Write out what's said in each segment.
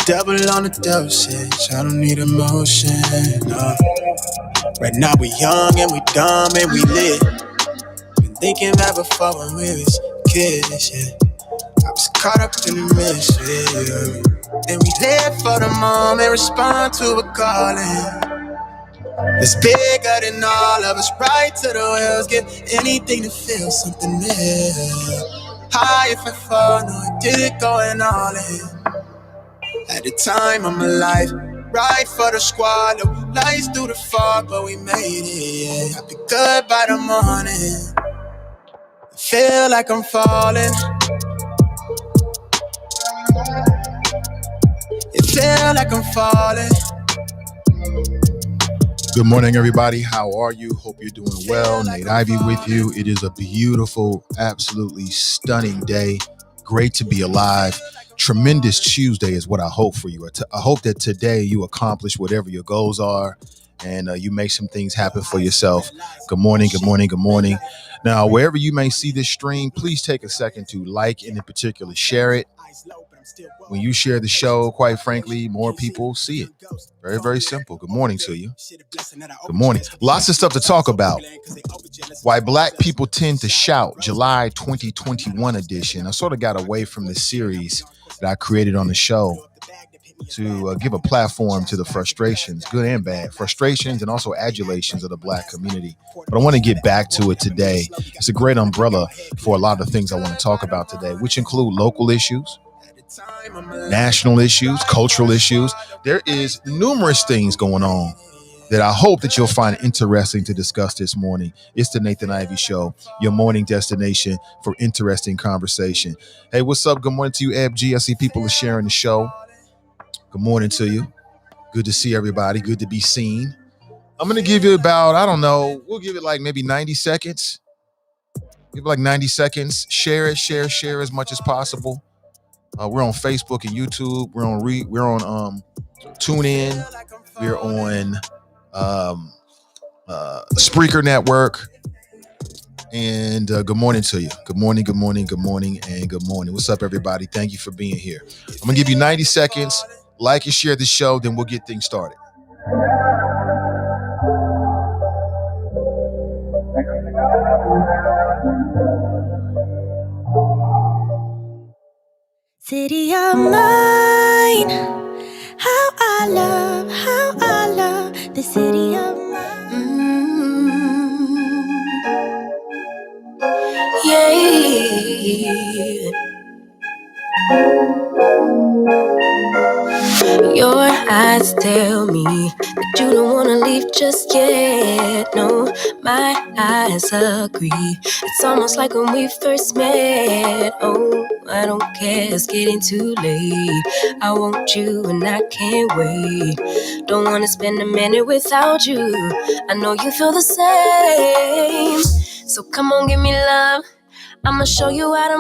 Double on the dosage, I don't need emotion, no. Right now we young and we dumb and we lit. Been thinking back before when we was kids, yeah. I was caught up in the mystery, yeah. And we live for the moment, respond to a calling. It's bigger than all of us, right to the wheels. Give anything to feel something new. High if I fall, no, I did it going all in. At the time of my life, right for the squad. No lights through the fog, but we made it, yeah. I'll be good by the morning. I feel like I'm falling. It feel like I'm falling. Good morning, everybody. How are you? Hope you're doing well. Nate Ivey with you. It is a beautiful, absolutely stunning day. Great to be alive. Tremendous Tuesday is what I hope for you. I hope that today you accomplish whatever your goals are and you make some things happen for yourself. Good morning, good morning, good morning. Now, wherever you may see this stream, please take a second to like and in particular share it. When you share the show, quite frankly, more people see it. Very, very simple. Good morning to you. Good morning. Lots of stuff to talk about. Why Black people tend to shout, July 2021 edition. I sort of got away from the series that I created on the show to give a platform to the frustrations, good and bad, frustrations and also adulations of the Black community. But I want to get back to it today. It's a great umbrella for a lot of things I want to talk about today, which include local issues, national issues, cultural issues. There is numerous things going on that I hope that you'll find interesting to discuss this morning. It's the Nathan Ivey Show, your morning destination for interesting conversation. Hey, what's up? Good morning to you, Ab G. I see people are sharing the show. Good morning to you. Good to see everybody. Good to be seen. I'm going to give you about, I don't know, we'll give it like maybe 90 seconds. Give it like 90 seconds. Share it, share as much as possible. We're on Facebook and YouTube. We're on TuneIn. We're on Spreaker Network. And good morning to you. Good morning, good morning, good morning, and good morning. What's up, everybody? Thank you for being here. I'm going to give you 90 seconds. Like and share the show, then we'll get things started. City of mine, how I love the city of mine. Yeah. Your eyes tell me that you don't wanna leave just yet. No, my eyes agree. It's almost like when we first met. Oh, I don't care, it's getting too late. I want you and I can't wait. Don't wanna spend a minute without you. I know you feel the same. So come on, give me love. I'ma show you how to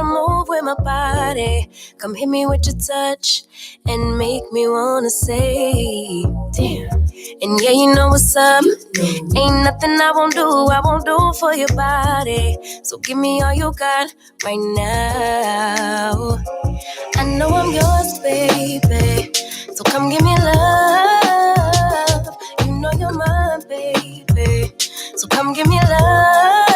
move with my body. Come hit me with your touch and make me wanna say, damn. And yeah, you know what's up. Ain't nothing I won't do for your body. So give me all you got right now. I know I'm yours, baby. So come give me love. You know you're mine, baby. So come give me love.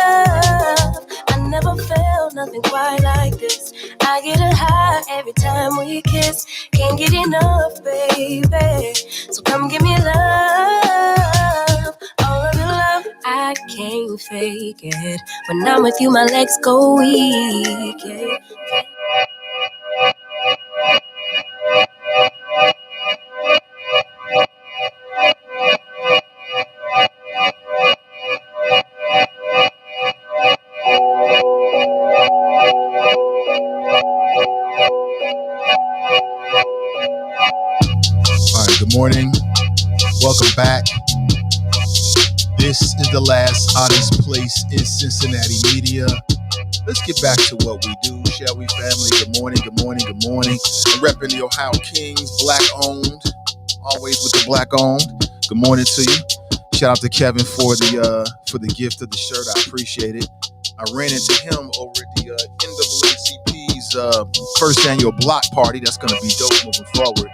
Never felt nothing quite like this. I get a high every time we kiss. Can't get enough, baby. So come give me love. All of your love, I can't fake it. When I'm with you, my legs go weak. Yeah. Good morning. Welcome back. This is the last honest place in Cincinnati media. Let's get back to what we do, shall we, family? Good morning, good morning, good morning. I'm repping the Ohio Kings, Black owned, always with the Black owned. Good morning to you. Shout out to Kevin for the gift of the shirt. I appreciate it. I ran into him over at the NAACP Ivy's first annual block party. That's going to be dope moving forward.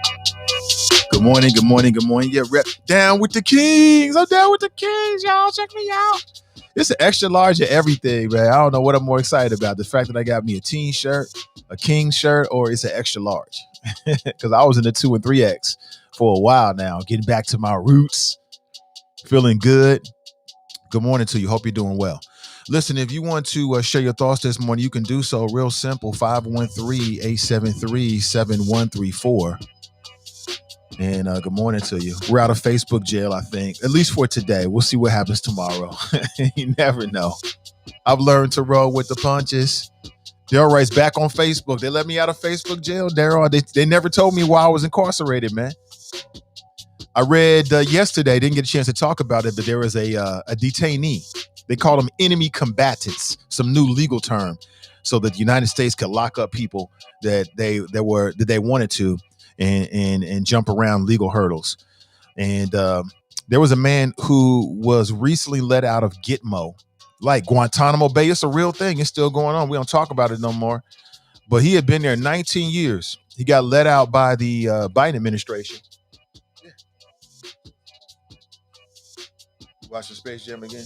Good morning, good morning, good morning. Yeah, rep down with the Kings. I'm down with the Kings, y'all. Check me out. It's an extra large of everything, man. I don't know what I'm more excited about. The fact that I got me a team shirt, a King shirt, or it's an extra large. Because I was in the 2 and 3X for a while now. Getting back to my roots. Feeling good. Good morning to you. Hope you're doing well. Listen, if you want to share your thoughts this morning, you can do so real simple. 513-873-7134. And good morning to you. We're out of Facebook jail, I think, at least for today. We'll see what happens tomorrow. You never know. I've learned to roll with the punches. Daryl writes back on Facebook. They let me out of Facebook jail, Daryl. They never told me why I was incarcerated, man. I read yesterday, didn't get a chance to talk about it, but there was a detainee. They call them enemy combatants, some new legal term, so that the United States could lock up people that they wanted to and jump around legal hurdles. And there was a man who was recently let out of Gitmo, like Guantanamo Bay. It's a real thing. It's still going on. We don't talk about it no more. But he had been there 19 years. He got let out by the Biden administration. Yeah. You watching Space Jam again?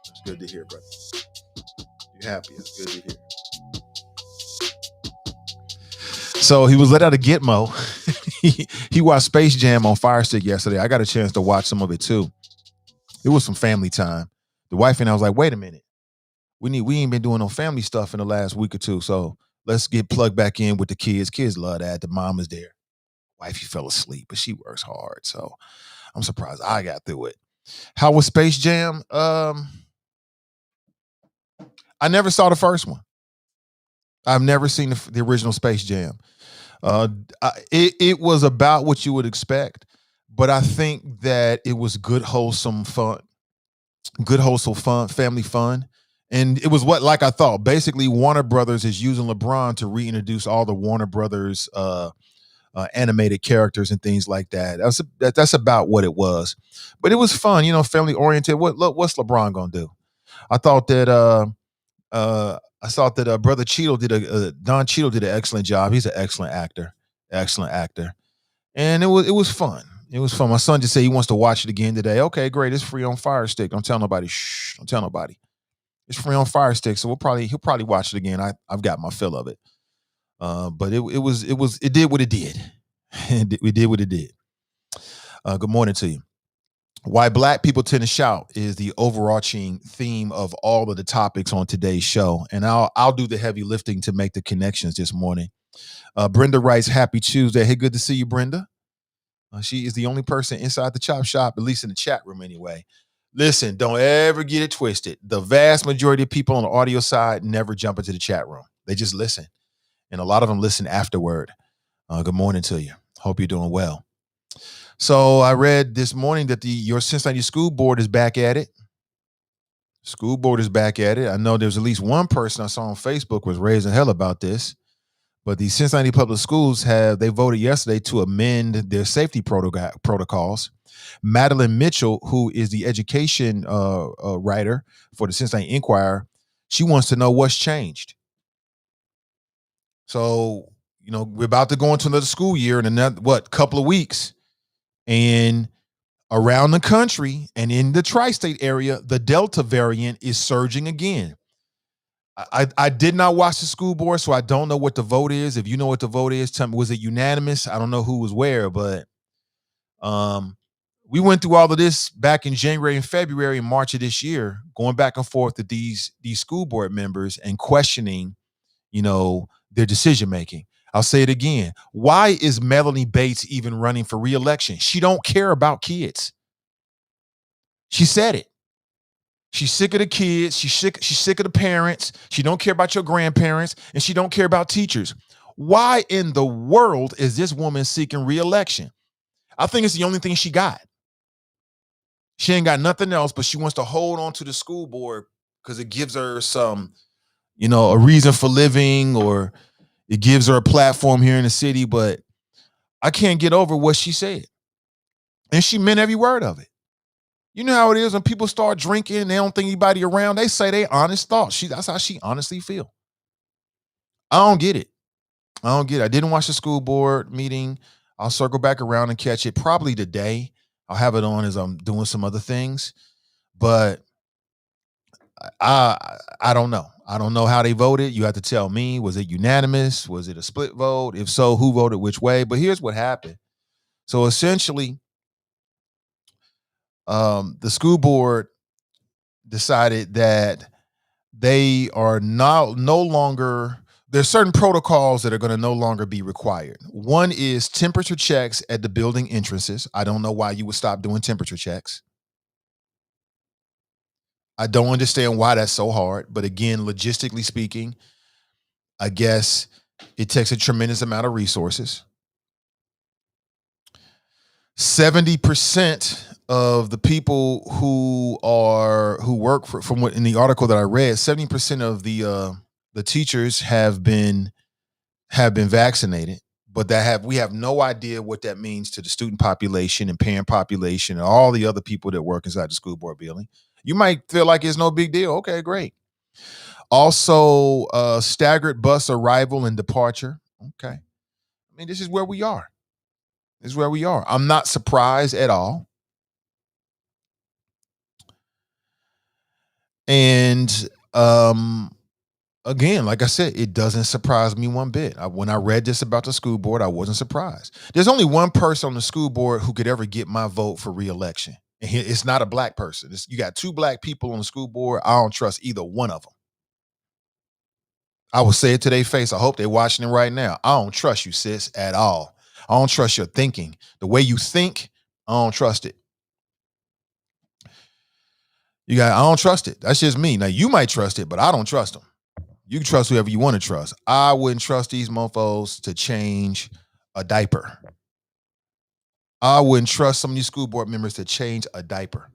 It's good to hear, brother. You're happy. It's good to hear. So he was let out of Gitmo. He watched Space Jam on Fire Stick yesterday. I got a chance to watch some of it too. It was some family time. The wife and I was like, wait a minute. We ain't been doing no family stuff in the last week or two. So let's get plugged back in with the kids. Kids love that. The mom is there. Wifey fell asleep, but she works hard. So I'm surprised I got through it. How was Space Jam? I never saw the first one. I've never seen the original Space Jam. It was about what you would expect, but I think that it was good, wholesome fun, family fun. And it was like I thought. Basically, Warner Brothers is using LeBron to reintroduce all the Warner Brothers animated characters and things like that. That's about what it was. But it was fun, family oriented. What's LeBron gonna do? I thought that Brother Cheadle Don Cheadle did an excellent job. He's an excellent actor, and it was fun. It was fun. My son just said he wants to watch it again today. Okay, great. It's free on Fire Stick. Don't tell nobody. Shh. Don't tell nobody. It's free on Fire Stick, so he'll probably watch it again. I've got my fill of it. But it did what it did. It did what it did. Good morning to you. Why Black people tend to shout is the overarching theme of all of the topics on today's show. And I'll do the heavy lifting to make the connections this morning. Brenda writes, happy Tuesday. Hey, good to see you, Brenda. She is the only person inside the chop shop, at least in the chat room anyway. Listen, don't ever get it twisted. The vast majority of people on the audio side never jump into the chat room. They just listen. And a lot of them listen afterward. Good morning to you. Hope you're doing well. So I read this morning that your Cincinnati School Board is back at it. School Board is back at it. I know there's at least one person I saw on Facebook was raising hell about this. But the Cincinnati Public Schools they voted yesterday to amend their safety protocols. Madeline Mitchell, who is the education writer for the Cincinnati Enquirer, she wants to know what's changed. So, we're about to go into another school year in another, couple of weeks. And around the country and in the tri-state area, the Delta variant is surging again. I did not watch the school board, so I don't know what the vote is. If you know what the vote is, tell me, was it unanimous? I don't know who was where, but we went through all of this back in January and February and March of this year, going back and forth with these school board members and questioning, their decision making. I'll say it again. Why is Melanie Bates even running for re-election? She don't care about kids. She said it. She's sick of the kids. She's sick of the parents. She don't care about your grandparents, and she don't care about teachers. Why in the world is this woman seeking re-election? I think it's the only thing she got. She ain't got nothing else, but she wants to hold on to the school board because it gives her some, a reason for living, or it gives her a platform here in the city. But I can't get over what she said. And she meant every word of it. You know how it is when people start drinking, they don't think anybody around, they say they honest thoughts. That's how she honestly feel. I don't get it. I didn't watch the school board meeting. I'll circle back around and catch it probably today. I'll have it on as I'm doing some other things, but I don't know. I don't know how they voted. You have to tell me. Was it unanimous? Was it a split vote? If so, who voted which way? But here's what happened. So essentially, the school board decided that they are now no longer, there's certain protocols that are going to no longer be required. One is temperature checks at the building entrances. I don't know why you would stop doing temperature checks. I don't understand why that's so hard. But again, logistically speaking, I guess it takes a tremendous amount of resources. 70% of the people who work for, from what in the article that I read, 70% of the teachers have been vaccinated, but we have no idea what that means to the student population and parent population and all the other people that work inside the school board building. You might feel like it's no big deal. Okay, great. Also, staggered bus arrival and departure. Okay. I mean, this is where we are. This is where we are. I'm not surprised at all. And again, like I said, it doesn't surprise me one bit. When I read this about the school board, I wasn't surprised. There's only one person on the school board who could ever get my vote for reelection. And it's not a black person. You got 2 black people on the school board. I don't trust either one of them. I will say it to their face. I hope they're watching it right now. I don't trust you, sis, at all. I don't trust your thinking. The way you think, I don't trust it. I don't trust it. That's just me. Now, you might trust it, but I don't trust them. You can trust whoever you want to trust. I wouldn't trust these mofos to change a diaper. I wouldn't trust some of these school board members to change a diaper.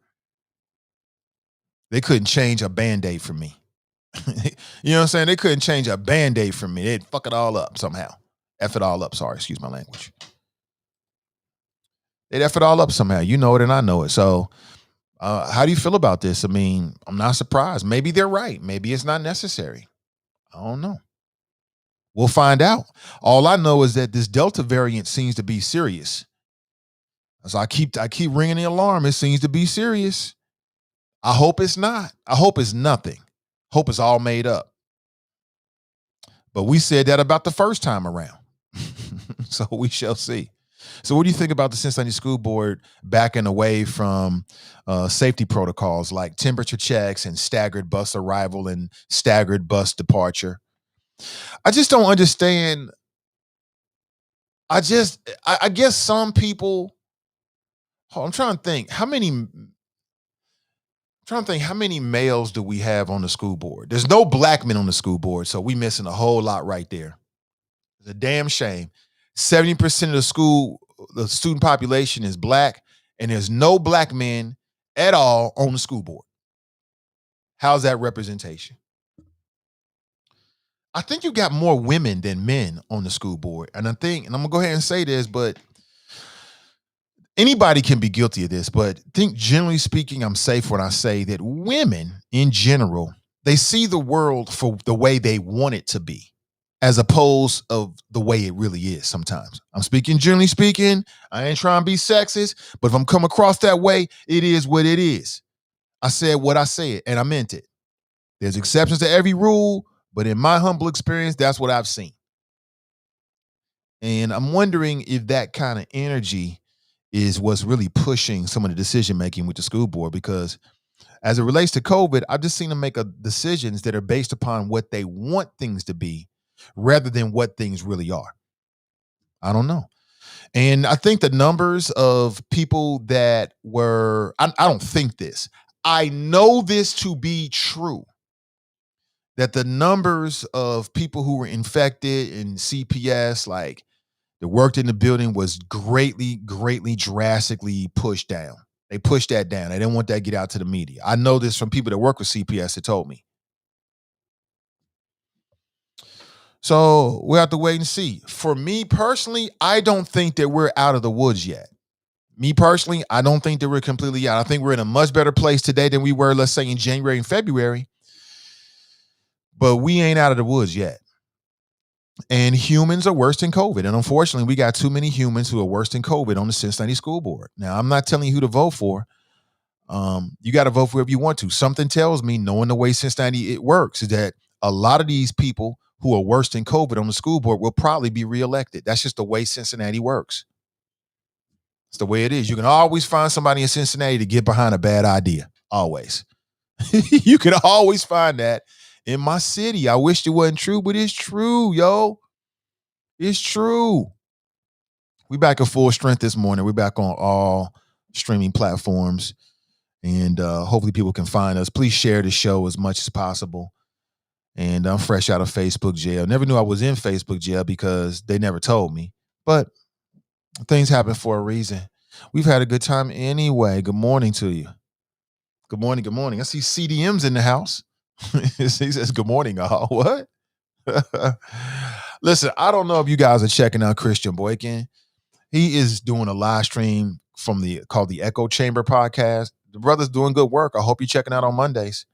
They couldn't change a Band-Aid for me. You know what I'm saying? They couldn't change a Band-Aid for me. They'd fuck it all up somehow. F it all up. Sorry, excuse my language. They'd F it all up somehow. You know it and I know it. So how do you feel about this? I mean, I'm not surprised. Maybe they're right. Maybe it's not necessary. I don't know. We'll find out. All I know is that this Delta variant seems to be serious. So I keep ringing the alarm. It seems to be serious. I hope it's not. I hope it's nothing. Hope it's all made up. But we said that about the first time around. So we shall see. So what do you think about the Cincinnati School Board backing away from safety protocols like temperature checks and staggered bus arrival and staggered bus departure? I just don't understand. I guess some people, I'm trying to think how many males do we have on the school board? There's no black men on the school board, so we missing a whole lot right there. It's a damn shame. 70% of the student population is black, and there's no black men at all on the school board. How's that representation? I think you got more women than men on the school board. And I'm gonna go ahead and say this, but anybody can be guilty of this, but I think generally speaking, I'm safe when I say that women in general, they see the world for the way they want it to be, as opposed of the way it really is sometimes. I'm speaking generally speaking. I ain't trying to be sexist, but if I'm come across that way, it is what it is. I said what I said, and I meant it. There's exceptions to every rule, but in my humble experience, that's what I've seen. And I'm wondering if that kind of energy is what's really pushing some of the decision making with the school board, because as it relates to COVID, I've just seen them make decisions that are based upon what they want things to be rather than what things really are. I don't know. And I think the numbers of people that were, I don't think this, I know this to be true, that the numbers of people who were infected in CPS, like that worked in the building, was greatly, drastically pushed down. They pushed that down. They didn't want that to get out to the media. I know this from people that work with CPS that told me. So we'll have to wait and see. For me personally, I don't think that we're out of the woods yet. Me personally, I don't think that we're completely out. I think we're in a much better place today than we were, let's say, in January and February. But we ain't out of the woods yet. And humans are worse than COVID. And unfortunately, we got too many humans who are worse than COVID on the Cincinnati School Board. Now, I'm not telling you who to vote for. You got to vote for whoever you want to. Something tells me, knowing the way Cincinnati it works, is that a lot of these people who are worse than COVID on the school board will probably be reelected. That's just the way Cincinnati works. It's the way it is. You can always find somebody in Cincinnati to get behind a bad idea. Always. You can always find that in my city. I wish it wasn't true, but it's true, yo. It's true. We back at full strength this morning. We're back on all streaming platforms. And hopefully people can find us. Please share the show as much as possible. And I'm fresh out of Facebook jail. Never knew I was in Facebook jail because they never told me. But things happen for a reason. We've had a good time anyway. Good morning to you. Good morning. Good morning. I see CDM's in the house. He says, good morning, all. What? Listen, I don't know if you guys are checking out Christian Boykin. He is doing a live stream from called the Echo Chamber podcast. The brother's doing good work. I hope you're checking out on Mondays.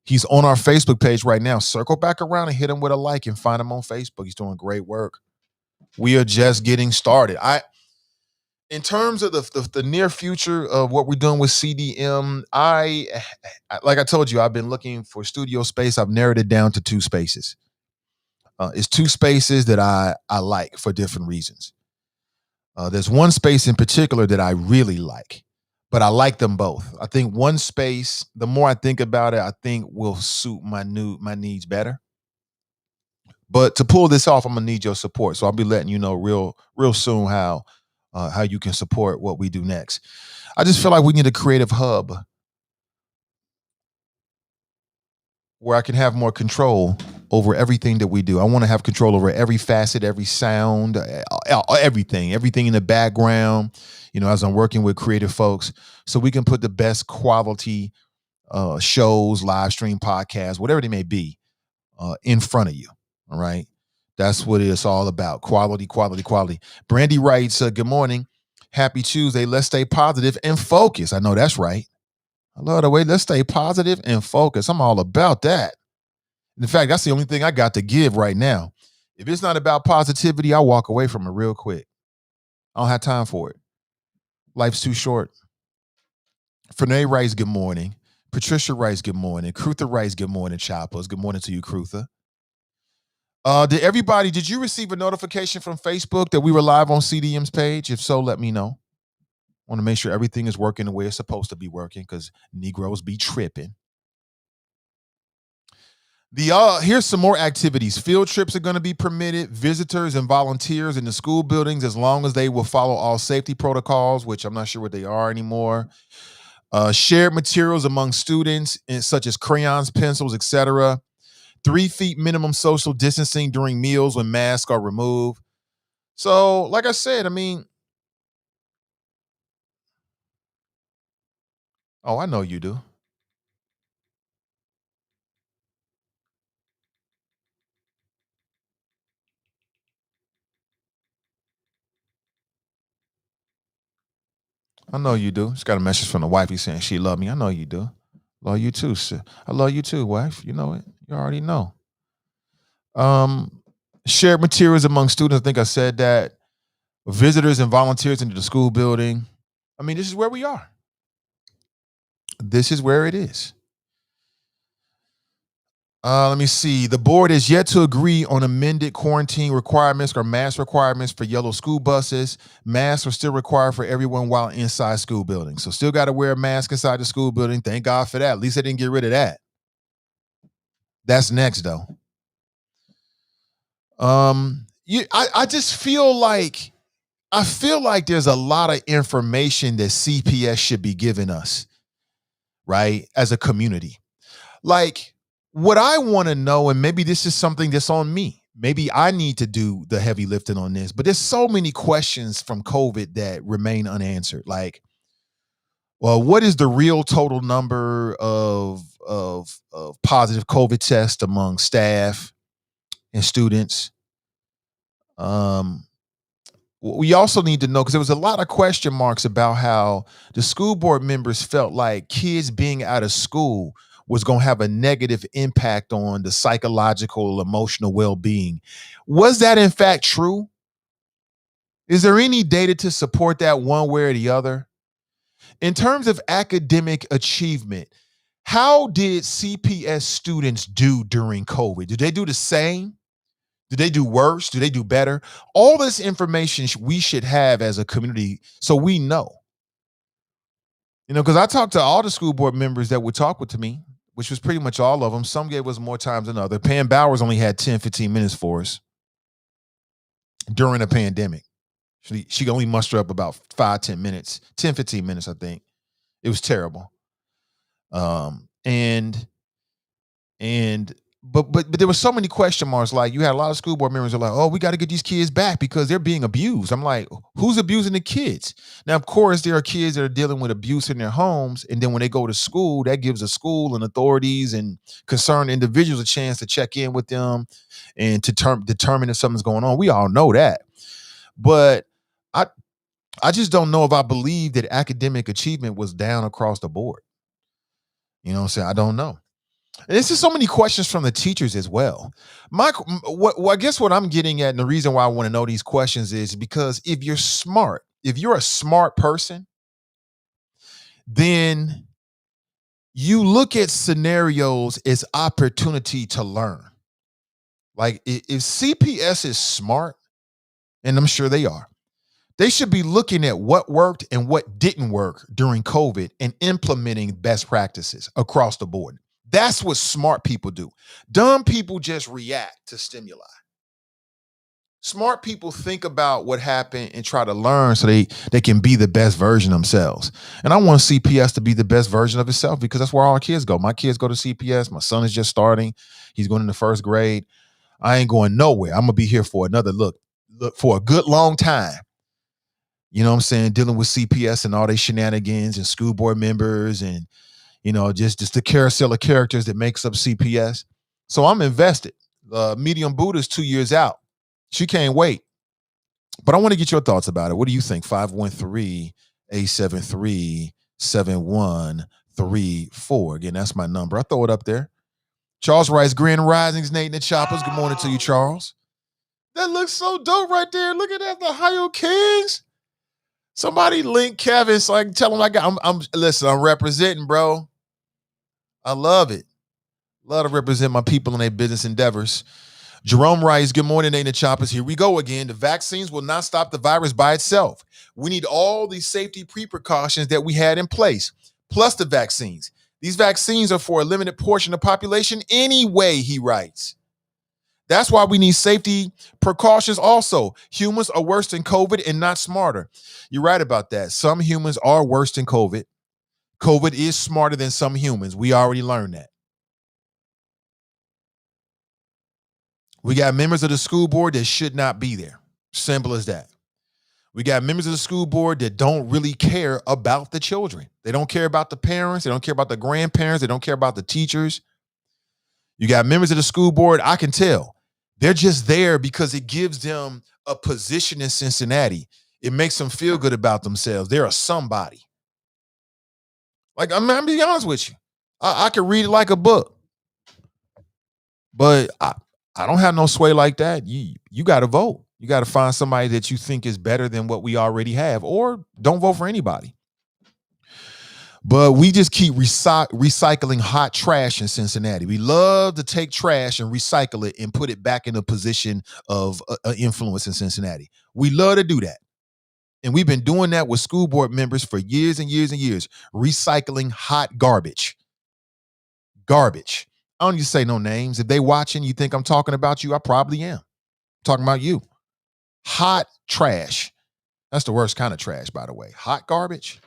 He's on our Facebook page right now. Circle back around and hit him with a like and find him on Facebook. He's doing great work. We are just getting started. In terms of the near future of what we're doing with CDM, like I told you, I've been looking for studio space. I've narrowed it down to 2 spaces. It's 2 spaces that I like for different reasons. There's one space in particular that I really like, but I like them both. I think one space, the more I think about it, I think will suit my needs better. But to pull this off, I'm gonna need your support. So I'll be letting you know real soon how you can support what we do next. I just feel like we need a creative hub where I can have more control over everything that we do. I want to have control over every facet, every sound, everything in the background, as I'm working with creative folks, so we can put the best quality shows, live stream podcasts, whatever they may be, in front of you. All right. That's what it's all about. Quality, quality, quality. Brandy writes, good morning. Happy Tuesday. Let's stay positive and focus. I know that's right. I love the way let's stay positive and focus. I'm all about that. In fact, that's the only thing I got to give right now. If it's not about positivity, I'll walk away from it real quick. I don't have time for it. Life's too short. Fernay writes, good morning. Patricia writes, good morning. Crutha writes, good morning, Choppers. Good morning to you, Crutha. Did you receive a notification from Facebook that we were live on CDM's page? If so, let me know. I want to make sure everything is working the way it's supposed to be working, because Negroes be tripping. Here's some more activities. Field trips are going to be permitted. Visitors and volunteers in the school buildings, as long as they will follow all safety protocols, which I'm not sure what they are anymore. Shared materials among students, such as crayons, pencils, etc. 3 feet minimum social distancing during meals when masks are removed. So, like I said, I know you do. I know you do. Just got a message from the wife. He's saying she love me. I know you do. Love you too, sir. I love you too, wife. You know it. You already know. Shared materials among students. I think I said that. Visitors and volunteers into the school building. This is where we are. This is where it is. Let me see. The board has yet to agree on amended quarantine requirements or mask requirements for yellow school buses. Masks are still required for everyone while inside school buildings. So still got to wear a mask inside the school building. Thank God for that. At least they didn't get rid of that. That's next, though. I just feel like there's a lot of information that CPS should be giving us, right, as a community. Like, what I want to know, and maybe this is something that's on me, maybe I need to do the heavy lifting on this, but there's so many questions from COVID that remain unanswered. Like, well, what is the real total number of positive COVID tests among staff and students? We also need to know, because there was a lot of question marks about how the school board members felt like kids being out of school was going to have a negative impact on the psychological, emotional well-being. Was that in fact true? Is there any data to support that one way or the other? In terms of academic achievement, how did CPS students do during COVID? Did they do the same? Did they do worse? Do they do better? All this information we should have as a community so we know. Because I talked to all the school board members that would talk with me, which was pretty much all of them. Some gave us more times than others. Pam Bowers only had 10, 15 minutes for us during the pandemic. She could only muster up about 5, 10 minutes, 10, 15 minutes, I think. It was terrible. But there were so many question marks. Like, you had a lot of school board members who are like, oh, we got to get these kids back because they're being abused. I'm like, who's abusing the kids? Now, of course, there are kids that are dealing with abuse in their homes. And then when they go to school, that gives the school and authorities and concerned individuals a chance to check in with them and to determine if something's going on. We all know that. But I just don't know if I believe that academic achievement was down across the board. You know what I'm saying? I don't know. And this is so many questions from the teachers as well. I guess what I'm getting at, and the reason why I want to know these questions is because if you're a smart person, then you look at scenarios as opportunity to learn. Like, if CPS is smart, and I'm sure they are, they should be looking at what worked and what didn't work during COVID and implementing best practices across the board. That's what smart people do. Dumb people just react to stimuli. Smart people think about what happened and try to learn so they can be the best version of themselves. And I want CPS to be the best version of itself because that's where all our kids go. My kids go to CPS. My son is just starting. He's going into first grade. I ain't going nowhere. I'm going to be here for another look for a good long time. You know what I'm saying? Dealing with CPS and all their shenanigans and school board members and, just the carousel of characters that makes up CPS. So I'm invested. Medium Buddha's 2 years out. She can't wait. But I want to get your thoughts about it. What do you think? 513-873-7134. Again, that's my number. I throw it up there. Charles writes, Grand Risings, Nate and the Choppers. Good morning to you, Charles. That looks so dope right there. Look at that, the Ohio Kings. Somebody link Kevin so I can tell him I'm representing, bro. I love it. Love to represent my people in their business endeavors. Jerome writes, good morning, Nate and the Choppers. Here we go again. The vaccines will not stop the virus by itself. We need all these safety precautions that we had in place, plus the vaccines. These vaccines are for a limited portion of the population anyway, he writes. That's why we need safety precautions also. Humans are worse than COVID and not smarter. You're right about that. Some humans are worse than COVID. COVID is smarter than some humans. We already learned that. We got members of the school board that should not be there. Simple as that. We got members of the school board that don't really care about the children. They don't care about the parents. They don't care about the grandparents. They don't care about the teachers. You got members of the school board, I can tell. They're just there because it gives them a position in Cincinnati. It makes them feel good about themselves. They're a somebody. Like, I'm going to be honest with you. I can read it like a book. But I don't have no sway like that. You got to vote. You got to find somebody that you think is better than what we already have, or don't vote for anybody. But we just keep recycling hot trash in Cincinnati. We love to take trash and recycle it and put it back in a position of influence in Cincinnati. We love to do that. And we've been doing that with school board members for years and years and years, recycling hot garbage. Garbage. I don't need to say no names. If they watching, you think I'm talking about you, I probably am. I'm talking about you. Hot trash. That's the worst kind of trash, by the way. Hot garbage.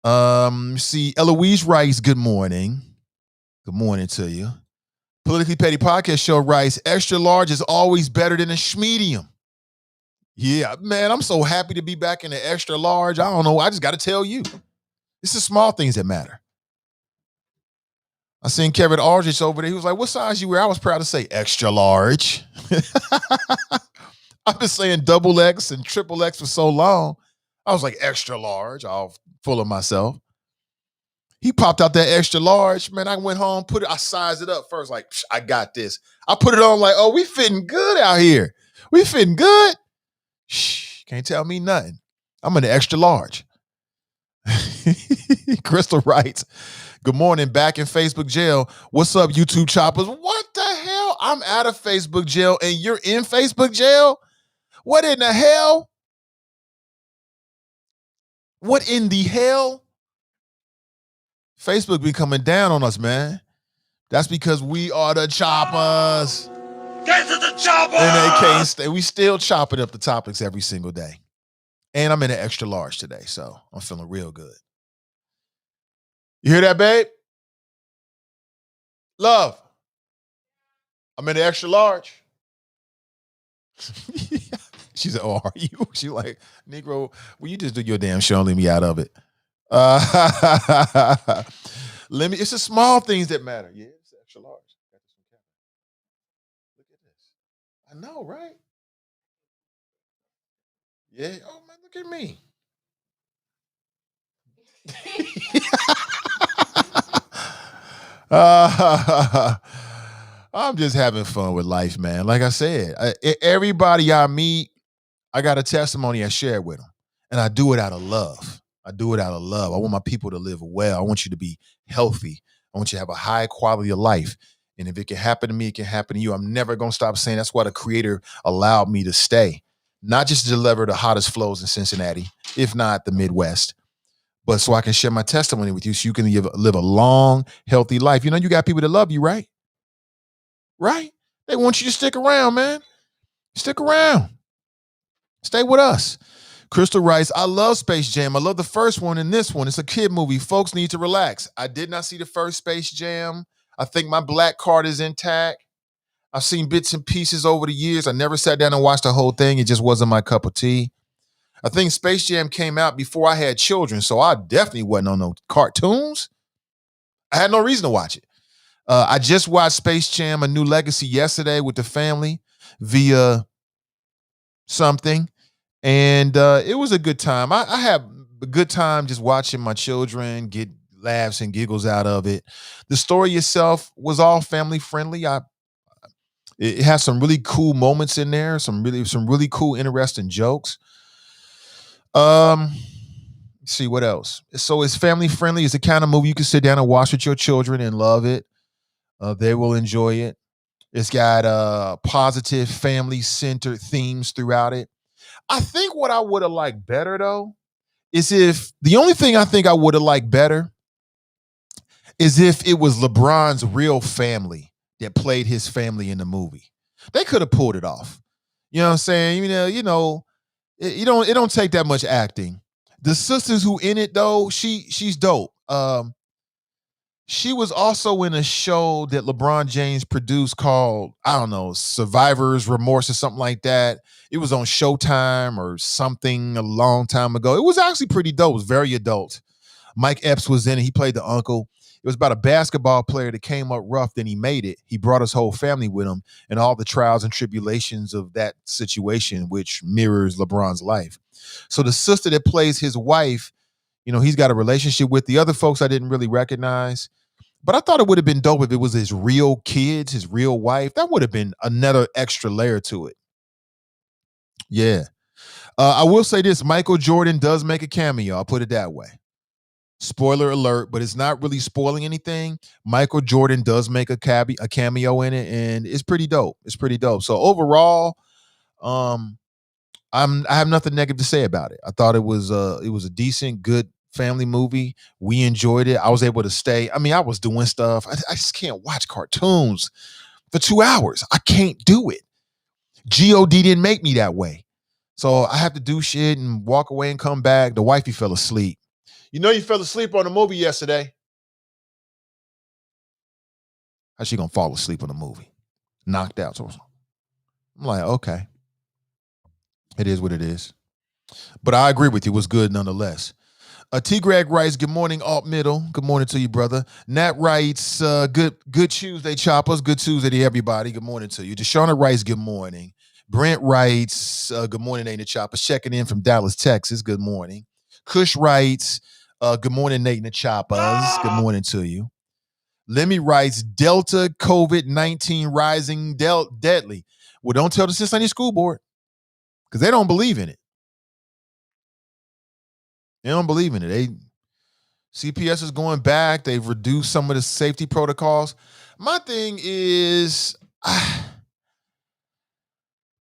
See, Eloise writes, good morning. Good morning to you. Politically Petty Podcast Show writes, extra large is always better than a schmedium. Yeah, man, I'm so happy to be back in the extra large. I don't know. I just got to tell you. It's the small things that matter. I seen Kevin Aldrich over there. He was like, what size you wear? I was proud to say extra large. I've been saying double X and triple X for so long. I was like extra large, all full of myself. He popped out that extra large. Man, I went home, I sized it up first, like, I got this. I put it on like, oh, we fitting good out here. We fitting good. Shh, can't tell me nothing. I'm in the extra large. Crystal writes, good morning, back in Facebook jail. What's up, YouTube choppers? What the hell? I'm out of Facebook jail and you're in Facebook jail? What in the hell? What in the hell? Facebook be coming down on us, man. That's because we are the choppers. Get to the chopper! And they can't stay. We still chopping up the topics every single day. And I'm in an extra large today, so I'm feeling real good. You hear that, babe? Love. I'm in the extra large. She said, oh, are you? She like, Negro, will you just do your damn show and leave me out of it? It's the small things that matter. Yeah, it's extra large. Look at this. I know, right? Yeah. Oh man, look at me. I'm just having fun with life, man. Like I said, everybody I meet, I got a testimony I share with them. And I do it out of love. I want my people to live well. I want you to be healthy. I want you to have a high quality of life. And if it can happen to me, it can happen to you. I'm never going to stop saying that's why the Creator allowed me to stay. Not just to deliver the hottest flows in Cincinnati, if not the Midwest, but so I can share my testimony with you so you can live a long, healthy life. You know, you got people that love you, right? Right? They want you to stick around, man. Stick around. Stay with us. Crystal writes, I love Space Jam. I love the first one and this one. It's a kid movie. Folks need to relax. I did not see the first Space Jam. I think my black card is intact. I've seen bits and pieces over the years. I never sat down and watched the whole thing. It just wasn't my cup of tea. I think Space Jam came out before I had children, so I definitely wasn't on no cartoons. I had no reason to watch it. I just watched Space Jam: A New Legacy yesterday with the family via something, and it was a good time. I had a good time just watching my children get laughs and giggles out of it. The story itself was all family friendly. It has some really cool moments in there, some really cool, interesting jokes. See what else. So it's family friendly. It's the kind of movie you can sit down and watch with your children and love it. They will enjoy it. It's got positive family-centered themes throughout it. I think what I would have liked better, though, is if the only thing I think I would have liked better is if it was LeBron's real family that played his family in the movie. They could have pulled it off. You know what I'm saying? It don't take that much acting. The sisters who in it, though, she's dope. She was also in a show that LeBron James produced called, I don't know, Survivor's Remorse or something like that. It was on Showtime or something a long time ago. It was actually pretty dope. It was very adult. Mike Epps was in it. He played the uncle. It was about a basketball player that came up rough, then he made it. He brought his whole family with him and all the trials and tribulations of that situation, which mirrors LeBron's life. So the sister that plays his wife, he's got a relationship with. The other folks I didn't really recognize. But I thought it would have been dope if it was his real kids, his real wife. That would have been another extra layer to it. Yeah. I will say this. Michael Jordan does make a cameo. I'll put it that way. Spoiler alert, but it's not really spoiling anything. Michael Jordan does make a cameo in it, and it's pretty dope. So overall, I have nothing negative to say about it. I thought it was a decent, good family movie. We enjoyed it. I was able to stay. I was doing stuff. I just can't watch cartoons for 2 hours. I can't do it. God didn't make me that way. So I have to do shit and walk away and come back. The wifey fell asleep. You fell asleep on the movie yesterday. How's she gonna fall asleep on the movie? Knocked out. So I'm like, okay. It is what it is. But I agree with you. It was good nonetheless. T. Greg writes, good morning, Alt Middle. Good morning to you, brother. Nat writes, good Tuesday, choppers. Good Tuesday to everybody. Good morning to you. Deshauna writes, good morning. Brent writes, good morning, Ain't the Choppers. Checking in from Dallas, Texas. Good morning. Kush writes, Good morning, Nate and the Choppers. Good morning to you. Lemmy writes, Delta COVID-19 rising deadly. Well, don't tell the Cincinnati School Board because they don't believe in it. They don't believe in it. CPS is going back. They've reduced some of the safety protocols. My thing is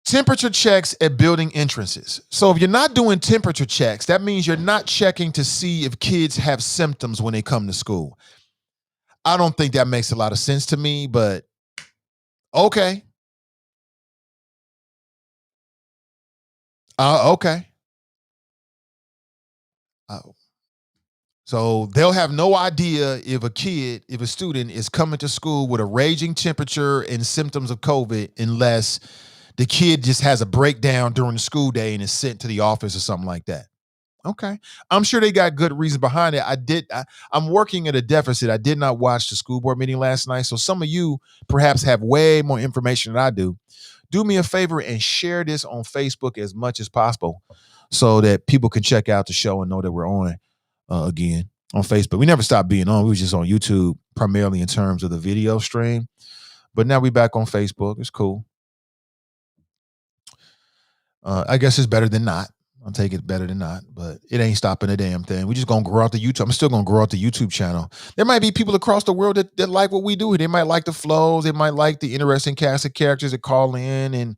temperature checks at building entrances. So if you're not doing temperature checks, that means you're not checking to see if kids have symptoms when they come to school. I don't think that makes a lot of sense to me, but okay. Okay. So they'll have no idea if a student is coming to school with a raging temperature and symptoms of COVID unless the kid just has a breakdown during the school day and is sent to the office or something like that. Okay. I'm sure they got good reason behind it. I'm working at a deficit. I did not watch the school board meeting last night. So some of you perhaps have way more information than I do. Do me a favor and share this on Facebook as much as possible so that people can check out the show and know that we're on again on Facebook. We never stopped being on. We were just on YouTube primarily in terms of the video stream. But now we're back on Facebook. It's cool. I guess it's better than not. I'll take it better than not, but it ain't stopping a damn thing. We're just going to grow out the YouTube. I'm still going to grow out the YouTube channel. There might be people across the world that like what we do. They might like the flows. They might like the interesting cast of characters that call in. And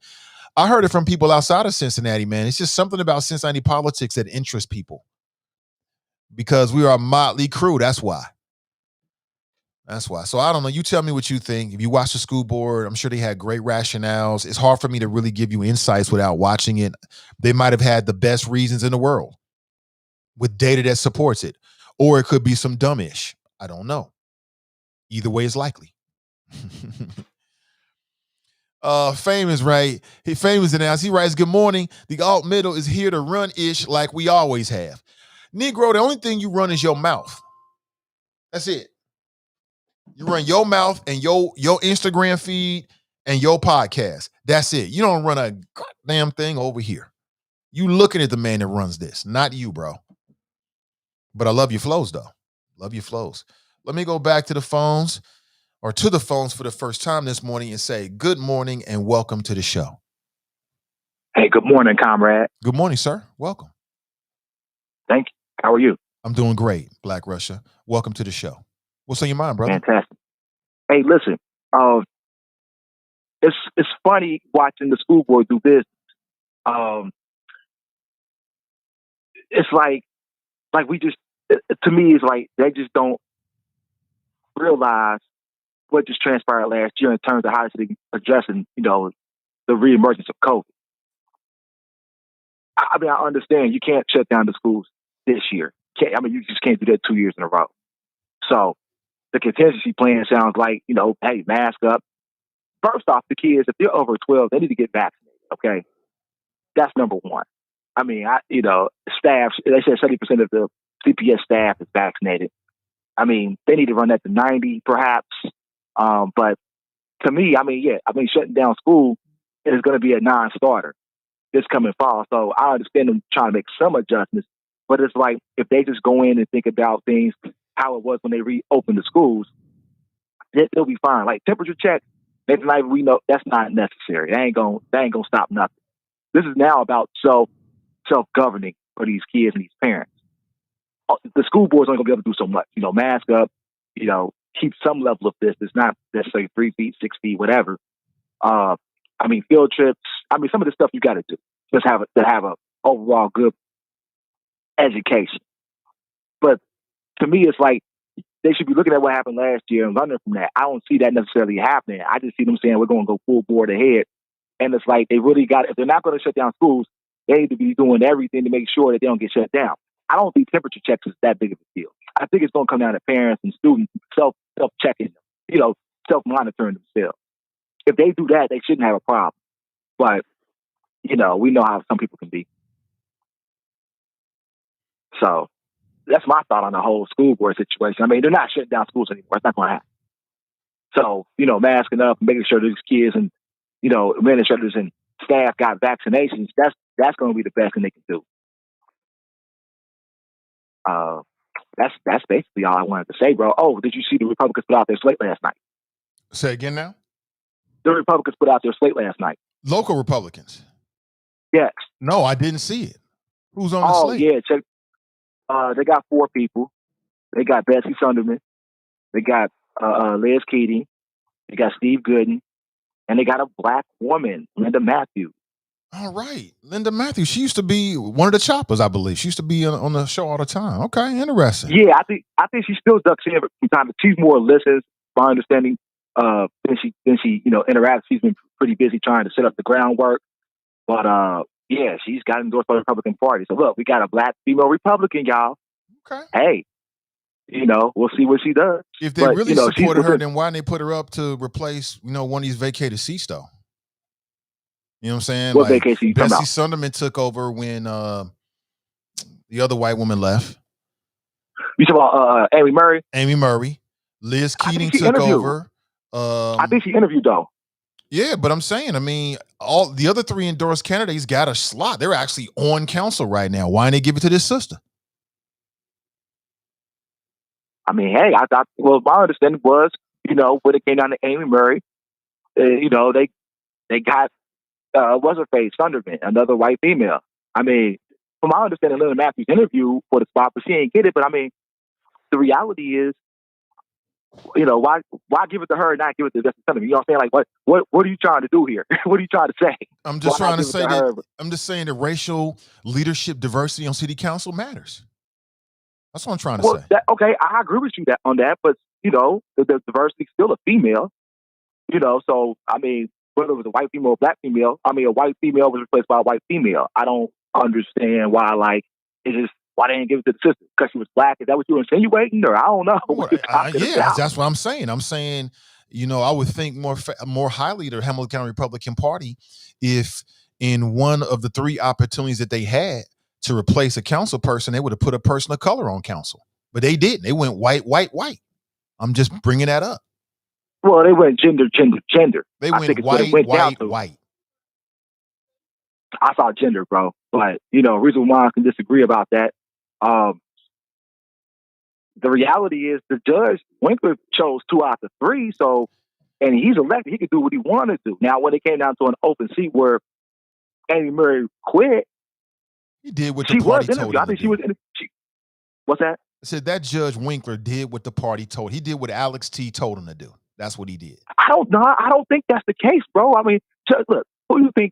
I heard it from people outside of Cincinnati, man. It's just something about Cincinnati politics that interests people because we are a motley crew. That's why. So I don't know. You tell me what you think. If you watch the school board, I'm sure they had great rationales. It's hard for me to really give you insights without watching it. They might have had the best reasons in the world with data that supports it. Or it could be some dumbish. I don't know. Either way is likely. Famous, right? Famous announced. He writes, good morning. The alt middle is here to run ish like we always have. Negro, the only thing you run is your mouth. That's it. You run your mouth and your Instagram feed and your podcast. That's it. You don't run a goddamn thing over here. You looking at the man that runs this, not you, bro. But I love your flows, though. Love your flows. Let me go back to the phones for the first time this morning and say good morning and welcome to the show. Hey, good morning, comrade. Good morning, sir. Welcome. Thank you. How are you? I'm doing great, Black Russia. Welcome to the show. What's on your mind, brother? Fantastic. Hey, listen, it's funny watching the school board do business. It's like we just, to me, it's like they just don't realize what just transpired last year in terms of how they're addressing, the reemergence of COVID. I mean, I understand you can't shut down the schools this year. You just can't do that 2 years in a row. So the contingency plan sounds like, hey, mask up. First off, the kids, if they're over 12, they need to get vaccinated, okay? That's number one. I mean, staff, they said 70% of the CPS staff is vaccinated. I mean, they need to run that to 90 perhaps. But to me, shutting down school is going to be a non-starter this coming fall. So I understand them trying to make some adjustments, but it's like if they just go in and think about things how it was when they reopened the schools, they'll be fine. Like temperature check, we know that's not necessary. They ain't gonna stop nothing. This is now about self-governing for these kids and these parents. The school board's only gonna be able to do so much. Mask up. Keep some level of distance, not necessarily 3 feet, 6 feet, whatever. Field trips. Some of the stuff you got to do just have a overall good education. But to me, it's like they should be looking at what happened last year and learning from that. I don't see that necessarily happening. I just see them saying we're going to go full board ahead. And it's like they really if they're not going to shut down schools, they need to be doing everything to make sure that they don't get shut down. I don't think temperature checks is that big of a deal. I think it's going to come down to parents and students self-checking them, self-monitoring themselves. If they do that, they shouldn't have a problem. But, we know how some people can be. So that's my thought on the whole school board situation. They're not shutting down schools anymore. It's not going to happen. So, masking up, making sure these kids and, administrators and staff got vaccinations, that's going to be the best thing they can do. That's basically all I wanted to say, bro. Oh, did you see the Republicans put out their slate last night? Say again now. The Republicans put out their slate last night. Local Republicans. Yes. No, I didn't see it. Who's on the Oh slate? yeah, check. They got 4 people. They got Betsy Sunderman. They got Liz Keating. They got Steve Gooden, and they got a black woman, Linda Matthews. All right, Linda Matthews. She used to be one of the choppers, I believe. She used to be on the show all the time. Okay, interesting. Yeah, I think she still ducks in from time to time. She's more listens, my understanding. Than she interacts. She's been pretty busy trying to set up the groundwork. But yeah, she's got endorsed by the Republican Party. So look, we got a black female Republican, y'all. Okay. Hey, we'll see what she does. If they really supported her, then why didn't they put her up to replace, one of these vacated seats, though? You know what I'm saying? What vacated seat? Betsy Sunderman took over when the other white woman left. You talking about Amy Murray? Amy Murray. Liz Keating took over. I think she interviewed, though. Yeah, but I'm saying, all the other 3 endorsed candidates got a slot. They're actually on council right now. Why didn't they give it to this sister? Hey, I thought. Well, my understanding was, when it came down to Amy Murray, they got what's her face, Sunderman, another white female. From my understanding, Linda Matthews interviewed for the spot, but she ain't get it. But the reality is, why give it to her and not give it to Justin Sunderman? You know what I'm saying? Like, what are you trying to do here? What are you trying to say? I'm just trying to say I'm just saying that racial leadership diversity on city council matters. That's what I'm trying to say. Okay, I agree with you on that, but the diversity is still a female. So whether it was a white female or black female, a white female was replaced by a white female. I don't understand why. Why they didn't give it to the sister? Because she was black? Is that what you're insinuating? Or I don't know. Yeah, that's what I'm saying. I'm saying, I would think more highly of the Hamilton County Republican Party if in one of the 3 opportunities that they had to replace a council person, they would have put a person of color on council. But they didn't. They went white, white, white. I'm just bringing that up. Well, they went gender. They went white. I saw gender, bro. But, reason why I can disagree about that, the reality is the judge, Winkler, chose 2 out of 3, and he's elected. He could do what he wanted to. Now, when it came down to an open seat where Amy Murray quit, he did what the party told him. I think she was what's that? I said that Judge Winkler did what the party told. He did what Alex T told him to do. That's what he did. I don't know. I don't think that's the case, bro. Look, who do you think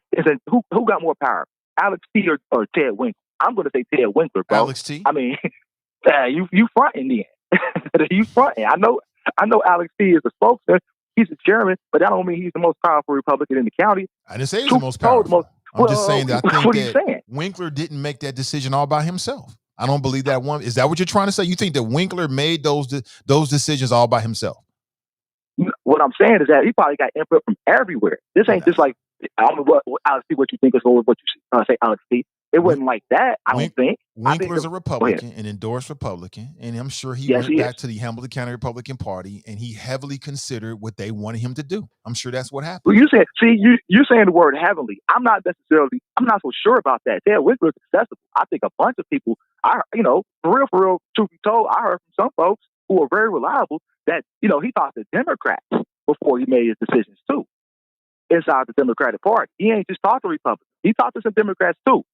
who got more power, Alex T or Ted Winkler? I'm going to say Ted Winkler, bro. Alex T. You fronting then. You fronting. I know Alex T is a spokesman. He's the chairman, but that don't mean he's the most powerful Republican in the county. I didn't say he's the most powerful. I'm just saying that I think that Winkler didn't make that decision all by himself. I don't believe that one. Is that what you're trying to say? You think that Winkler made those decisions all by himself? What I'm saying is that he probably got input from everywhere. This ain't just like, I don't know what Alex T, what you think is or what you say, Alex T. It wasn't like that, I don't think. Winkler's a Republican, an endorsed Republican, and I'm sure he went back to the Hamilton County Republican Party, and he heavily considered what they wanted him to do. I'm sure that's what happened. Well, you're saying the word heavily. I'm not so sure about that. Ted Winkler's accessible. I think a bunch of people, for real, truth be told, I heard from some folks who are very reliable that, he talked to Democrats before he made his decisions too, inside the Democratic Party. He ain't just talked to Republicans. He talked to some Democrats too.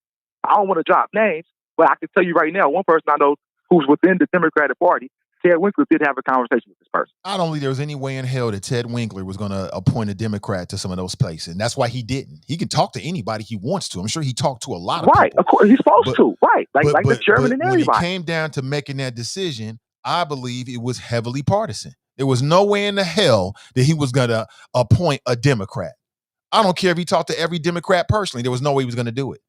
I don't want to drop names, but I can tell you right now, one person I know who's within the Democratic Party, Ted Winkler, did have a conversation with this person. I don't believe there was any way in hell that Ted Winkler was going to appoint a Democrat to some of those places, and that's why he didn't. He can talk to anybody he wants to. I'm sure he talked to a lot of people. Right, of course, he's supposed to. Right, like the chairman and everybody. When it came down to making that decision, I believe it was heavily partisan. There was no way in the hell that he was going to appoint a Democrat. I don't care if he talked to every Democrat personally. There was no way he was going to do it.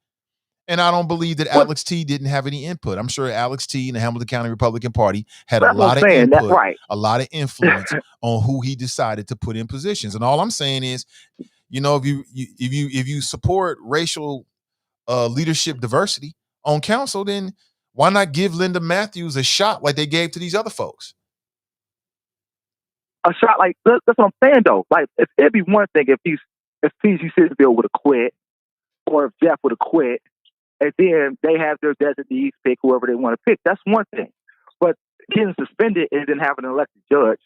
And I don't believe that Alex T didn't have any input. I'm sure Alex T and the Hamilton County Republican Party had a lot of input, a lot of influence on who he decided to put in positions. And all I'm saying is, if you support racial leadership diversity on council, then why not give Linda Matthews a shot like they gave to these other folks? A shot like that's what I'm saying though. Like it'd be one thing if PG Sittenville would have quit, or if Jeff would have quit. And then they have their designees pick whoever they want to pick. That's one thing. But getting suspended and then having an elected judge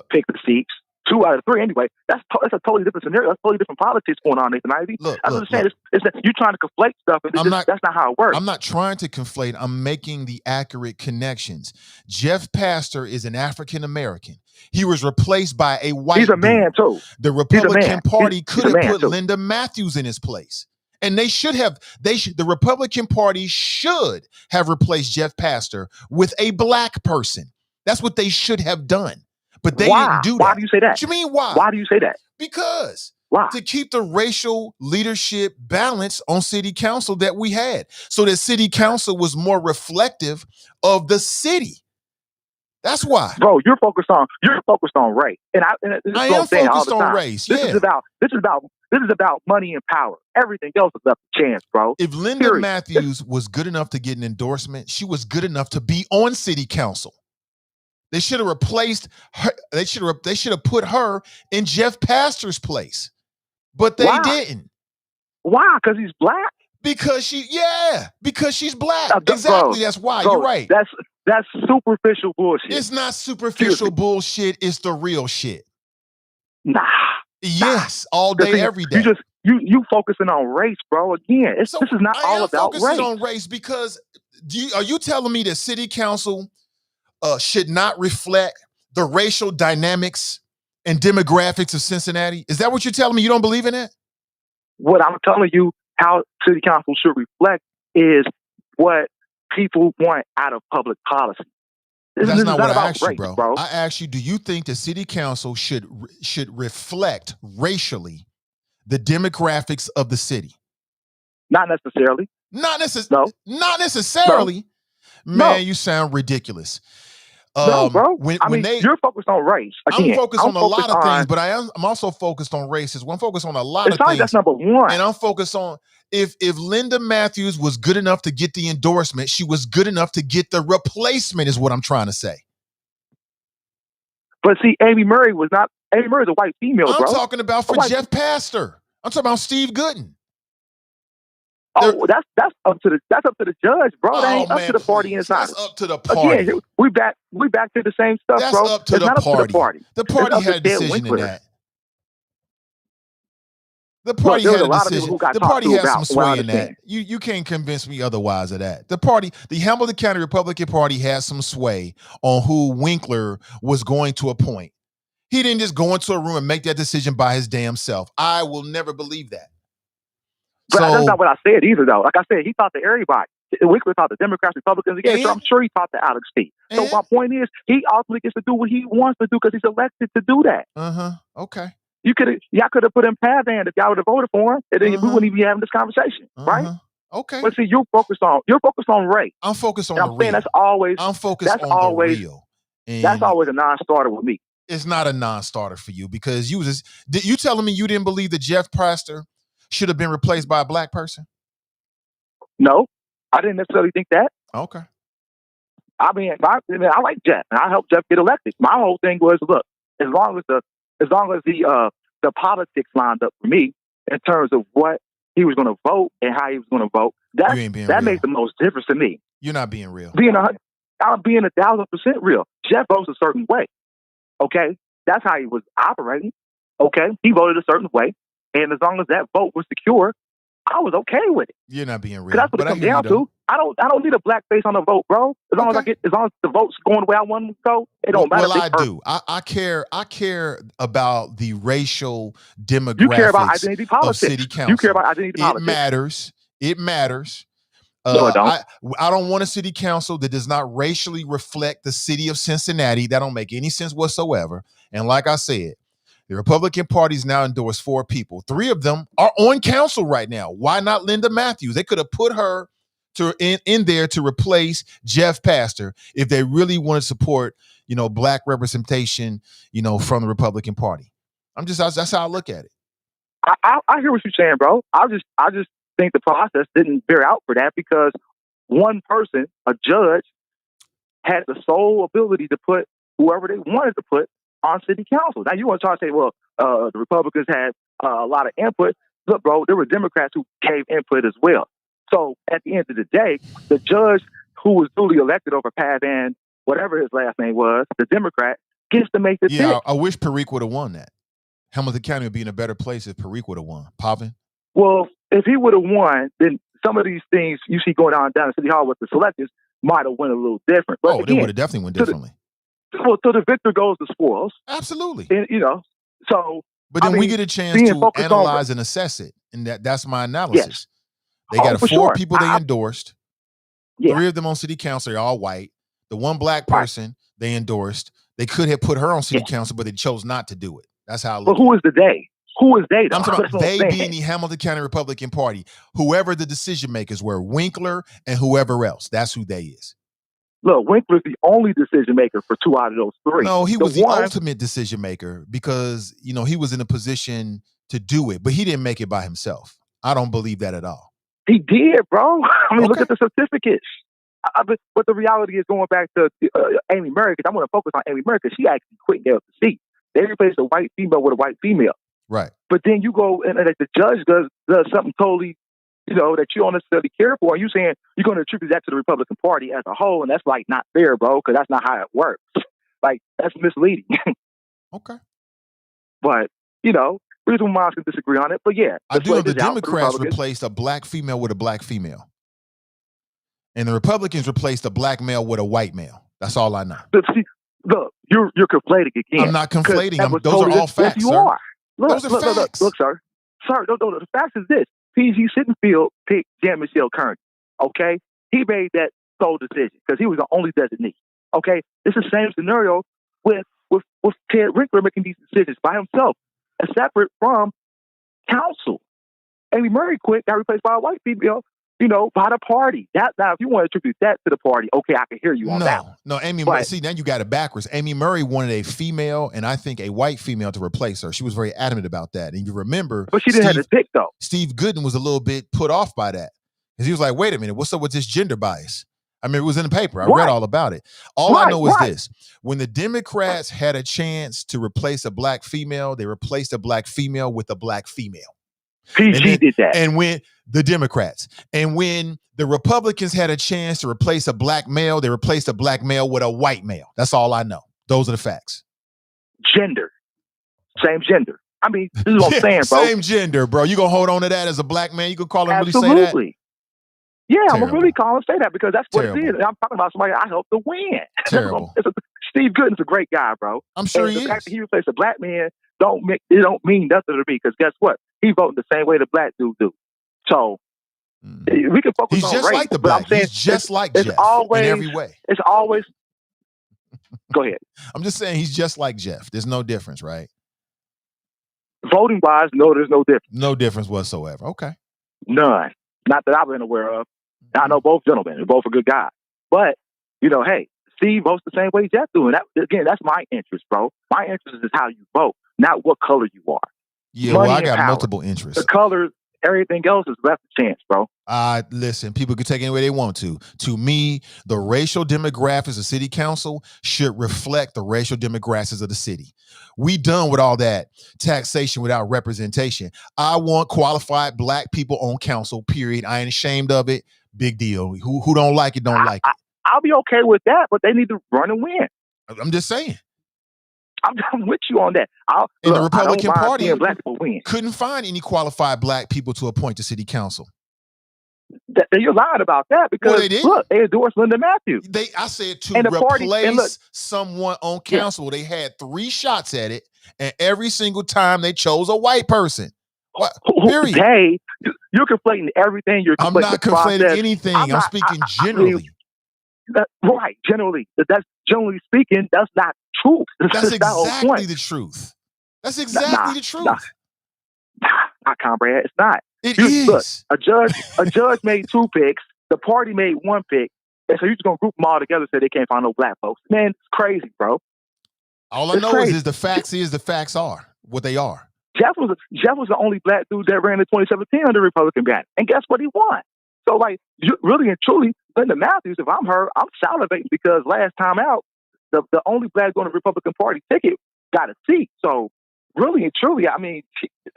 pick the seats. 2 out of 3 anyway. That's a totally different scenario. That's totally different politics going on, Nathan Ivey. I'm just saying, it's that you're trying to conflate stuff, and that's not how it works. I'm not trying to conflate. I'm making the accurate connections. Jeff Pastor is an African American. He was replaced by a white. He's a man too. The Republican Party could have put Linda Matthews in his place, and they should have. The Republican Party should have replaced Jeff Pastor with a black person. That's what they should have done. But they didn't do that. Why do you say that? What you mean why? Why do you say that? Because why? To keep the racial leadership balance on city council that we had, so that city council was more reflective of the city. That's why. Bro, you're focused on race, and I am focused on race. This is about money and power. Everything else is up to chance, bro. If Linda Matthews was good enough to get an endorsement, she was good enough to be on city council. They should have replaced her. They should have put her in Jeff Pastor's place, but they didn't. Why? Because he's black. Because she's black. Exactly. That's why. You're right. That's superficial bullshit. It's not superficial bullshit. It's the real shit. Nah. Yes, all day, every day. You focusing on race, bro. Again, this is not all about race. Focusing on race because are you telling me that city council should not reflect the racial dynamics and demographics of Cincinnati? Is that what you're telling me? You don't believe in it? What I'm telling you, how city council should reflect is what people want out of public policy. That's not what I asked you, bro. I asked you, do you think the city council should reflect racially the demographics of the city? Not necessarily. Not necessarily. No. Man, you sound ridiculous. No, bro. You're focused on race. Again, I'm focused on a lot of things, but I'm also focused on races. I'm focused on a lot of things. That's number one. And I'm focused on if Linda Matthews was good enough to get the endorsement, she was good enough to get the replacement, is what I'm trying to say. But see, Amy Murray is a white female, bro. I'm talking about for Jeff Pastor. I'm talking about Steve Gooden. Oh, that's up to the judge, bro. That ain't up to the party inside. That's up to the party. Again, we back to the same stuff, that's bro. That's up to the party. The party had a decision in that. The party had a decision. The party had some sway in that. You can't convince me otherwise of that. The Hamilton County Republican Party had some sway on who Winkler was going to appoint. He didn't just go into a room and make that decision by his damn self. I will never believe that. But that's not what I said either, though. Like I said, he talked to everybody. Winkler talked to Democrats, Republicans again, so I'm sure he talked to Alex T. So my point is, he ultimately gets to do what he wants to do because he's elected to do that. Okay. Y'all could have put him past hand if y'all would have voted for him, and then we wouldn't even be having this conversation, right? Okay. But see, you're focused on race. I'm focused on the real. I'm focused on the real. And that's always a non-starter with me. It's not a non-starter for you because you telling me you didn't believe that Jeff Pastor should have been replaced by a black person? No, I didn't necessarily think that. Okay. I like Jeff, and I helped Jeff get elected. My whole thing was, look, as long as the politics lined up for me in terms of what he was going to vote and how he was going to vote, that makes the most difference to me. You're not being real. I'm being 1,000% real. Jeff votes a certain way. Okay, that's how he was operating. Okay, he voted a certain way. And as long as that vote was secure, I was okay with it. You're not being real. Because that's what it comes down to. I don't need a black face on the vote, bro. As long as the vote's going the way I want them to go, it don't matter. Well, I do. I care about the racial demographics. You care about identity politics. Of city council. You care about identity politics. It matters. No, it don't. I don't want a city council that does not racially reflect the city of Cincinnati. That don't make any sense whatsoever. And like I said, the Republican Party's now endorsed 4 people. 3 of them are on council right now. Why not Linda Matthews? They could have put her in there to replace Jeff Pastor if they really want to support, black representation, from the Republican Party. That's how I look at it. I hear what you're saying, bro. I just think the process didn't bear out for that because one person, a judge, had the sole ability to put whoever they wanted to put on city council. Now you want to try to say, well, the Republicans had a lot of input. Look, bro, there were Democrats who gave input as well. So at the end of the day, the judge who was duly elected over Pat and whatever his last name was, the Democrat, gets to make the pick. I wish Perique would have won that. Hamilton County would be in a better place if Perique would have won. Pavin? Well, if he would have won, then some of these things you see going on down at City Hall with the selectors might have went a little different. But again, they would have definitely went differently. So the victor goes the spoils. Absolutely. And, so. But then we get a chance to analyze and assess it. And that's my analysis. Yes. They got four people they endorsed. Yeah. 3 of them on city council are all white. The one black person they endorsed. They could have put her on city council, but they chose not to do it. That's how I look. But who is the they? Who is they? I'm talking about they being the Hamilton County Republican Party. Whoever the decision makers were, Winkler and whoever else. That's who they is. Look, Winkler's the only decision maker for 2 out of those 3. No, he was the ultimate decision maker because, he was in a position to do it, but he didn't make it by himself. I don't believe that at all. He did, bro. I mean, look at the certificates. But the reality is going back to Amy Murray, because I want to focus on Amy Murray because she actually quit and gave up the seat. They replaced a white female with a white female. Right. But then you go and the judge does something totally, that you don't necessarily care for. And you saying you're going to attribute that to the Republican Party as a whole. And that's like not fair, bro, because that's not how it works. Like, that's misleading. Okay. But, reason why I can disagree on it. But yeah. I do know the Democrats replaced a black female with a black female. And the Republicans replaced a black male with a white male. That's all I know. But see, look, you're conflating again. I'm not conflating. Those are all facts, you sir. Are. Look, those are facts. Look, sir. Sir, no, the fact is this. P.G. Sittenfield picked Jean-Michel Kearney, okay? He made that sole decision because he was the only designee, okay? It's the same scenario with Ted Winkler making these decisions by himself, separate from council. Amy Murray got replaced by a white female, by the party. Now, if you want to attribute that to the party, okay, I can hear you on that one. No, Amy Murray, see, now you got it backwards. Amy Murray wanted a female and I think a white female to replace her. She was very adamant about that. And you remember. But she didn't have to pick, though. Steve Gooden was a little bit put off by that. Because he was like, wait a minute, what's up with this gender bias? I mean, it was in the paper. I read all about it. All I know is this. When the Democrats had a chance to replace a black female, they replaced a black female with a black female. PG did that. And when the Democrats, and when the Republicans had a chance to replace a black male, they replaced a black male with a white male. That's all I know. Those are the facts. Gender. Same gender. I mean, this is what I'm saying, bro. Same gender, bro. You gonna hold on to that as a black man? You can call him Absolutely. Really say that? Yeah, I'm gonna really call him say that because that's what it is. And I'm talking about somebody I helped to win. Terrible. Steve Gooden's a great guy, bro. I'm sure he is. The fact that he replaced a black man don't mean nothing to me because guess what? He voted the same way the black dude do. So we can focus on race. He's just like the black. He's just like Jeff in every way. It's always. Go ahead. I'm just saying he's just like Jeff. There's no difference, right? Voting wise, no, there's no difference. No difference whatsoever. Okay. None. Not that I've been aware of. I know both gentlemen. They're both a good guy. But, hey, Steve votes the same way Jeff do. And that's my interest, bro. My interest is how you vote, not what color you are. Yeah, money, well, I got multiple interests. The colors, everything else is left a chance, bro. Listen, people can take it any way they want to. To me, the racial demographics of city council should reflect the racial demographics of the city. We done with all that taxation without representation. I want qualified black people on council, period. I ain't ashamed of it. Big deal. Who don't like it, don't like it. I'll be okay with that, but they need to run and win. I'm just saying. I'm with you on that. The Republican Party black people win. Couldn't find any qualified black people to appoint to city council. You're lying about that because they endorsed Linda Matthews. I said to replace someone on council. They had 3 shots at it, and every single time they chose a white person. What? Period. Hey, you're conflating everything. I'm not conflating anything. I'm speaking generally. Right, generally. That's generally speaking. That's not true. That's exactly the truth. That's exactly the truth. Not comrade. It's not. It is. Look, a judge made 2 picks. The party made 1 pick. And so you're just going to group them all together and say they can't find no black folks. Man, it's crazy, bro. All I know is the facts are what they are. Jeff was the only black dude that ran in 2017 under Republican banner. And guess what? He won. So, really and truly, Linda Matthews, if I'm her, I'm salivating because last time out, the only black on the Republican Party ticket got a seat. So, really and truly, I mean,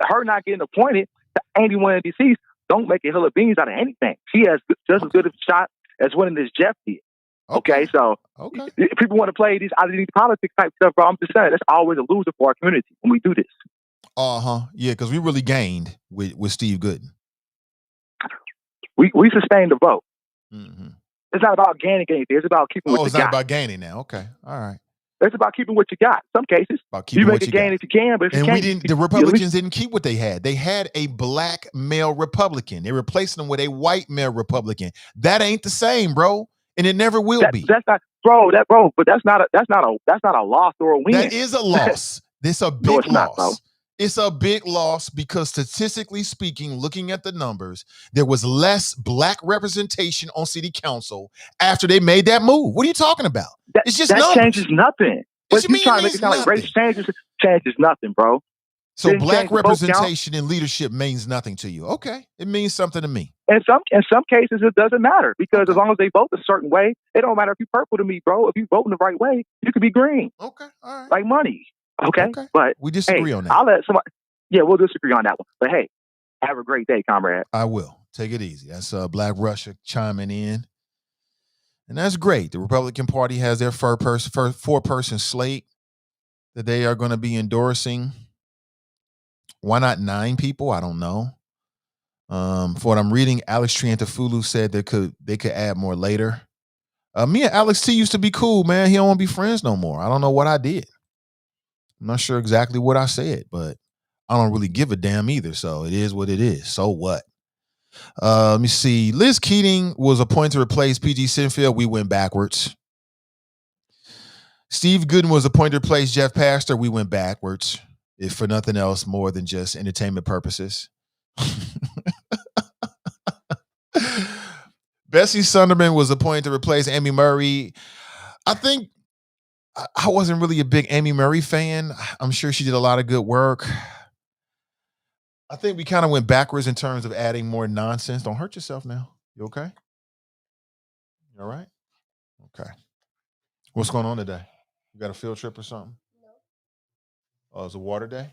her not getting appointed to anyone in D.C. don't make a hill of beans out of anything. She has just as good a shot as winning as Jeff did. Okay, so if people want to play these identity politics type stuff, bro, I'm just saying that's always a loser for our community when we do this. Yeah, because we really gained with Steve Gooden. We sustained the vote. Mm-hmm. It's not about gaining anything. It's about keeping what you got. Oh, it's not about gaining now. Okay, all right. It's about keeping what you got. Some cases, about keeping you make a gain if you can, but if you can't, the Republicans didn't keep what they had. They had a black male Republican. They replaced them with a white male Republican. That ain't the same, bro, and it never will be. That's not, bro. But that's not a loss or a win. That is a loss. It's a big loss. Not, it's a big loss because statistically speaking, looking at the numbers, there was less black representation on city council after they made that move. What are you talking about? It's just that numbers. Changes nothing. But you trying to make it sound like race changes nothing, bro. So black representation in leadership means nothing to you. Okay. It means something to me. In some cases, it doesn't matter because as long as they vote a certain way, it don't matter if you're purple to me, bro. If you vote in the right way, you could be green. Okay. All right. Like money. Okay. But we disagree on that. I'll let somebody. Yeah, we'll disagree on that one. But hey, have a great day, comrade. I will. Take it easy. That's Black Russia chiming in. And that's great. The Republican Party has their four-person slate that they are going to be endorsing. Why not 9 people? I don't know. For what I'm reading, Alex Triantafulu said they could add more later. Me and Alex T used to be cool, man. He don't want to be friends no more. I don't know what I did. I'm not sure exactly what I said, but I don't really give a damn either. So it is what it is. So what? Let me see. Liz Keating was appointed to replace P.G. Sinfield. We went backwards. Steve Gooden was appointed to replace Jeff Pastor. We went backwards, if for nothing else more than just entertainment purposes. Bessie Sunderman was appointed to replace Amy Murray. I think I wasn't really a big Amy Murray fan. I'm sure she did a lot of good work. I think we kind of went backwards in terms of adding more nonsense. Don't hurt yourself now. You okay? You all right? Okay. What's going on today? You got a field trip or something? No. Oh, it's a water day?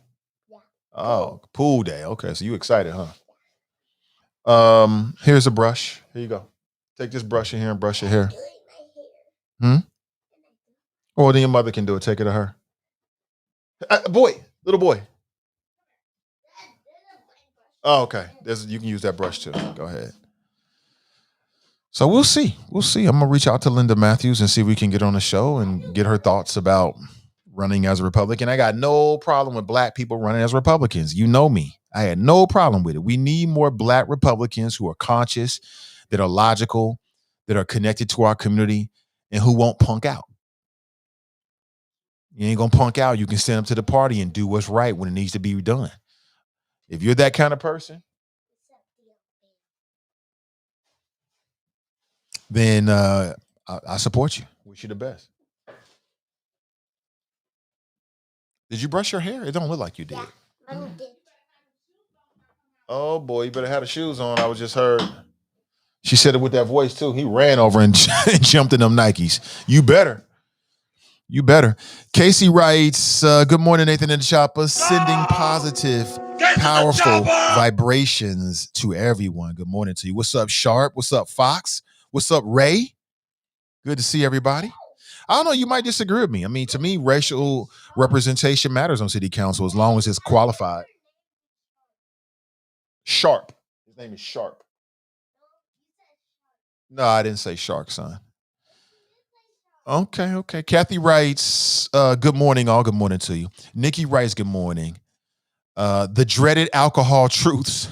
Yeah. Oh, pool day. Okay, so you excited, huh? Here's a brush. Here you go. Take this brush in here and brush your hair. Well, then your mother can do it. Take it to her. Little boy. Oh, okay. You can use that brush too. Go ahead. So we'll see. I'm going to reach out to Linda Matthews and see if we can get on the show and get her thoughts about running as a Republican. I got no problem with black people running as Republicans. You know me. I had no problem with it. We need more black Republicans who are conscious, that are logical, that are connected to our community, and who won't punk out. You ain't going to punk out. You can stand up to the party and do what's right when it needs to be done. If you're that kind of person, then I support you. Wish you the best. Did you brush your hair? It don't look like you did. Yeah, Mommy did. Oh, boy, you better have the shoes on. I was just heard. She said it with that voice, too. He ran over and jumped in them Nikes. You better. Casey writes, good morning, Nathan and the Chopper. Sending positive, powerful vibrations to everyone. Good morning to you. What's up, Sharp? What's up, Fox? What's up, Ray? Good to see everybody. I don't know. You might disagree with me. I mean, to me, racial representation matters on city council as long as it's qualified. Sharp. His name is Sharp. No, I didn't say Shark, son. Okay. Kathy writes, good morning, all. Good morning to you. Nikki writes, good morning. The dreaded alcohol truths.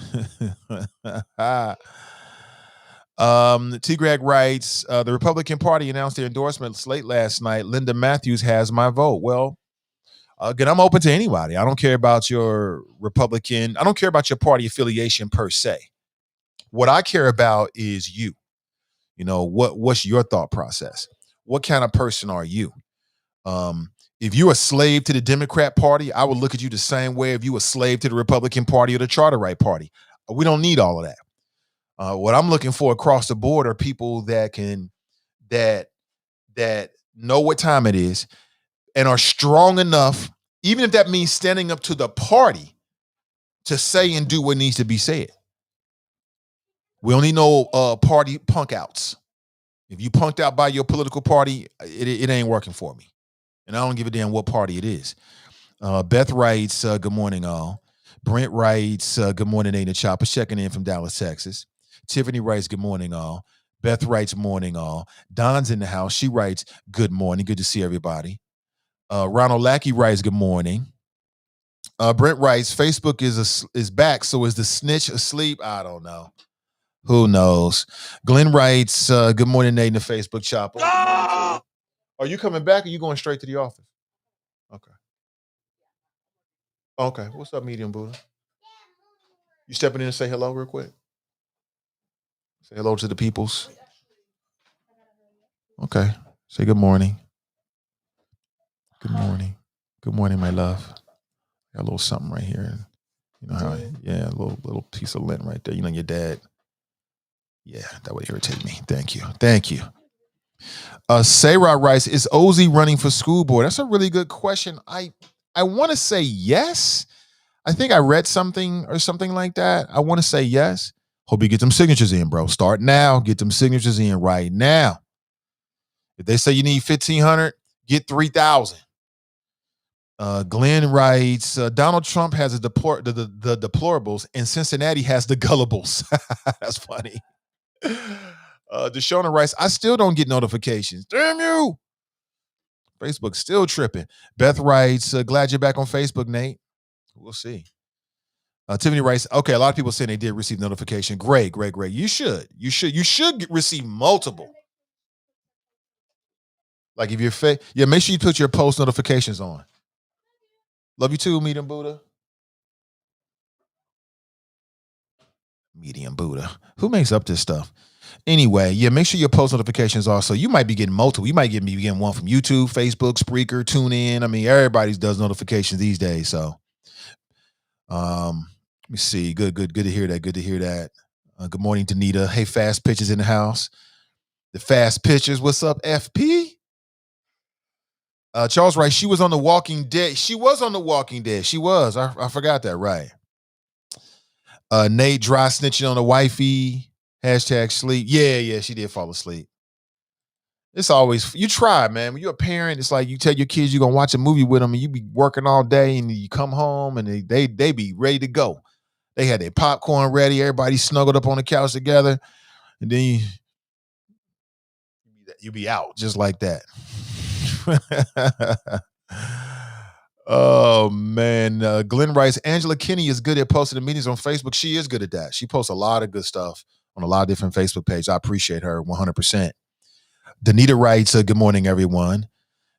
T. Greg writes, the Republican Party announced their endorsement late last night. Linda Matthews has my vote. Well, again, I'm open to anybody. I don't care about your Republican. I don't care about your party affiliation per se. What I care about is you. You know, what's your thought process? What kind of person are you? If you're a slave to the Democrat Party, I would look at you the same way if you were a slave to the Republican Party or the Charter Right Party. We don't need all of that. What I'm looking for across the board are people that know what time it is and are strong enough, even if that means standing up to the party, to say and do what needs to be said. We don't need no party punk outs. If you punked out by your political party, it ain't working for me. And I don't give a damn what party it is. Beth writes, good morning, all. Brent writes, good morning, Nate and Chopper, checking in from Dallas, Texas. Tiffany writes, good morning, all. Beth writes, morning, all. Don's in the house. She writes, good morning. Good to see everybody. Ronald Lackey writes, good morning. Brent writes, Facebook is back, so is the snitch asleep? I don't know. Who knows? Glenn writes, good morning, Nate and the Facebook Chopper. Ah! Are you coming back or are you going straight to the office? Okay. Okay. What's up, Medium Buddha? You stepping in and say hello real quick? Say hello to the peoples. Okay. Say good morning. Good morning. Good morning, my love. Got a little something right here. You know how, yeah, a little piece of lint right there. You know, your dad. Yeah, that would irritate me. Thank you. Thank you. Sarah writes, is Ozzy running for school board? That's a really good question. I want to say yes. I think I read something or something like that. I want to say yes. Hope you get them signatures in, bro. Start now. Get them signatures in right now. If they say you need 1,500, get 3,000. Glenn writes, Donald Trump has the deplorables and Cincinnati has the gullibles. That's funny. Deshauna writes, I still don't get notifications. Damn you. Facebook still tripping. Beth writes, glad you're back on Facebook, Nate. We'll see. Tiffany writes, okay, a lot of people saying they did receive notification. Great. You should receive multiple. Like if you're make sure you put your post notifications on. Love you too, Medium Buddha. Medium Buddha. Who makes up this stuff? Anyway, yeah, make sure your post notifications are. So you might be getting multiple. You might be getting one from YouTube, Facebook, Spreaker, TuneIn. I mean, everybody does notifications these days. So, let me see. Good to hear that. Good to hear that. Good morning, Danita. Hey, Fast Pitches in the house. The Fast Pitchers. What's up, FP? Charles writes, she was on The Walking Dead. She was on The Walking Dead. She was. I forgot that. Right. Nate dry snitching on the wifey. Hashtag sleep. Yeah, she did fall asleep. It's always, you try, man. When you're a parent, it's like you tell your kids you're going to watch a movie with them and you be working all day and you come home and they be ready to go. They had their popcorn ready. Everybody snuggled up on the couch together. And then you be out just like that. Oh, man. Glenn writes, Angela Kinney is good at posting the meetings on Facebook. She is good at that. She posts a lot of good stuff on a lot of different Facebook pages. I appreciate her 100%. Danita writes, good morning, everyone.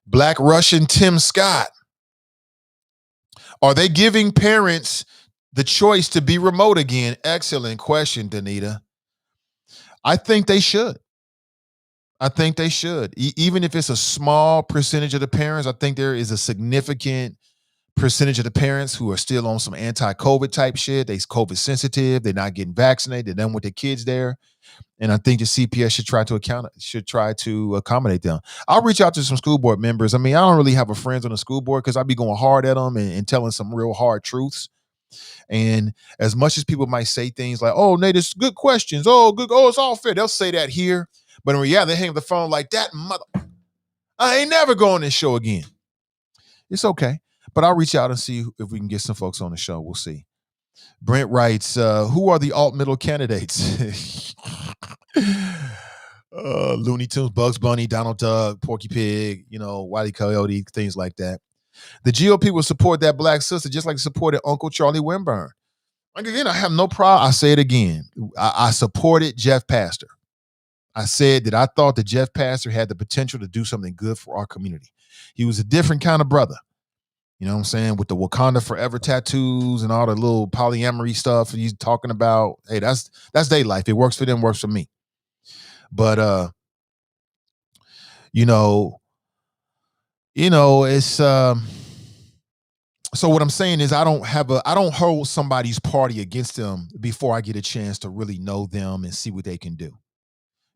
Black Russian Tim Scott. Are they giving parents the choice to be remote again? Excellent question, Danita. I think they should. Even if it's a small percentage of the parents, I think there is a significant percentage of the parents who are still on some anti-COVID type shit. They're COVID sensitive. They're not getting vaccinated. They're done with their kids there. And I think the CPS should try to accommodate them. I'll reach out to some school board members. I mean, I don't really have a friends on the school board because I'll be going hard at them and telling some real hard truths. And as much as people might say things like, oh, Nate, it's good questions. Oh, good. Oh, it's all fair. They'll say that here. But in reality, they hang up the phone like that mother. I ain't never going on this show again. It's okay. But I'll reach out and see if we can get some folks on the show. We'll see. Brent writes, who are the alt-middle candidates? Looney Tunes, Bugs Bunny, Donald Duck, Porky Pig, Wile E. Coyote, things like that. The GOP will support that black sister just like it supported Uncle Charlie Winburn. Again, I have no problem. I say it again. I supported Jeff Pastor. I said that I thought that Jeff Pastor had the potential to do something good for our community. He was a different kind of brother. You know what I'm saying? With the Wakanda Forever tattoos and all the little polyamory stuff he's talking about. Hey, that's their life. It works for them, works for me. But it's so what I'm saying is I don't hold somebody's party against them before I get a chance to really know them and see what they can do.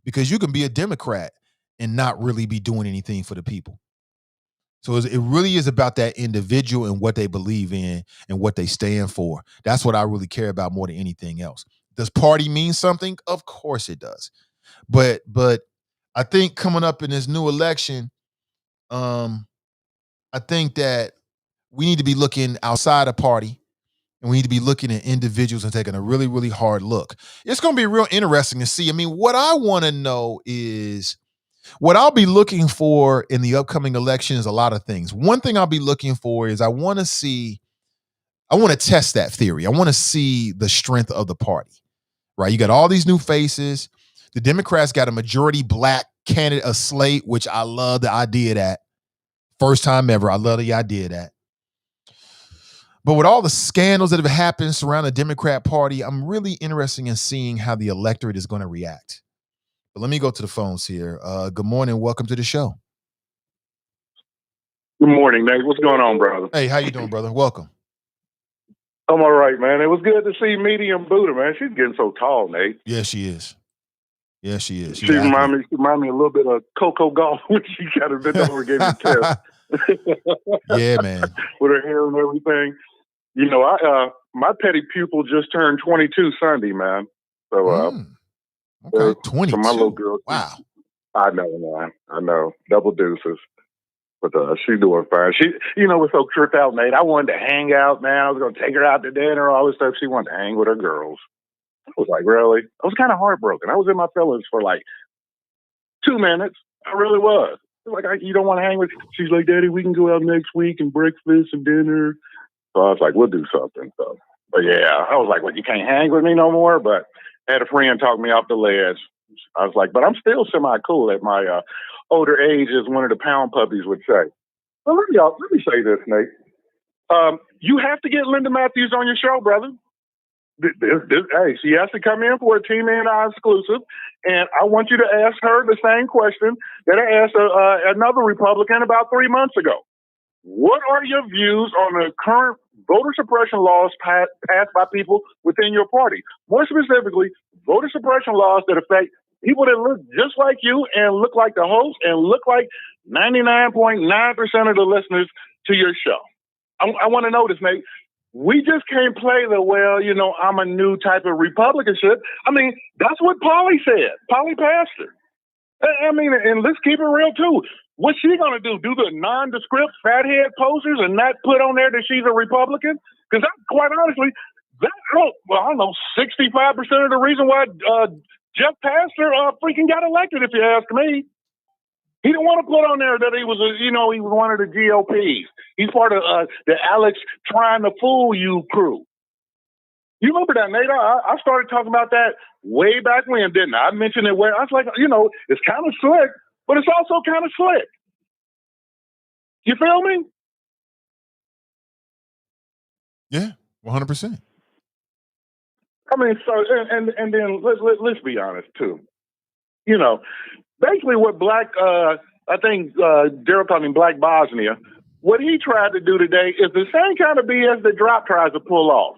Because you can be a Democrat and not really be doing anything for the people. So it really is about that individual and what they believe in and what they stand for. That's what I really care about more than anything else. Does party mean something? Of course it does. But I think coming up in this new election, I think that we need to be looking outside the party, and we need to be looking at individuals and taking a really, really hard look. It's going to be real interesting to see. I mean, what I want to know is what I'll be looking for in the upcoming election is a lot of things. One thing I'll be looking for is I want to test that theory. I want to see the strength of the party, right? You got all these new faces. The Democrats got a majority black candidate, a slate, which I love the idea of that. First time ever. I love the idea of that. But with all the scandals that have happened surrounding the Democrat Party, I'm really interested in seeing how the electorate is going to react. But let me go to the phones here. Good morning. Welcome to the show. Good morning, Nate. What's going on, brother? Hey, how you doing, brother? Welcome. I'm all right, man. It was good to see Medium Buddha, man. She's getting so tall, Nate. Yeah, she is. Yeah, she is. She reminds me a little bit of Coco Gauff when she kind of bent over and gave me a test. Yeah, man. With her hair and everything. You know, my petty pupil just turned 22 Sunday, man. So, okay, 22. So my little girl. Wow. I know, man. I know. Double deuces. But she's doing fine. She, was so tripped out, Nate. I wanted to hang out, man. I was going to take her out to dinner, all this stuff. She wanted to hang with her girls. I was like, really? I was kind of heartbroken. I was in my feelings for like 2 minutes. I really was. Like, you don't want to hang with. She's like, Daddy, we can go out next week and breakfast and dinner. So I was like, we'll do something. So, but yeah, I was like, well, you can't hang with me no more. But I had a friend talk me off the ledge. I was like, but I'm still semi-cool at my older age, as one of the pound puppies would say. Well, let me say this, Nate. You have to get Linda Matthews on your show, brother. Hey, she has to come in for a Team N.I. exclusive, and I want you to ask her the same question that I asked another Republican about 3 months ago. What are your views on the current voter suppression laws passed by people within your party? More specifically, voter suppression laws that affect people that look just like you and look like the host and look like 99.9% of the listeners to your show. I want to know this, Nate. We just can't play the, I'm a new type of Republican shit. I mean, that's what Polly said. Polly Pastor. I mean, and let's keep it real, too. What's she going to do? Do the nondescript fathead posters and not put on there that she's a Republican? Because quite honestly, I don't know, 65% of the reason why Jeff Pastor freaking got elected, if you ask me. He didn't want to put on there that he was, he was one of the GOPs. He's part of the Alex trying to fool you crew. You remember that, Nate? I started talking about that way back when, didn't I? I mentioned it where I was like, it's kind of slick, but it's also kind of slick. You feel me? Yeah, 100%. I mean, so, and then let's be honest, too. Basically what I think Daryl called him Black Bosnia, what he tried to do today is the same kind of BS that Drop tries to pull off.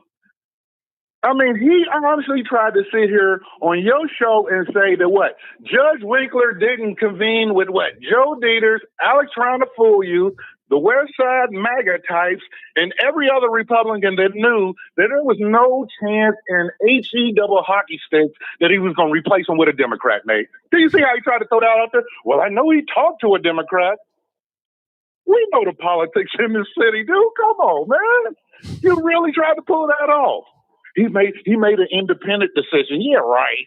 I mean, he honestly tried to sit here on your show and say that Judge Winkler didn't convene with Joe Dieters, Alex trying to fool you, the West Side MAGA types, and every other Republican that knew that there was no chance in HE double hockey sticks that he was going to replace him with a Democrat, Nate. Do you see how he tried to throw that out there? Well, I know he talked to a Democrat. We know the politics in this city, dude. Come on, man. You really tried to pull that off. He made an independent decision. Yeah, right.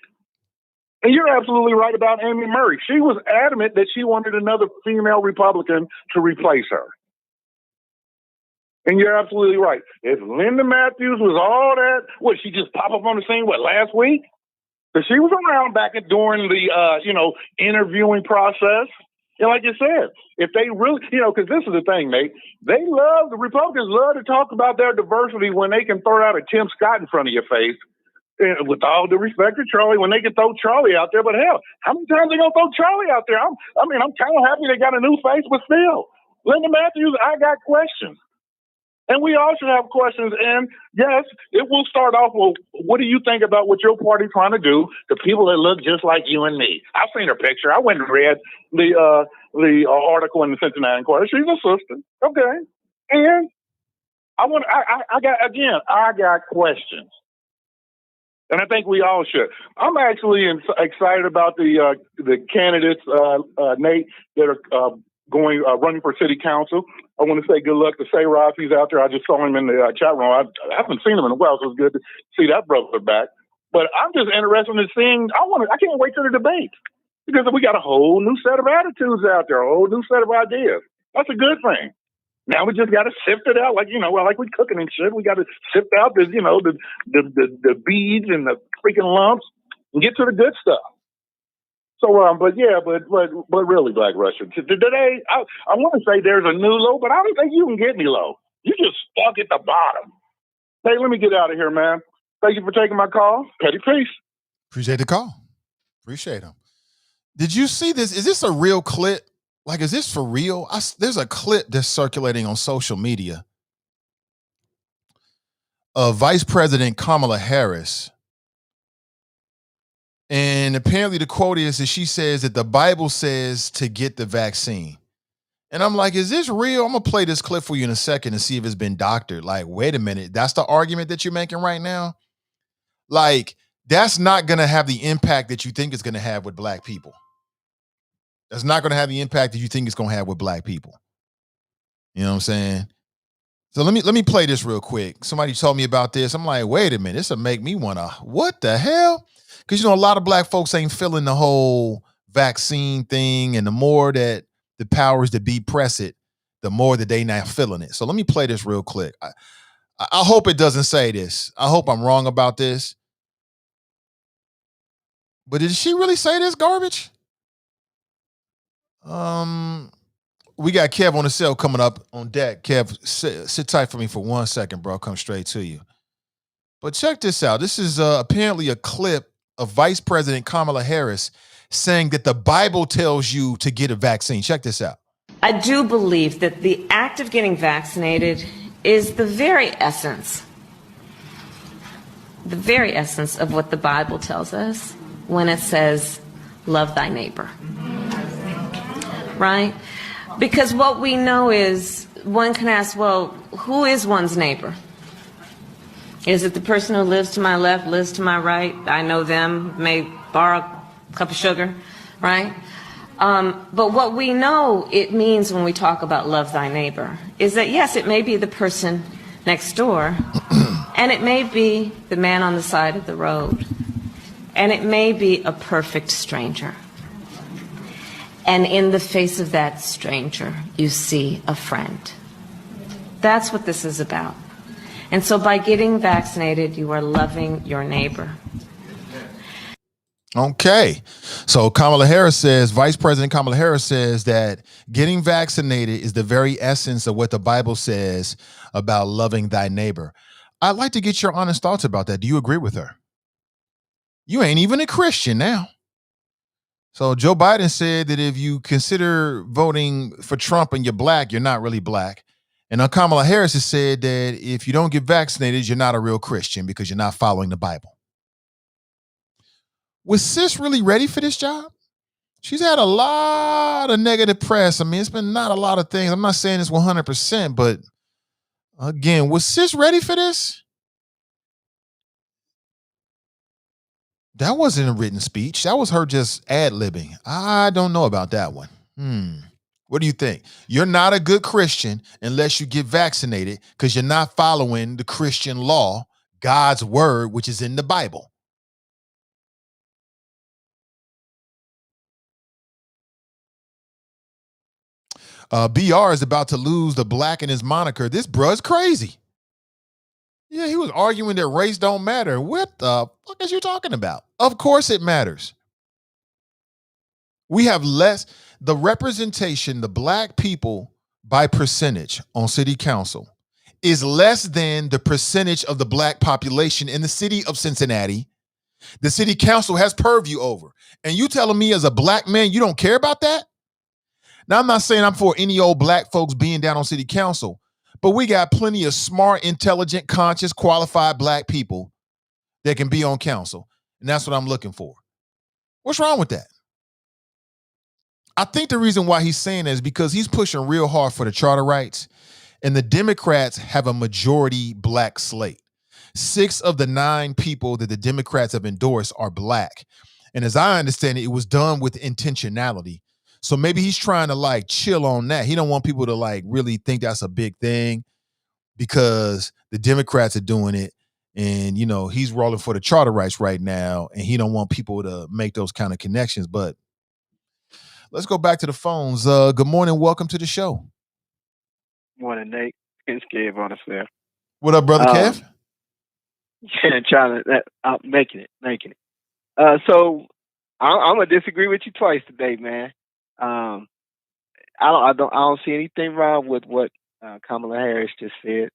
And you're absolutely right about Amy Murray. She was adamant that she wanted another female Republican to replace her. And you're absolutely right. If Linda Matthews was all that, she just pop up on the scene, last week? Because she was around during the, interviewing process. And like you said, if they really, because this is the thing, Nate, the Republicans love to talk about their diversity when they can throw out a Tim Scott in front of your face. And with all due respect to Charlie, when they can throw Charlie out there, but hell, how many times are they going to throw Charlie out there? I'm kind of happy they got a new face, but still, Linda Matthews, I got questions. And we all should have questions. And yes, it will start off with, what do you think about what your party's trying to do to people that look just like you and me? I've seen her picture. I went and read the article in the Cincinnati Inquirer. She's a sister. Okay. And I got questions. And I think we all should. I'm actually excited about the candidates, Nate, that are running for city council. I want to say good luck to Sayroff. He's out there. I just saw him in the chat room. I haven't seen him in a while, so it's good to see that brother back. But I'm just interested in seeing. I can't wait till the debate because we got a whole new set of attitudes out there, a whole new set of ideas. That's a good thing. Now we just got to sift it out, like we cooking and shit. We got to sift out the beads and the freaking lumps and get to the good stuff. So, but really, Black Russian, today I want to say there's a new low, but I don't think you can get any low. You just stuck at the bottom. Hey, let me get out of here, man. Thank you for taking my call. Petty peace. Appreciate the call. Appreciate him. Did you see this? Is this a real clip? Like, is this for real? There's a clip that's circulating on social media of Vice President Kamala Harris. And apparently the quote is that she says that the Bible says to get the vaccine. And I'm like, is this real? I'm going to play this clip for you in a second and see if it's been doctored. Like, wait a minute. That's the argument that you're making right now? Like, that's not going to have the impact that you think it's going to have with Black people. That's not going to have the impact that you think it's going to have with Black people. You know what I'm saying? So let me play this real quick. Somebody told me about this. I'm like, wait a minute. This will make me want to, what the hell? Because, a lot of Black folks ain't feeling the whole vaccine thing. And the more that the powers that be press it, the more that they not feeling it. So let me play this real quick. I hope it doesn't say this. I hope I'm wrong about this. But did she really say this garbage? We got Kev on the cell coming up on deck. Kev, sit tight for me for 1 second, bro. I'll come straight to you. But check this out. This is apparently a clip of Vice President Kamala Harris saying that the Bible tells you to get a vaccine. Check this out. I do believe that the act of getting vaccinated is the very essence of what the Bible tells us when it says, love thy neighbor. Right? Because what we know is, one can ask, well, who is one's neighbor? Is it the person who lives to my left, lives to my right? I know them, may borrow a cup of sugar, right? But what we know it means when we talk about love thy neighbor is that, yes, it may be the person next door, and it may be the man on the side of the road, and it may be a perfect stranger. And in the face of that stranger, you see a friend. That's what this is about. And so by getting vaccinated, you are loving your neighbor. Okay. So Vice President Kamala Harris says that getting vaccinated is the very essence of what the Bible says about loving thy neighbor. I'd like to get your honest thoughts about that. Do you agree with her? You ain't even a Christian now. So Joe Biden said that if you consider voting for Trump and you're Black, you're not really Black. And Kamala Harris has said that if you don't get vaccinated, you're not a real Christian because you're not following the Bible. Was sis really ready for this job? She's had a lot of negative press. I mean, it's been not a lot of things. I'm not saying it's 100%, but again, was sis ready for this? That wasn't a written speech. That was her just ad-libbing. I don't know about that one. What do you think? You're not a good Christian unless you get vaccinated because you're not following the Christian law, God's word, which is in the Bible. BR is about to lose the Black in his moniker. This bruh's crazy. Yeah, he was arguing that race don't matter. What the fuck is you talking about? Of course it matters. We have the representation, the Black people by percentage on city council is less than the percentage of the Black population in the city of Cincinnati. The city council has purview over. And you telling me as a Black man, you don't care about that? Now, I'm not saying I'm for any old Black folks being down on city council, but we got plenty of smart, intelligent, conscious, qualified Black people that can be on council. And that's what I'm looking for. What's wrong with that? I think the reason why he's saying that is because he's pushing real hard for the charter rights, and the Democrats have a majority Black slate. 6 of the 9 people that the Democrats have endorsed are black. And as I understand it, it was done with intentionality. So maybe he's trying to like chill on that. He don't want people to like really think that's a big thing because the Democrats are doing it. And, you know, he's rolling for the charter rights right now. And he don't want people to make those kind of connections. But let's go back to the phones. Good morning. Welcome to the show. Morning, Nate. It's Gabe on the fair. What up, brother Kev? Yeah, trying to making it. So I'm gonna disagree with you twice today, man. I don't see anything wrong with what Kamala Harris just said.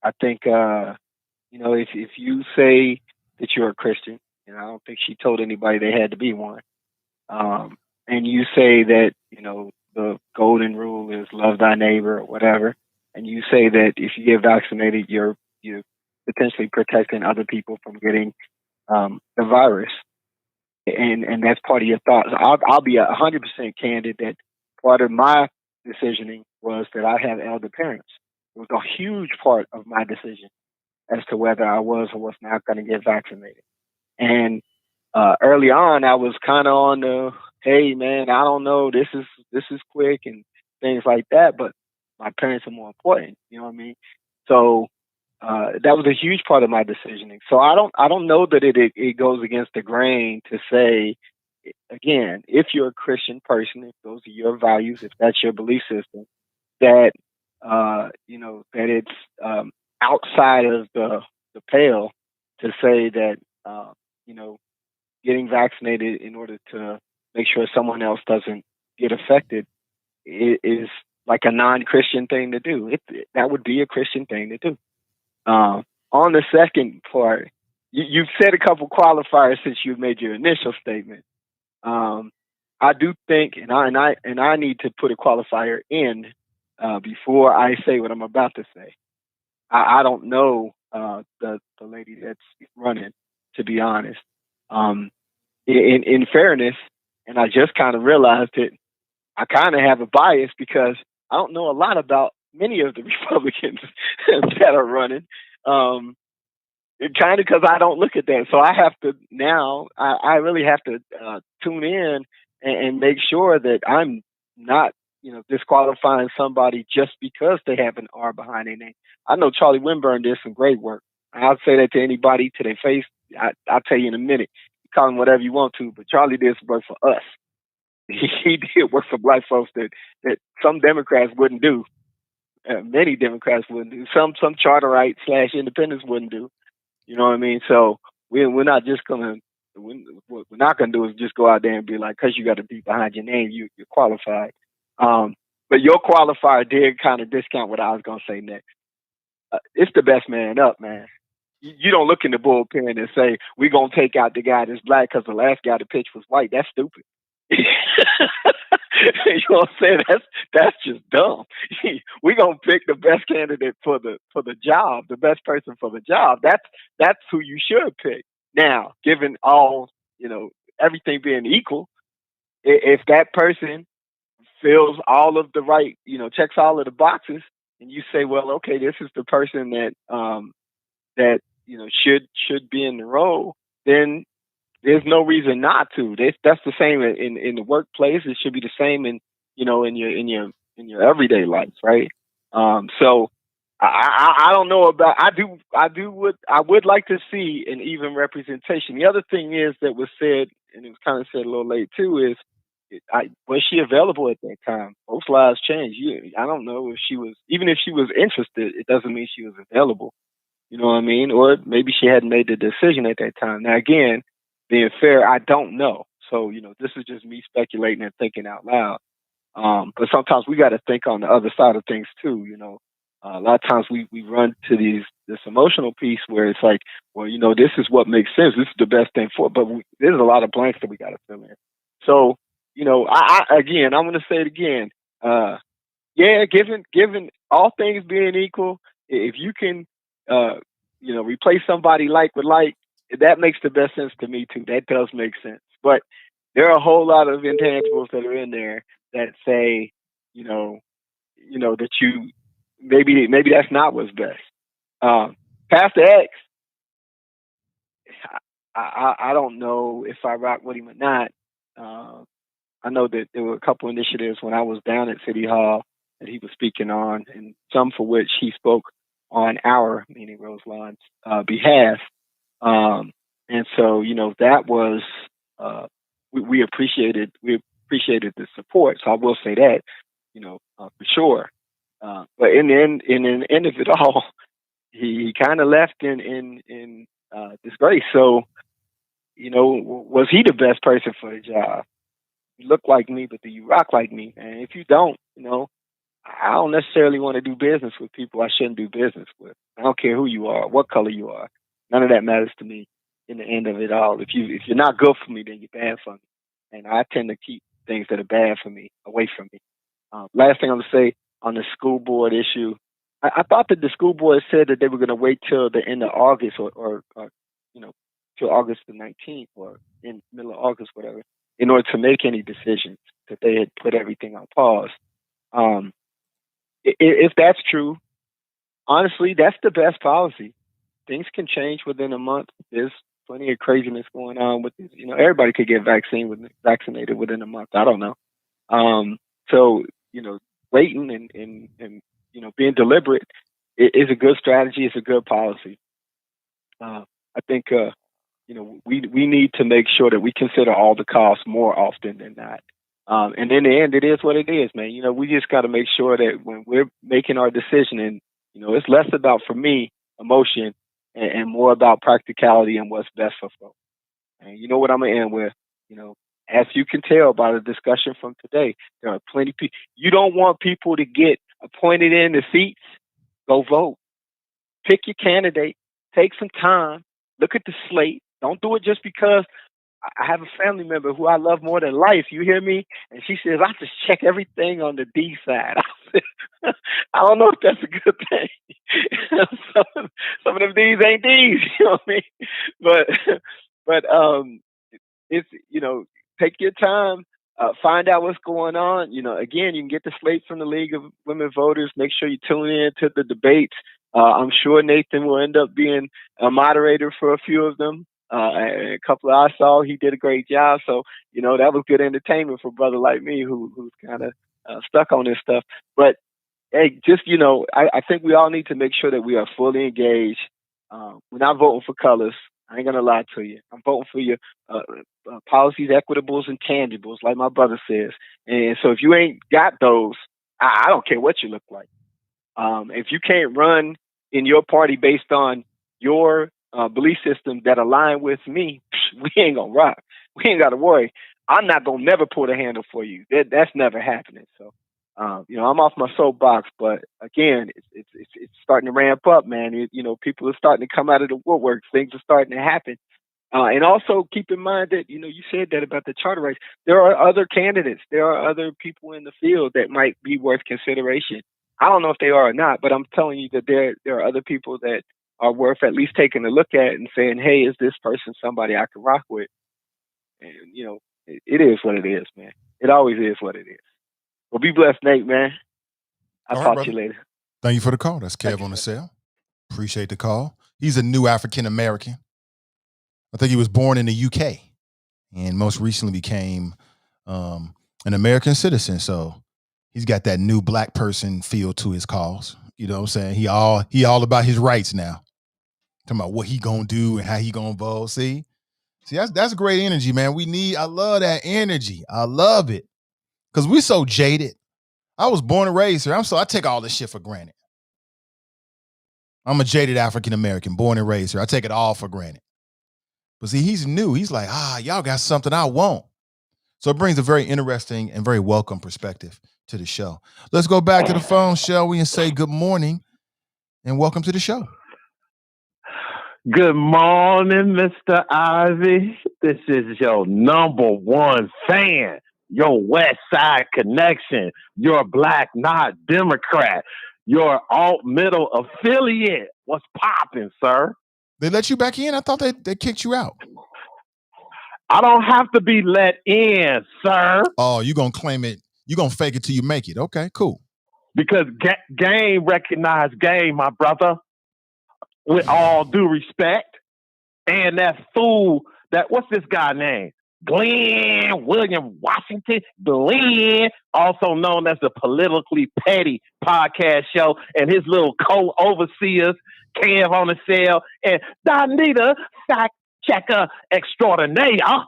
I think you know, if you say that you're a Christian, and I don't think she told anybody they had to be one, and you say that, you know, the golden rule is love thy neighbor or whatever, and you say that if you get vaccinated, you're potentially protecting other people from getting the virus, and that's part of your thoughts. I'll be 100% candid that part of my decisioning was that I have elder parents. It was a huge part of my decision as to whether I was or was not going to get vaccinated. And early on, I was kind of on the, hey man, I don't know, this is quick and things like that, but my parents are more important. You know what I mean? So that was a huge part of my decisioning. So I don't know that it goes against the grain to say, again, if you're a Christian person, if those are your values, if that's your belief system, that you know, that it's outside of the pale to say that you know, getting vaccinated in order to make sure someone else doesn't get affected is like a non-Christian thing to do. That would be a Christian thing to do. On the second part, you've said a couple qualifiers since you've made your initial statement. I do think, and I need to put a qualifier in before I say what I'm about to say. I don't know the lady that's running, to be honest. In fairness, and I just kind of realized it, I kind of have a bias because I don't know a lot about many of the Republicans that are running. Kind of because I don't look at that. So I have to now, I really have to tune in and make sure that I'm not, you know, disqualifying somebody just because they have an R behind their name. I know Charlie Winburn did some great work. I'll say that to anybody to their face. I'll tell you in a minute. You call him whatever you want to, but Charlie did some work for us. He did work for black folks that some Democrats wouldn't do. Many Democrats wouldn't do. Some charter-right / independents wouldn't do. You know what I mean? So we're not just gonna. What we're not gonna do is just go out there and be like, because you got a B behind your name, you're qualified. But your qualifier did kind of discount what I was gonna say next. It's the best man up, man. You don't look in the bullpen and say, we're going to take out the guy that's black because the last guy to pitch was white. That's stupid. You know what I'm saying? That's just dumb. We're going to pick the best candidate for the job, the best person for the job. That's who you should pick. Now, given all, you know, everything being equal, if that person fills all of the right, you know, checks all of the boxes, and you say, well, okay, this is the person that that, you know, should be in the role, then there's no reason not to. That's the same in the workplace. It should be the same in, you know, in your everyday life, right? So I don't know about. I would like to see an even representation. The other thing is that was said, and it was kind of said a little late too, is was she available at that time? Most lives change. I don't know if she was, even if she was interested, it doesn't mean she was available. You know what I mean? Or maybe she hadn't made the decision at that time. Now, again, being fair, I don't know. So, you know, this is just me speculating and thinking out loud. But sometimes we got to think on the other side of things too. You know, a lot of times we run to this emotional piece where it's like, well, you know, this is what makes sense. This is the best thing for it. But there's a lot of blanks that we got to fill in. So, you know, I'm going to say it again. Yeah, given all things being equal, if you can, you know, replace somebody like with like, that makes the best sense to me too. That does make sense. But there are a whole lot of intangibles that are in there that say, you know, that you maybe that's not what's best. Pastor X, I don't know if I rock with him or not. I know that there were a couple initiatives when I was down at City Hall that he was speaking on, and some for which he spoke on our, meaning Roselawn's, behalf. And so, that was, we appreciated the support. So I will say that, for sure. But in the end of it all, he kind of left in disgrace. So, was he the best person for the job? You look like me, but do you rock like me? And if you don't, I don't necessarily want to do business with people I shouldn't do business with. I don't care who you are, what color you are. None of that matters to me in the end of it all. If you're not good for me, then you're bad for me. And I tend to keep things that are bad for me away from me. Last thing I'm going to say on the school board issue, I thought that the school board said that they were going to wait till the end of August or till August the 19th or in middle of August, whatever, in order to make any decisions, that they had put everything on pause. If that's true, honestly, that's the best policy. Things can change within a month. There's plenty of craziness going on with this. Everybody could get vaccinated within a month. I don't know. So, waiting and being deliberate is a good strategy. It's a good policy. I think, we need to make sure that we consider all the costs more often than not. And in the end, it is what it is, man. We just got to make sure that when we're making our decision, and, it's less about, for me, emotion and more about practicality and what's best for folks. And you know what I'm going to end with? As you can tell by the discussion from today, there are plenty of people. You don't want people to get appointed in the seats. Go vote. Pick your candidate. Take some time. Look at the slate. Don't do it just because I have a family member who I love more than life. You hear me? And she says, I just check everything on the D side. I don't know if that's a good thing. some of them D's ain't D's, you know what I mean? But it's, take your time, find out what's going on. Again, you can get the slate from the League of Women Voters. Make sure you tune in to the debates. I'm sure Nathan will end up being a moderator for a few of them. A couple I saw, he did a great job. So, that was good entertainment for a brother like me who's kind of stuck on this stuff. But hey, just, I think we all need to make sure that we are fully engaged. We're not voting for colors. I ain't going to lie to you. I'm voting for your policies, equitables, and tangibles, like my brother says. And so if you ain't got those, I don't care what you look like. If you can't run in your party based on your belief system that align with me, we ain't going to rock. We ain't got to worry. I'm not going to never pull the handle for you. That's never happening. So, I'm off my soapbox, but again, it's starting to ramp up, man. People are starting to come out of the woodwork. Things are starting to happen. And also keep in mind that, you said that about the charter rights. There are other candidates. There are other people in the field that might be worth consideration. I don't know if they are or not, but I'm telling you that there are other people that are worth at least taking a look at and saying, hey, is this person somebody I can rock with? And, it is what it is, man. It always is what it is. Well, be blessed, Nate, man. I'll talk to you later. Thank you for the call. That's Kev on the cell. Appreciate the call. He's a new African-American. I think he was born in the UK and most recently became an American citizen. So he's got that new black person feel to his calls. You know what I'm saying? He all about his rights now. Talking about what he gonna do and how he gonna vote. See, that's great energy, man. I love that energy. I love it. Because we so jaded. I was born and raised here. I take all this shit for granted. I'm a jaded African-American, born and raised here. I take it all for granted. But see, he's new. He's like, y'all got something I want. So it brings a very interesting and very welcome perspective to the show. Let's go back to the phone, shall we, and say good morning and welcome to the show. Good morning, Mr. Ivey. This is your number one fan, your West Side connection, your Black not Democrat, your alt-middle affiliate. What's popping, sir? They let you back in? I thought they kicked you out. I don't have to be let in, sir. Oh, you going to claim it. You're going to fake it till you make it. Okay, cool. Because game recognize game, my brother. With all due respect. And that fool, what's this guy name? Glenn William Washington, Glenn, also known as the Politically Petty podcast show, and his little co-overseers, Kev on the cell, and Donita, fact checker extraordinaire.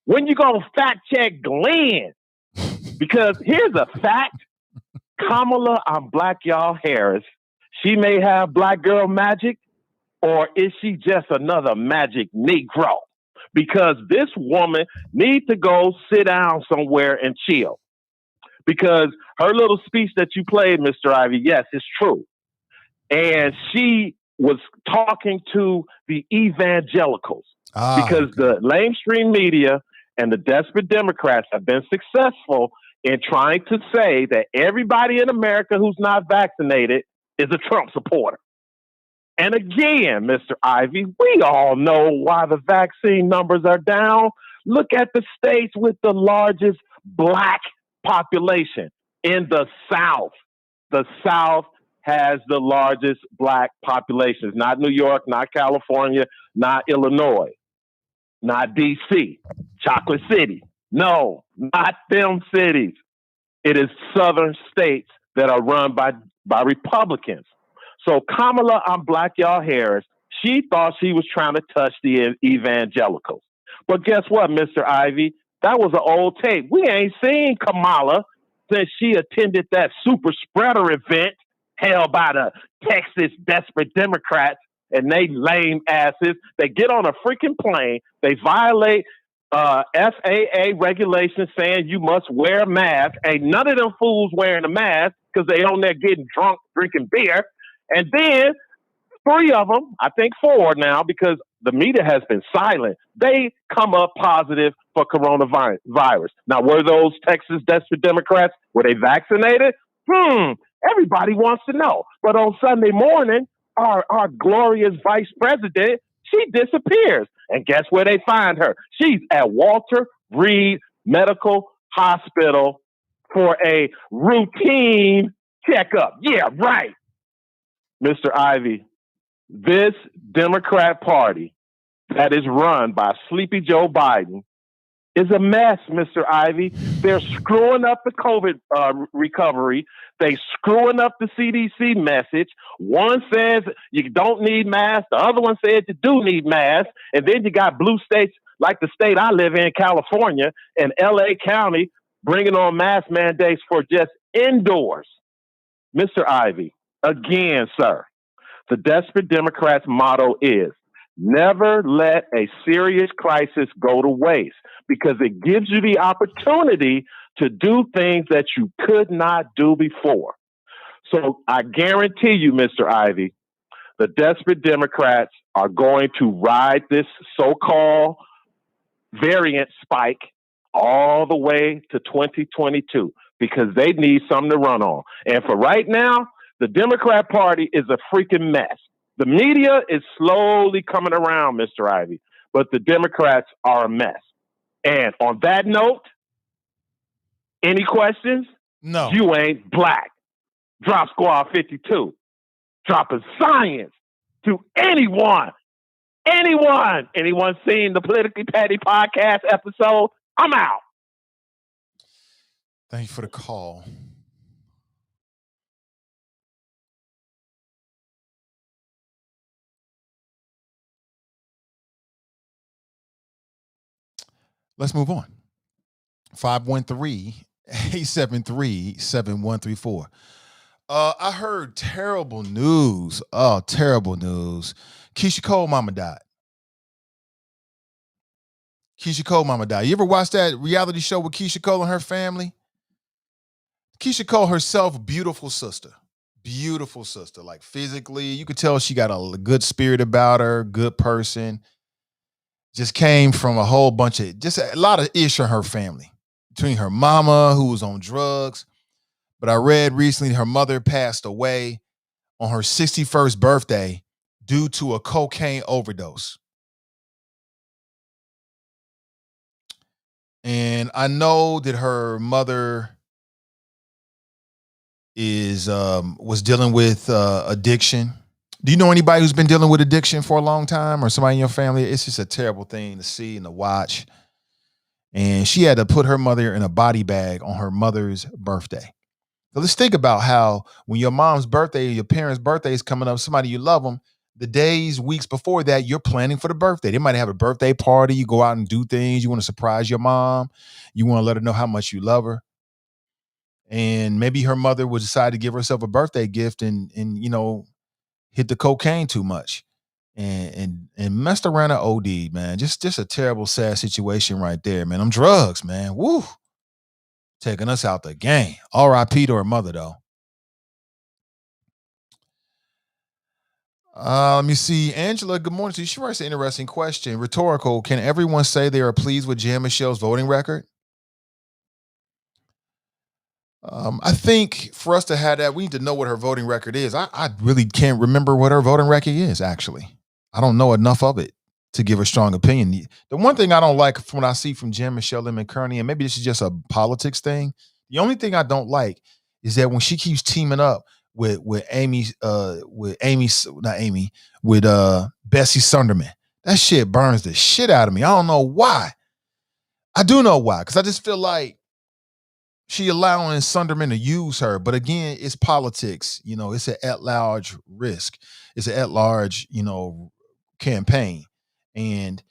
When you gonna fact check Glenn? Because here's a fact. Kamala Harris, she may have black girl magic, or is she just another magic Negro? Because this woman needs to go sit down somewhere and chill. Because her little speech that you played, Mr. Ivey, yes, it's true. And she was talking to the evangelicals. Because the mainstream media and the desperate Democrats have been successful in trying to say that everybody in America who's not vaccinated is a Trump supporter. And again, Mr. Ivey, we all know why the vaccine numbers are down. Look at the states with the largest black population in the South. The South has the largest black populations, not New York, not California, not Illinois, not D.C., Chocolate City. No, not them cities. It is southern states that are run by Republicans. So Kamala Harris, she thought she was trying to touch the evangelicals. But guess what, Mr. Ivey? That was an old tape. We ain't seen Kamala since she attended that super spreader event held by the Texas desperate Democrats and they lame asses. They get on a freaking plane. They violate FAA regulations saying you must wear a mask. Ain't none of them fools wearing a mask because they on there getting drunk, drinking beer. And then 3 of them, I think 4 now, because the media has been silent, they come up positive for coronavirus. Now, were those Texas desperate Democrats, were they vaccinated? Everybody wants to know. But on Sunday morning, our glorious vice president, she disappears. And guess where they find her? She's at Walter Reed Medical Hospital for a routine checkup. Yeah, right. Mr. Ivey, this Democrat Party that is run by Sleepy Joe Biden is a mess, Mr. Ivey. They're screwing up the COVID recovery. They screwing up the CDC message. One says you don't need masks. The other one says you do need masks. And then you got blue states like the state I live in, California, and LA County bringing on mask mandates for just indoors. Mr. Ivey, again, sir, the desperate Democrats' motto is never let a serious crisis go to waste, because it gives you the opportunity to do things that you could not do before. So I guarantee you, Mr. Ivey, the desperate Democrats are going to ride this so-called variant spike all the way to 2022 because they need something to run on. And for right now, the Democrat Party is a freaking mess. The media is slowly coming around, Mr. Ivey, but the Democrats are a mess. And on that note, any questions? No. You ain't black. Drop Squad 52. Dropping science to anyone. Anyone seen the Politically Petty podcast episode? I'm out. Thank you for the call. Let's move on. 513-873-7134. I heard terrible news. Oh, terrible news. Keisha Cole mama died. Keisha Cole mama died. You ever watch that reality show with Keisha Cole and her family? Keisha Cole herself, beautiful sister. Beautiful sister. Like physically, you could tell she got a good spirit about her, good person. Just came from a whole bunch of, just a lot of issue in her family. Between her mama, who was on drugs. But I read recently her mother passed away on her 61st birthday due to a cocaine overdose. And I know that her mother was dealing with addiction, Do you know anybody who's been dealing with addiction for a long time or somebody in your family? It's just a terrible thing to see and to watch. And she had to put her mother in a body bag on her mother's birthday. So let's think about how when your mom's birthday or your parents' birthday is coming up, somebody you love them, the days, weeks before that, you're planning for the birthday. They might have a birthday party. You go out and do things. You want to surprise your mom. You want to let her know how much you love her. And maybe her mother would decide to give herself a birthday gift and hit the cocaine too much and messed around and OD, man. Just a terrible, sad situation right there, man. Them drugs, man. Woo. Taking us out the game. R.I.P. to her mother, though. Let me see. Angela, good morning to you. She writes an interesting question. Rhetorical. Can everyone say they are pleased with Jan Michelle's voting record? I think for us to have that, we need to know what her voting record is. I really can't remember what her voting record is, actually. I don't know enough of it to give a strong opinion. The one thing I don't like from what I see from Jan Michelle Lemon Kearney, and maybe this is just a politics thing, the only thing I don't like is that when she keeps teaming up with Amy, with Bessie Sunderman, that shit burns the shit out of me. I don't know why. I do know why, because I just feel like she allowing Sunderman to use her. But again, it's politics. It's an at-large risk. It's an at-large, campaign. And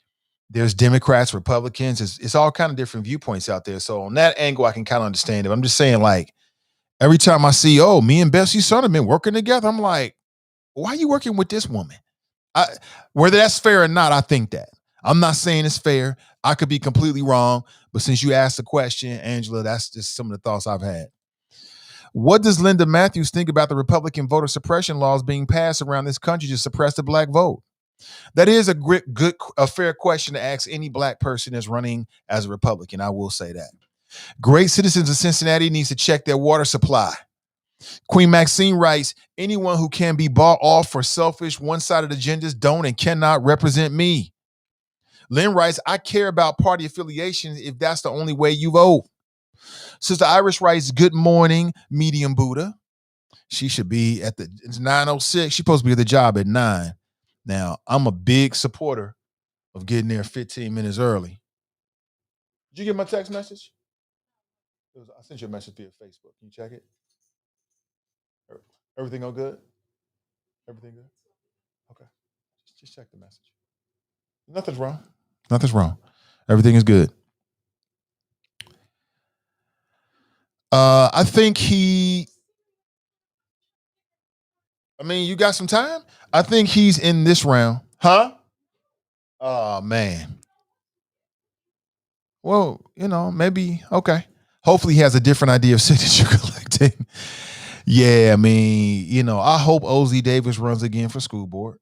there's Democrats, Republicans. It's all kind of different viewpoints out there. So on that angle, I can kind of understand it. I'm just saying, like, every time I see, me and Bessie Sunderman working together, I'm like, why are you working with this woman? Whether that's fair or not, I think that. I'm not saying it's fair. I could be completely wrong. But since you asked the question, Angela, that's just some of the thoughts I've had. What does Linda Matthews think about the Republican voter suppression laws being passed around this country to suppress the black vote? That is a fair question to ask any black person that's running as a Republican. I will say that. Great citizens of Cincinnati needs to check their water supply. Queen Maxine writes, anyone who can be bought off for selfish, one-sided agendas don't and cannot represent me. Lynn writes, I care about party affiliations if that's the only way you vote. Sister Irish writes, good morning, medium Buddha. She should be it's 9:06. She's supposed to be at the job at 9. Now, I'm a big supporter of getting there 15 minutes early. Did you get my text message? I sent you a message via Facebook. Can you check it? Everything all good? Everything good? Okay. Just check the message. Nothing's wrong. Nothing's wrong. Everything is good. I think you got some time? I think he's in this round. Huh? Oh, man. Well, maybe, okay. Hopefully he has a different idea of signature collecting. Yeah, I hope OZ Davis runs again for school board.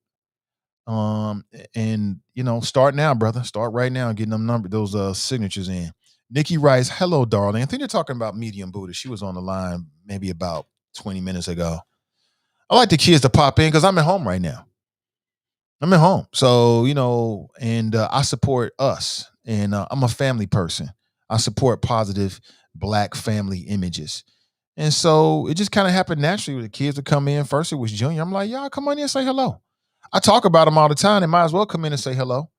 And start now, brother. Start right now and getting those signatures in. Nikki writes, hello, darling. I think they're talking about medium Buddha. She was on the line maybe about 20 minutes ago. I like the kids to pop in because I'm at home right now. I'm at home. So, and I support us. And I'm a family person. I support positive black family images. And so it just kind of happened naturally where the kids would come in. First, it was Junior. I'm like, y'all come on in and say hello. I talk about them all the time. They might as well come in and say hello.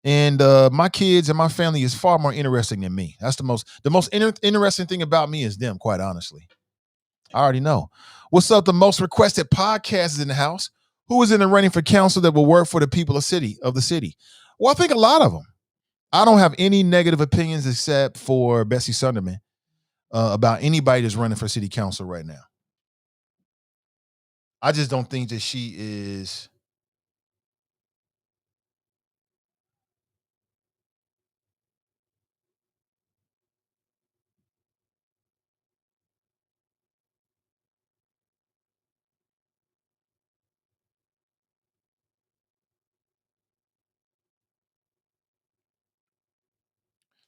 And my kids and my family is far more interesting than me. That's the most interesting thing about me is them, quite honestly. I already know. What's up? The most requested podcast is in the house. Who is in the running for council that will work for the people of the city? Well, I think a lot of them. I don't have any negative opinions except for Bessie Sunderman about anybody that's running for city council right now. I just don't think that she is.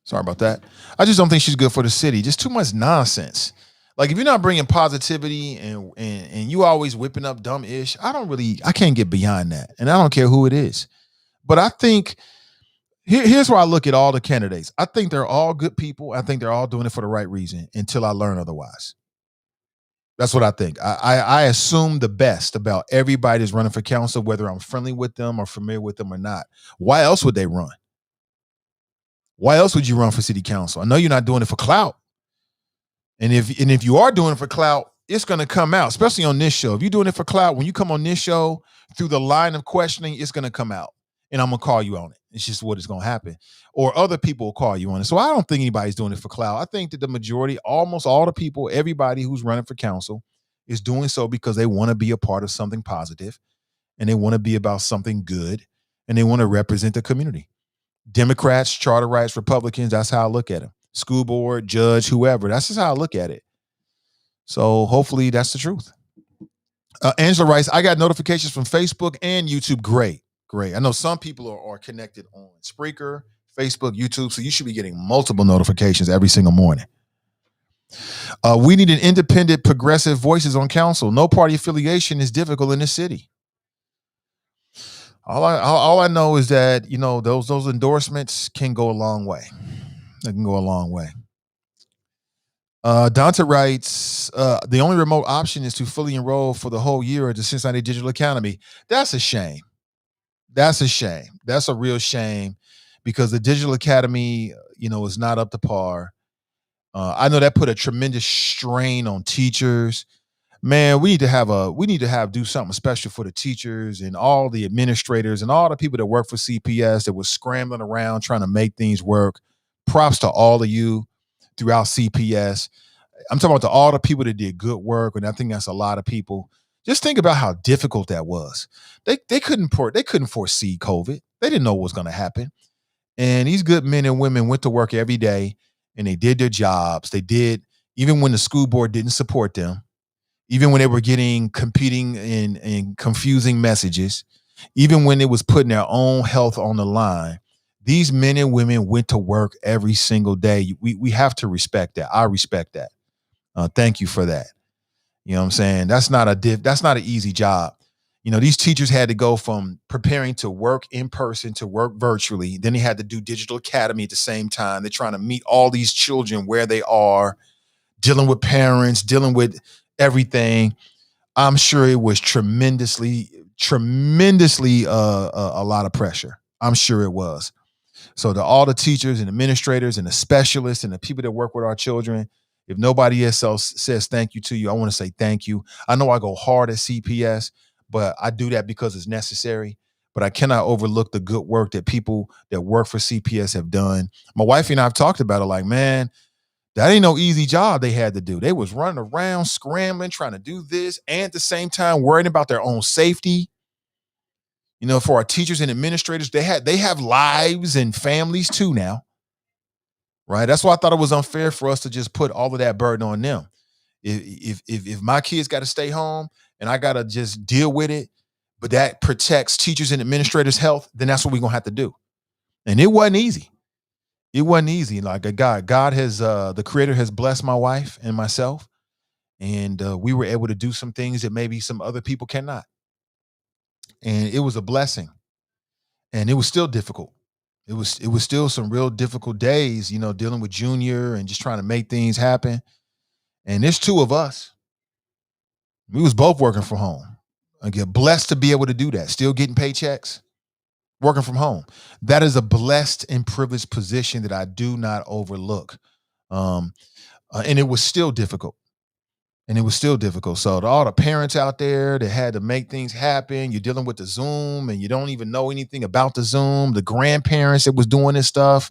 Sorry about that. I just don't think she's good for the city. Just too much nonsense. Like if you're not bringing positivity and you always whipping up dumb ish, I can't get behind that. And I don't care who it is. But I think here's where I look at all the candidates. I think they're all good people. I think they're all doing it for the right reason until I learn otherwise. That's what I think. I assume the best about everybody that's running for council, whether I'm friendly with them or familiar with them or not. Why else would they run? Why else would you run for city council? I know you're not doing it for clout. And if you are doing it for clout, it's going to come out, especially on this show. If you're doing it for clout, when you come on this show, through the line of questioning, it's going to come out. And I'm going to call you on it. It's just what is going to happen. Or other people will call you on it. So I don't think anybody's doing it for clout. I think that the majority, almost all the people, everybody who's running for council is doing so because they want to be a part of something positive, and they want to be about something good, and they want to represent the community. Democrats, charter rights, Republicans, that's how I look at them. School board, judge, whoever. That's just how I look at it. So hopefully that's the truth. Angela writes, I got notifications from Facebook and YouTube. Great. I know some people are connected on Spreaker, Facebook, YouTube, so you should be getting multiple notifications every single morning. We need an independent, progressive voices on council. No party affiliation is difficult in this city. All I know is that, you know, those endorsements can go a long way. They can go a long way. Dante writes, the only remote option is to fully enroll for the whole year at the Cincinnati Digital Academy. That's a shame. That's a shame. That's a real shame, because the Digital Academy, you know, is not up to par. I know that put a tremendous strain on teachers. Man, we need to do something special for the teachers and all the administrators and all the people that work for CPS that was scrambling around trying to make things work. Props to all of you throughout CPS. I'm talking about all the people that did good work, and I think that's a lot of people. Just think about how difficult that was. They couldn't foresee COVID. They didn't know what was going to happen. And these good men and women went to work every day, and they did their jobs. They did, even when the school board didn't support them, even when they were getting competing and confusing messages, even when it was putting their own health on the line. These men and women went to work every single day. We have to respect that. I respect that. Thank you for that. You know what I'm saying? That's not an easy job. You know, these teachers had to go from preparing to work in person to work virtually. Then they had to do Digital Academy at the same time. They're trying to meet all these children where they are, dealing with parents, dealing with everything. I'm sure it was tremendously a lot of pressure. I'm sure it was. So to all the teachers and administrators and the specialists and the people that work with our children, if nobody else says thank you to you, I want to say thank you. I know I go hard at CPS, but I do that because it's necessary. But I cannot overlook the good work that people that work for CPS have done. My wife and I have talked about it, like, man, that ain't no easy job they had to do. They was running around, scrambling, trying to do this, and at the same time worrying about their own safety. You know, for our teachers and administrators, they have lives and families too now. Right. That's why I thought it was unfair for us to just put all of that burden on them. If my kids got to stay home and I got to just deal with it, but that protects teachers and administrators' health, then that's what we're gonna have to do. And it wasn't easy. It wasn't easy. Like God has the Creator has blessed my wife and myself, and we were able to do some things that maybe some other people cannot. And it was a blessing. And it was still difficult. It was still some real difficult days, you know, dealing with Junior and just trying to make things happen. And there's two of us. We was both working from home. I get blessed to be able to do that. Still getting paychecks, working from home. That is a blessed and privileged position that I do not overlook. And it was still difficult. So to all the parents out there that had to make things happen, you're dealing with the Zoom and you don't even know anything about the Zoom, the grandparents that was doing this stuff.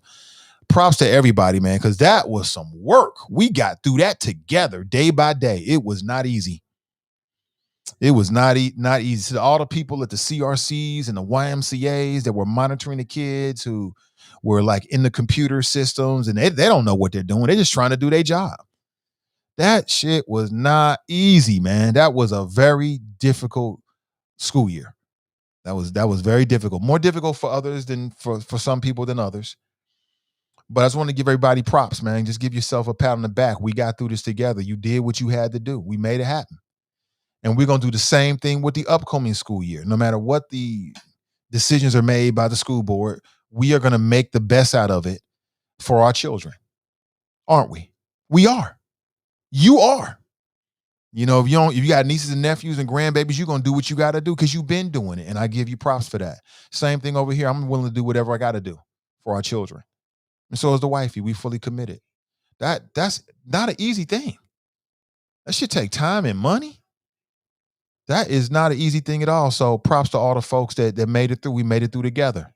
Props to everybody, man, because that was some work. We got through that together day by day. It was not easy. It was not easy. To all the people at the CRCs and the YMCAs that were monitoring the kids who were like in the computer systems, and they don't know what they're doing. They're just trying to do their job. That shit was not easy, man. That was a very difficult school year. That was very difficult. More difficult for others than for some people than others. But I just want to give everybody props, man. Just give yourself a pat on the back. We got through this together. You did what you had to do. We made it happen. And we're going to do the same thing with the upcoming school year. No matter what the decisions are made by the school board, we are going to make the best out of it for our children. Aren't we? We are. You are. If you got nieces and nephews and grandbabies, you're gonna do what you gotta do because you've been doing it. And I give you props for that. Same thing over here. I'm willing to do whatever I gotta do for our children. And so is the wifey. We fully committed. That's not an easy thing. That should take time and money. That is not an easy thing at all. So props to all the folks that made it through. We made it through together.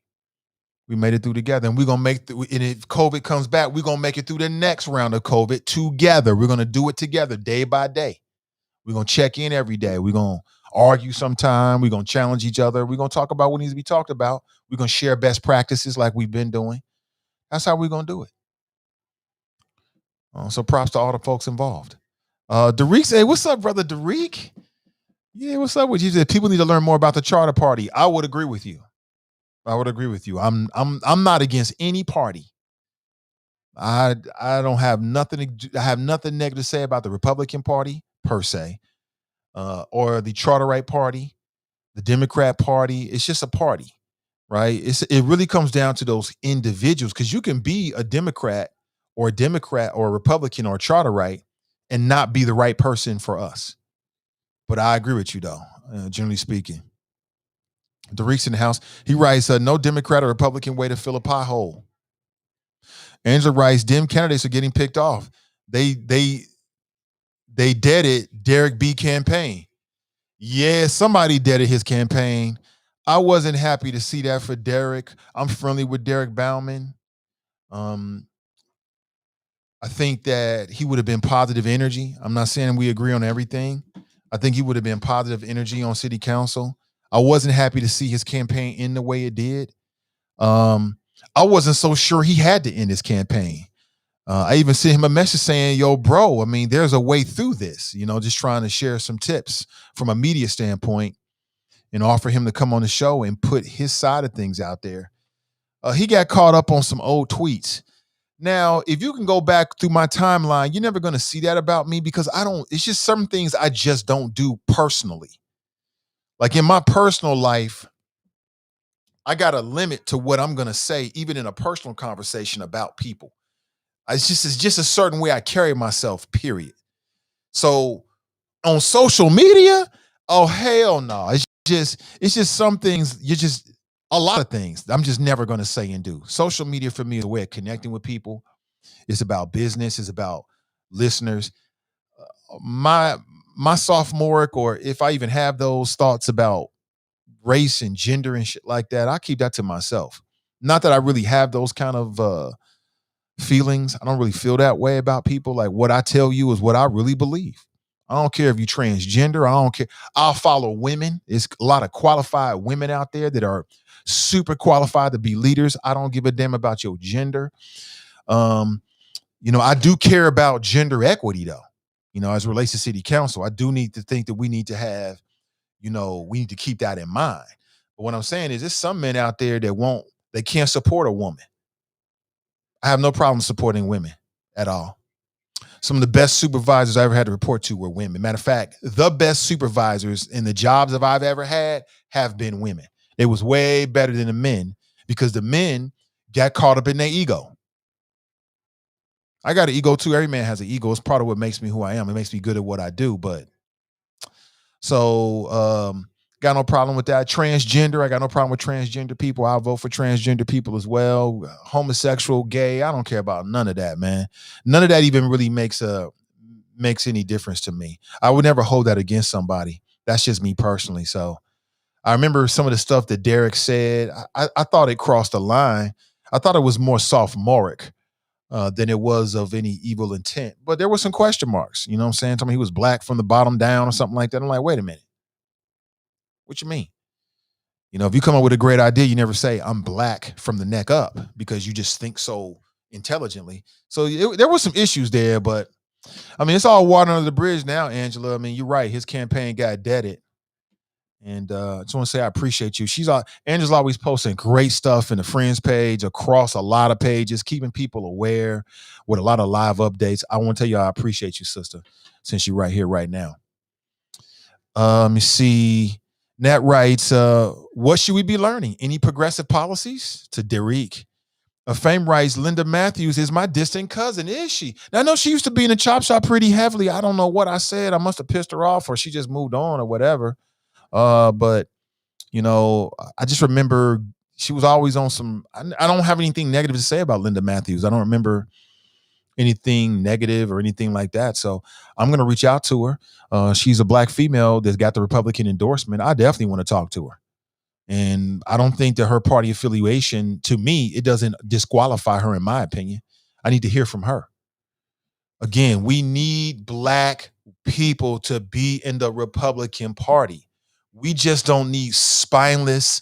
We made it through together. And we're going to and if COVID comes back, we're going to make it through the next round of COVID together. We're going to do it together day by day. We're going to check in every day. We're going to argue sometime. We're going to challenge each other. We're going to talk about what needs to be talked about. We're going to share best practices like we've been doing. That's how we're going to do it. So props to all the folks involved. Derek said, what's up, brother Derek? Yeah, what's up with you? Said people need to learn more about the Charter Party. I would agree with you. I'm not against any party. I don't have nothing. I have nothing negative to say about the Republican Party per se, or the Charterite Party, the Democrat Party. It's just a party, right? It really comes down to those individuals because you can be a Democrat or a Republican or a Charterite and not be the right person for us. But I agree with you, though, generally speaking. Derek's in the house. He writes, no Democrat or Republican way to fill a pothole. Angela writes, Dem candidates are getting picked off. They deaded Derek B. campaign. Yeah, somebody deaded his campaign. I wasn't happy to see that for Derek. I'm friendly with Derek Bauman. I think that he would have been positive energy. I'm not saying we agree on everything. I think he would have been positive energy on city council. I wasn't happy to see his campaign end the way it did. I wasn't so sure he had to end his campaign. I even sent him a message saying, yo, bro, I mean, there's a way through this, just trying to share some tips from a media standpoint and offer him to come on the show and put his side of things out there. He got caught up on some old tweets. Now, if you can go back through my timeline, you're never going to see that about me because it's just certain things I just don't do personally. Like in my personal life, I got a limit to what I'm going to say, even in a personal conversation about people. It's just a certain way I carry myself, period. So on social media, oh, hell no. It's just some things, a lot of things I'm just never going to say and do. Social media for me is a way of connecting with people. It's about business. It's about listeners. My sophomoric, or if I even have those thoughts about race and gender and shit like that, I keep that to myself. Not that I really have those kind of feelings. I don't really feel that way about people. Like what I tell you is what I really believe. I don't care if you transgender. I don't care. I'll follow women. There's a lot of qualified women out there that are super qualified to be leaders. I don't give a damn about your gender. I do care about gender equity though. As it relates to city council, I do need to think that we need to have, we need to keep that in mind. But what I'm saying is there's some men out there they can't support a woman. I have no problem supporting women at all. Some of the best supervisors I ever had to report to were women. Matter of fact, the best supervisors in the jobs that I've ever had have been women. It was way better than the men because the men got caught up in their ego. I got an ego too. Every man has an ego. It's part of what makes me who I am. It makes me good at what I do. But so got no problem with that. Transgender, I got no problem with transgender people. I'll vote for transgender people as well. Homosexual, gay, I don't care about none of that, man. None of that even really makes any difference to me. I would never hold that against somebody. That's just me personally. So I remember some of the stuff that Derek said. I thought it crossed the line. I thought it was more sophomoric than it was of any evil intent. But there were some question marks. You know what I'm saying? Told me he was black from the bottom down or something like that. I'm like, wait a minute. What you mean? If you come up with a great idea, you never say, I'm black from the neck up because you just think so intelligently. So there were some issues there, but I mean, it's all water under the bridge now, Angela. I mean, you're right. His campaign got deaded. And I just want to say I appreciate you. Angela's always posting great stuff in the Friends page across a lot of pages, keeping people aware with a lot of live updates. I want to tell you I appreciate you, sister, since you're right here right now. Let me see. Nat writes, what should we be learning? Any progressive policies? To Derek. A fame writes, Linda Matthews is my distant cousin. Is she? Now, I know she used to be in the chop shop pretty heavily. I don't know what I said. I must have pissed her off or she just moved on or whatever. But I just remember she was always on some. I don't have anything negative to say about Linda Matthews. I don't remember anything negative or anything like that. So I'm going to reach out to her. She's a black female that's got the Republican endorsement. I definitely want to talk to her. And I don't think that her party affiliation, to me, it doesn't disqualify her, in my opinion. I need to hear from her. Again, we need black people to be in the Republican Party. We just don't need spineless,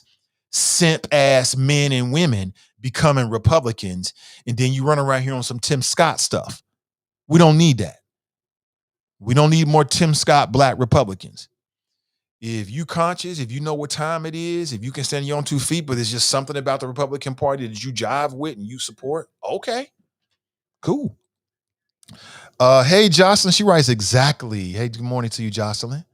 simp ass men and women becoming Republicans. And then you run around here on some Tim Scott stuff. We don't need that. We don't need more Tim Scott black Republicans. If you conscious, if you know what time it is, if you can stand on your own 2 feet, but there's just something about the Republican Party that you jive with and you support, okay, cool. Hey, Jocelyn, she writes exactly. Hey, good morning to you, Jocelyn.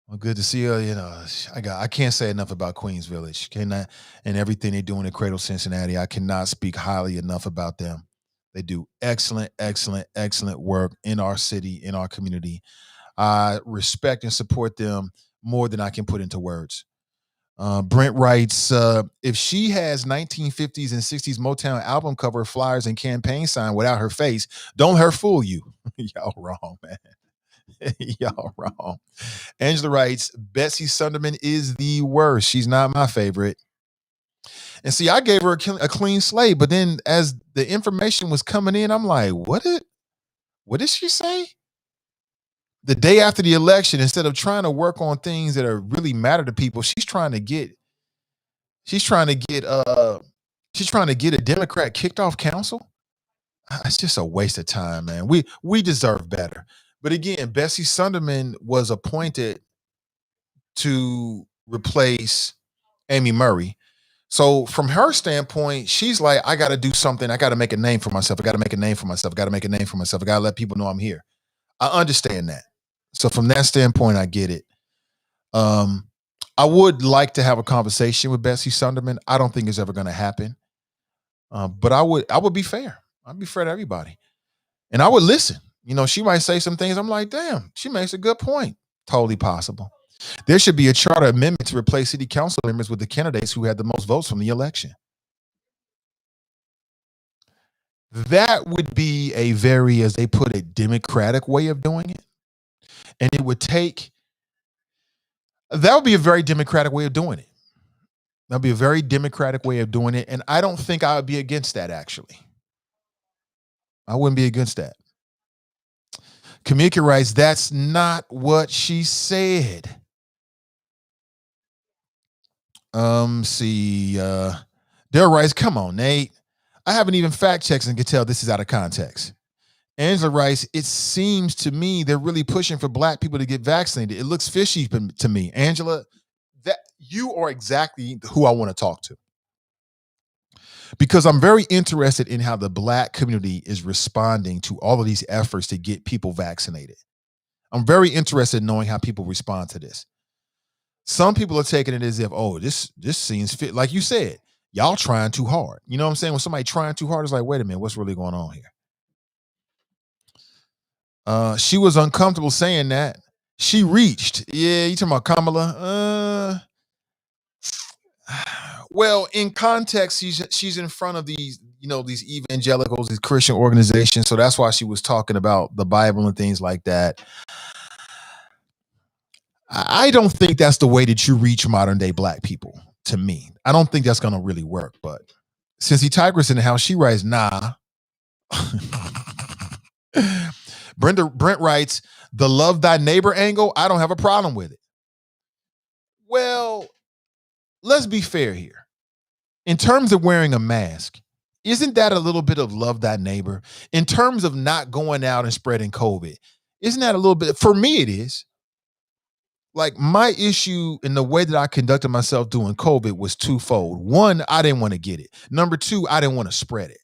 Well, good to see you. I can't say enough about Queens Village. Cannot, and everything they do in the Cradle Cincinnati. I cannot speak highly enough about them. They do excellent, excellent, excellent work in our city, in our community. I respect and support them more than I can put into words. Brent writes, if she has 1950s and 60s Motown album cover flyers and campaign sign without her face, don't let her fool you. Y'all wrong, man. Y'all wrong. Angela writes, Betsy Sunderman is the worst. She's not my favorite. And see, I gave her a clean slate, but then as the information was coming in, I'm like, what did she say? The day after the election, instead of trying to work on things that are really matter to people, she's trying to get a Democrat kicked off council. It's just a waste of time, man. We deserve better. But again, Betsy Sunderman was appointed to replace Amy Murray. So from her standpoint, she's like, I got to do something. I got to make a name for myself. I got to make a name for myself. I got to make a name for myself. I got to let people know I'm here. I understand that. So from that standpoint, I get it. I would like to have a conversation with Betsy Sunderman. I don't think it's ever going to happen. But I would be fair. I'd be fair to everybody. And I would listen. She might say some things. I'm like, damn, she makes a good point. Totally possible. There should be a charter amendment to replace city council members with the candidates who had the most votes from the election. That would be a very, as they put it, democratic way of doing it. And that would be a very democratic way of doing it. That'd be a very democratic way of doing it. And I don't think I would be against that, actually. I wouldn't be against that. Kamika writes, that's not what she said. Daryl writes, come on, Nate. I haven't even fact checked and can tell this is out of context. Angela writes, it seems to me they're really pushing for black people to get vaccinated. It looks fishy to me. Angela, that you are exactly who I want to talk to. Because I'm very interested in how the black community is responding to all of these efforts to get people vaccinated. I'm very interested in knowing how people respond to this. Some people are taking it as if, oh, this seems fit. Like you said, y'all trying too hard. You know what I'm saying? When somebody trying too hard, it's like, wait a minute, what's really going on here? She was uncomfortable saying that. She reached. Yeah, you talking about Kamala? Well, in context, she's in front of these evangelicals, these Christian organizations. So that's why she was talking about the Bible and things like that. I don't think that's the way that you reach modern day black people. To me, I don't think that's going to really work. But since he Tigress in the house, she writes, nah. Brent writes, the love thy neighbor angle, I don't have a problem with it. Well, let's be fair here. In terms of wearing a mask, isn't that a little bit of love thy neighbor? In terms of not going out and spreading COVID, isn't that a little bit? For me, it is. Like, my issue in the way that I conducted myself during COVID was twofold. One, I didn't want to get it. Number two, I didn't want to spread it.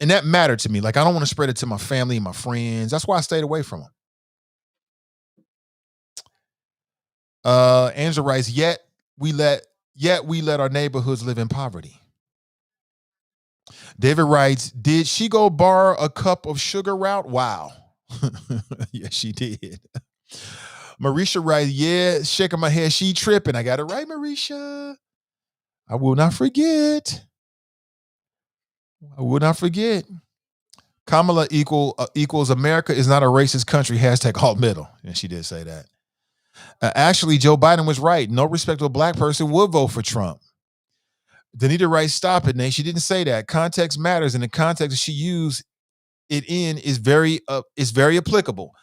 And that mattered to me. Like, I don't want to spread it to my family and my friends. That's why I stayed away from them. Angela writes, yet we let our neighborhoods live in poverty. David writes, did she go borrow a cup of sugar route? Wow. Yes, she did. Marisha writes, yeah, shaking my head. She tripping. I got it right, Marisha. I will not forget. I will not forget. Kamala equals America is not a racist country. Hashtag alt middle. And she did say that. Actually, Joe Biden was right. No respectable black person would vote for Trump. Danita writes, stop it, Nate. She didn't say that. Context matters, and the context that she used it in is very applicable.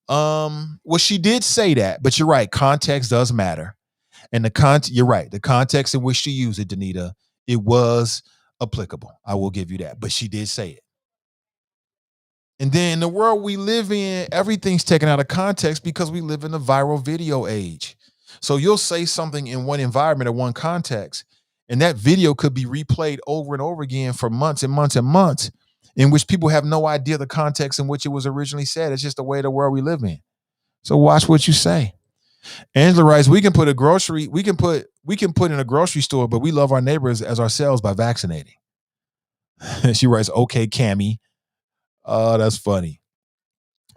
Well, she did say that, but you're right. Context does matter. And you're right. The context in which she used it, Danita, it was applicable. I will give you that. But she did say it. And then the world we live in, everything's taken out of context because we live in the viral video age. So you'll say something in one environment or one context, and that video could be replayed over and over again for months and months and months, in which people have no idea the context in which it was originally said. It's just the way the world we live in. So watch what you say. Angela writes, we can put in a grocery store, but we love our neighbors as ourselves by vaccinating. She writes, okay, Cammy. Oh, that's funny.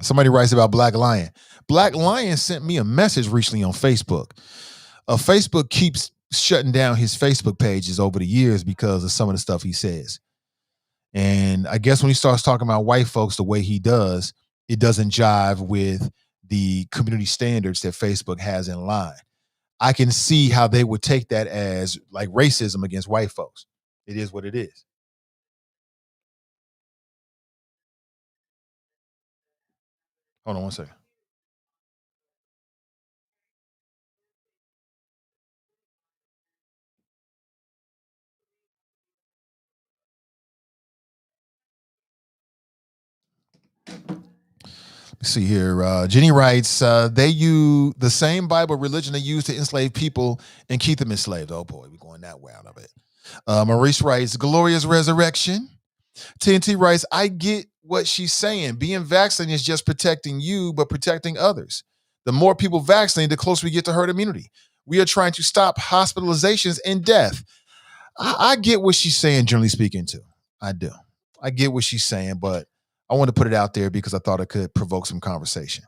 Somebody writes about Black Lion. Black Lion sent me a message recently on Facebook. Facebook keeps shutting down his Facebook pages over the years because of some of the stuff he says. And I guess when he starts talking about white folks the way he does, it doesn't jive with the community standards that Facebook has in line. I can see how they would take that as like racism against white folks. It is what it is. Hold on one second. Let's see here. Jenny writes, they use the same Bible religion they used to enslave people and keep them enslaved. Oh boy, we're going that way out of it. Maurice writes, glorious resurrection. TNT writes, I get what she's saying. Being vaccinated is just protecting you, but protecting others. The more people vaccinated, the closer we get to herd immunity. We are trying to stop hospitalizations and death. I get what she's saying, generally speaking, too. I do. I get what she's saying, but I want to put it out there because I thought it could provoke some conversation.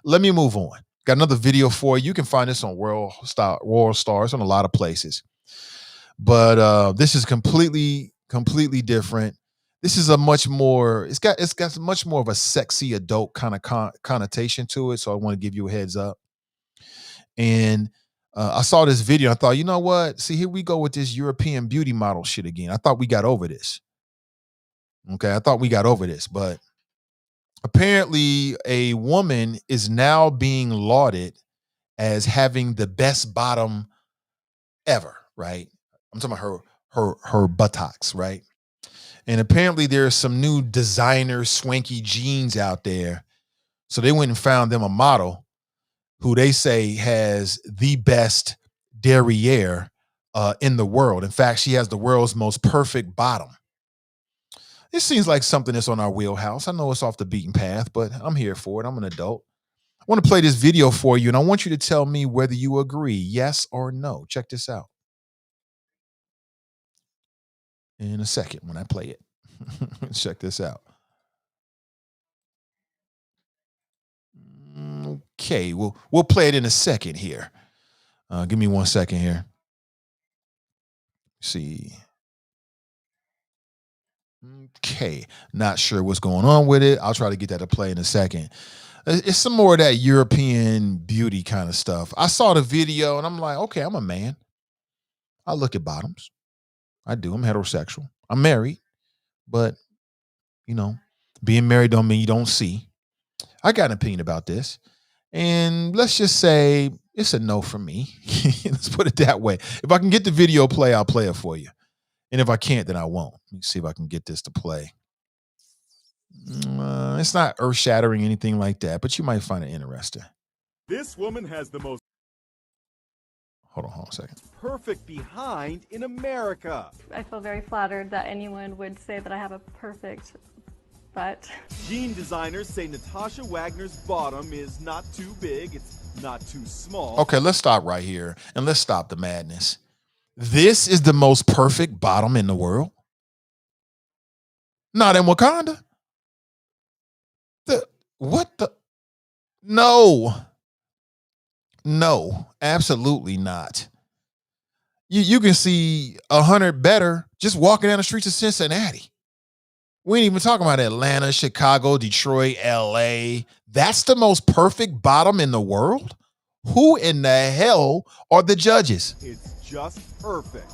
Let me move on. Got another video for you. You can find this on World Stars on a lot of places. But this is completely different. This is a much more, it's got much more of a sexy adult kind of connotation to it. So I want to give you a heads up. And I saw this video. I thought, you know what? See, here we go with this European beauty model shit again. I thought we got over this. Okay, I thought we got over this. But apparently a woman is now being lauded as having the best bottom ever, right? I'm talking about her buttocks, right? And apparently there's some new designer swanky jeans out there. So they went and found them a model who they say has the best derriere in the world. In fact, she has the world's most perfect bottom. It seems like something that's on our wheelhouse. I know it's off the beaten path, but I'm here for it. I'm an adult. I want to play this video for you, and I want you to tell me whether you agree, yes or no. Check this out. In a second when I play it. Check this out. Okay, we'll play it in a second here. Give me 1 second here. See. Okay, not sure what's going on with it. I'll try to get that to play in a second. It's some more of that European beauty kind of stuff. I saw the video and I'm like, okay, I'm a man. I look at bottoms. I do. I'm heterosexual. I'm married, but you know, being married don't mean you don't see. I got an opinion about this. And let's just say it's a no for me. Let's put it that way. If I can get the video play, I'll play it for you. And if I can't, then I won't. Let me see if I can get this to play. It's not earth-shattering, anything like that, but you might find it interesting. This woman has the most Hold on a second. perfect behind in America. I feel very flattered that anyone would say that I have a perfect butt. Jean designers say Natasha Wagner's bottom is not too big, it's not too small. Okay, let's stop right here and let's stop the madness. This is the most perfect bottom in the world. Not in Wakanda. What the? No, absolutely not. You can see 100 better just walking down the streets of Cincinnati. We ain't even talking about Atlanta, Chicago, Detroit, LA. That's the most perfect bottom in the world? Who in the hell are the judges? It's just perfect.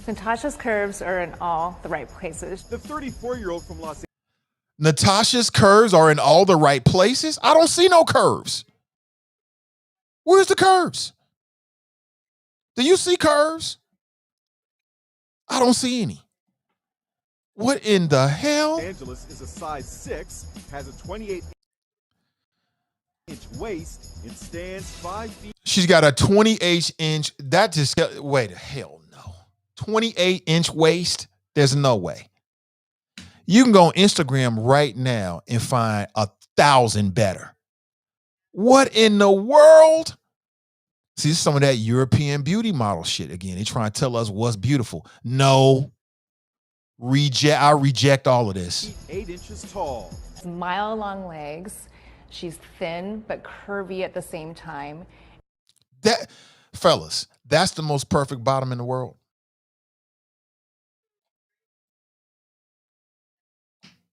Natasha's curves are in all the right places. The 34-year-old from Los Angeles. Natasha's curves are in all the right places? I don't see no curves. Where's the curves? Do you see curves? I don't see any. What in the hell? Los Angeles is a size 6, has a 28-inch waist, and stands 5 feet. She's got a 28-inch. That just, wait, hell no. 28-inch waist? There's no way. You can go on Instagram right now and find 1,000 better. What in the world? See, this is some of that European beauty model shit again. They trying to tell us what's beautiful. No. I reject all of this. 8 inches tall. Mile-long legs. She's thin but curvy at the same time. Fellas, that's the most perfect bottom in the world.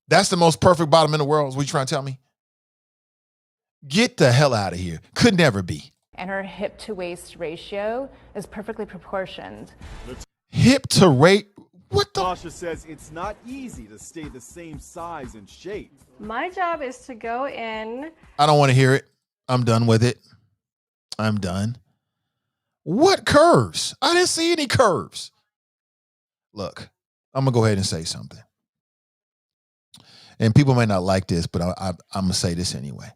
That's the most perfect bottom in the world, is what you trying to tell me? Get the hell out of here. Could never be. And her hip to waist ratio is perfectly proportioned. Hip to rate? What the? Natasha says it's not easy to stay the same size and shape. My job is to go in. I don't want to hear it. I'm done with it. I'm done. What curves? I didn't see any curves. Look, I'm going to go ahead and say something. And people may not like this, but I'm going to say this anyway.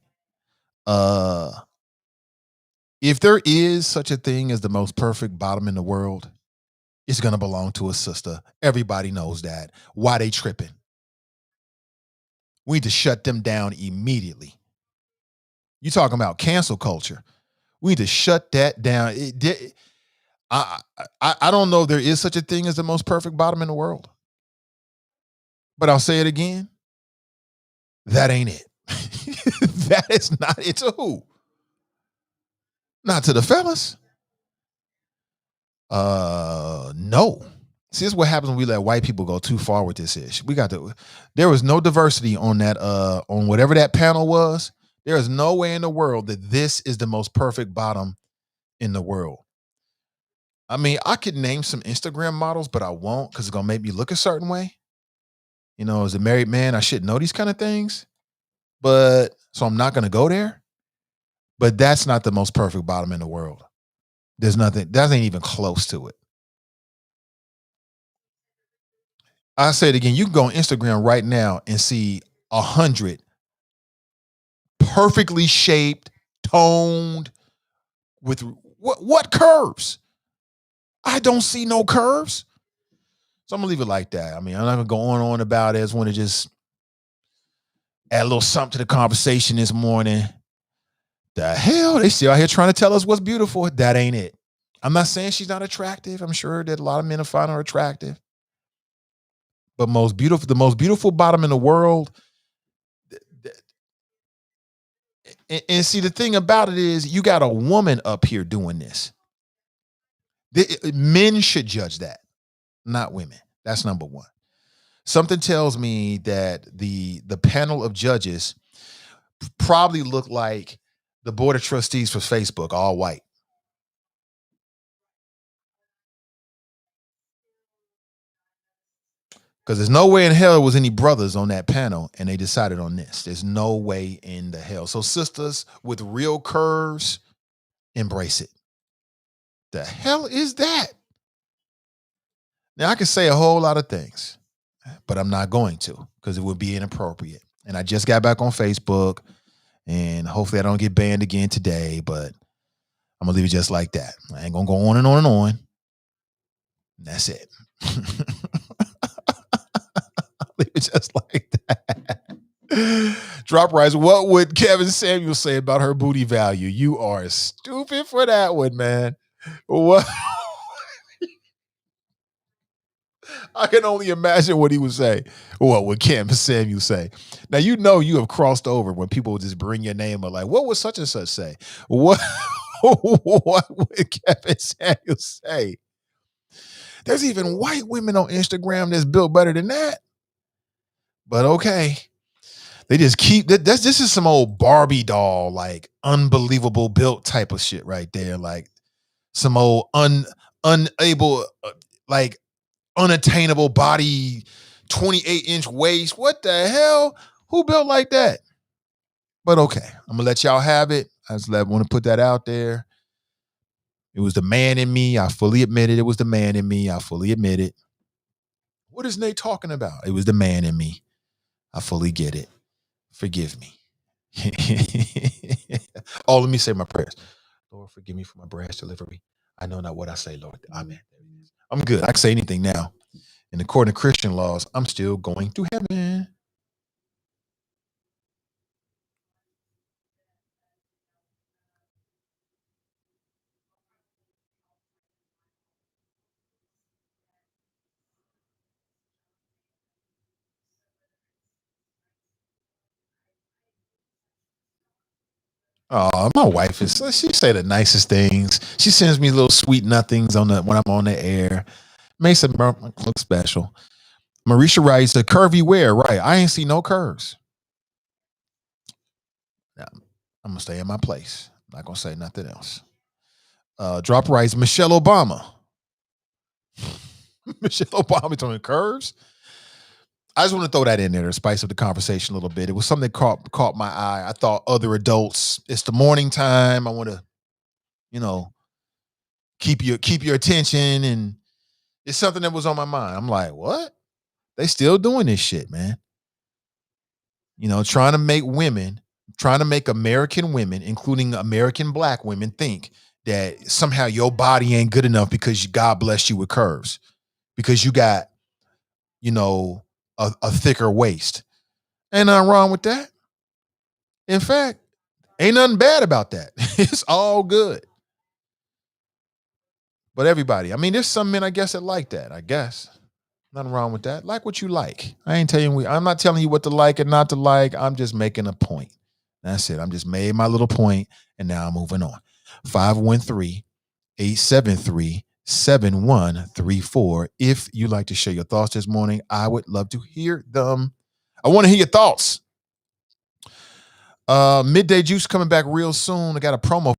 If there is such a thing as the most perfect bottom in the world, it's going to belong to a sister. Everybody knows that. Why they tripping? We need to shut them down immediately. You talking about cancel culture. We need to shut that down. I don't know if there is such a thing as the most perfect bottom in the world. But I'll say it again. That ain't it. That is not it to who? Not to the fellas. No. See, this is what happens when we let white people go too far with this ish. There was no diversity on that, on whatever that panel was. There is no way in the world that this is the most perfect bottom in the world. I mean, I could name some Instagram models, but I won't because it's going to make me look a certain way. You know, as a married man, I should know these kind of things. So I'm not going to go there. But that's not the most perfect bottom in the world. There's nothing, that ain't even close to it. I say it again, you can go on Instagram right now and see 100 perfectly shaped, toned, with what curves? I don't see no curves. So I'm gonna leave it like that. I mean, I'm not gonna go on about it. I just want to just add a little something to the conversation this morning. The hell? They still out here trying to tell us what's beautiful. That ain't it. I'm not saying she's not attractive. I'm sure that a lot of men find her attractive. But the most beautiful bottom in the world. And see, the thing about it is you got a woman up here doing this. Men should judge that, not women. That's number one. Something tells me that the panel of judges probably look like the board of trustees for Facebook, all white. Because there's no way in hell there was any brothers on that panel and they decided on this. There's no way in the hell. So sisters with real curves, embrace it. The hell is that? Now I can say a whole lot of things, but I'm not going to because it would be inappropriate. And I just got back on Facebook and hopefully I don't get banned again today, but I'm going to leave it just like that. I ain't going to go on and on and on. And that's it. Leave it just like that. Drop Rise. What would Kevin Samuel say about her booty value? You are stupid for that one, man. What? I can only imagine what he would say. Well, what Cam Samuel say. Now you have crossed over when people would just bring your name up like, what would such and such say? What what would Kevin Samuel say? There's even white women on Instagram that's built better than that. But okay. They just keep this is some old Barbie doll, like unbelievable built type of shit right there. Like some old unable like unattainable body, 28-inch waist. What the hell? Who built like that? But okay, I'm gonna let y'all have it. I just want to put that out there. It was the man in me. I fully admitted it was the man in me. I fully admit it. What is Nate talking about? It was the man in me. I fully get it. Forgive me. Oh, let me say my prayers. Lord, forgive me for my brash delivery. I know not what I say, Lord. Amen. I'm good. I can say anything now. And according to Christian laws, I'm still going to heaven. Oh, my wife she say the nicest things. She sends me little sweet nothings when I'm on the air. Makes it look special. Marisha writes, a curvy wear, right? I ain't see no curves. Now, I'm gonna stay in my place. I'm not gonna say nothing else. Drop writes, Michelle Obama. Michelle Obama talking curves. I just want to throw that in there to spice up the conversation a little bit. It was something that caught my eye. I thought other adults, it's the morning time. I want to, keep your attention, and it's something that was on my mind. I'm like, what? They still doing this shit, man. Trying to make American women, including American black women, think that somehow your body ain't good enough because God blessed you with curves, because you got, a thicker waist. Ain't nothing wrong with that. In fact, ain't nothing bad about that. It's all good. But everybody, there's some men, I guess, that like that. I guess. Nothing wrong with that. Like what you like. I'm not telling you what to like and not to like. I'm just making a point. That's it. I'm just made my little point, and now I'm moving on. 513-873-7134. If you like to share your thoughts this morning, I would love to hear them. I want to hear your thoughts. Midday Juice coming back real soon. I got a promo.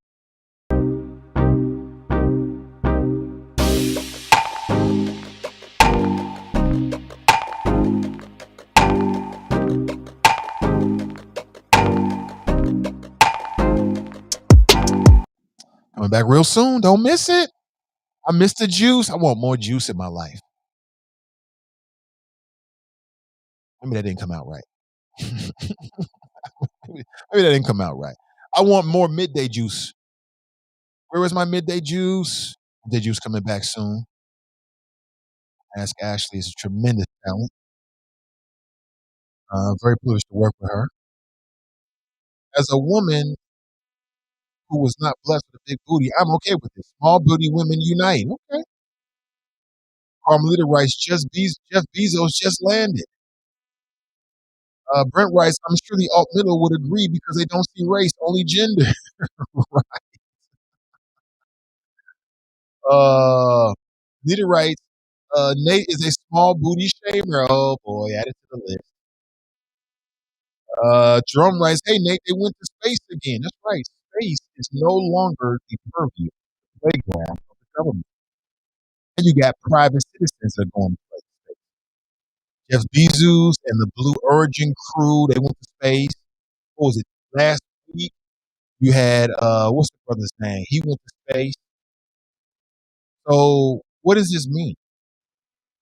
Coming back real soon. Don't miss it. I missed the juice. I want more juice in my life. Maybe that didn't come out right. Maybe that didn't come out right. I want more midday juice. Where is my midday juice? Midday juice coming back soon. Ask Ashley is a tremendous talent. Very privileged to work with her. As a woman who was not blessed with a big booty, I'm okay with this. Small booty women unite. Okay. Carmelita writes, Jeff Bezos just landed. Brent writes, I'm sure the alt middle would agree because they don't see race, only gender. Right. Nita writes, Nate is a small booty shamer. Oh boy, add it to the list. Jerome writes, hey Nate, they went to space again. That's right. Space is no longer the purview, the playground of the government. And you got private citizens that are going to space. Jeff Bezos and the Blue Origin crew, they went to space. What was it, last week? You had, what's the brother's name? He went to space. So what does this mean?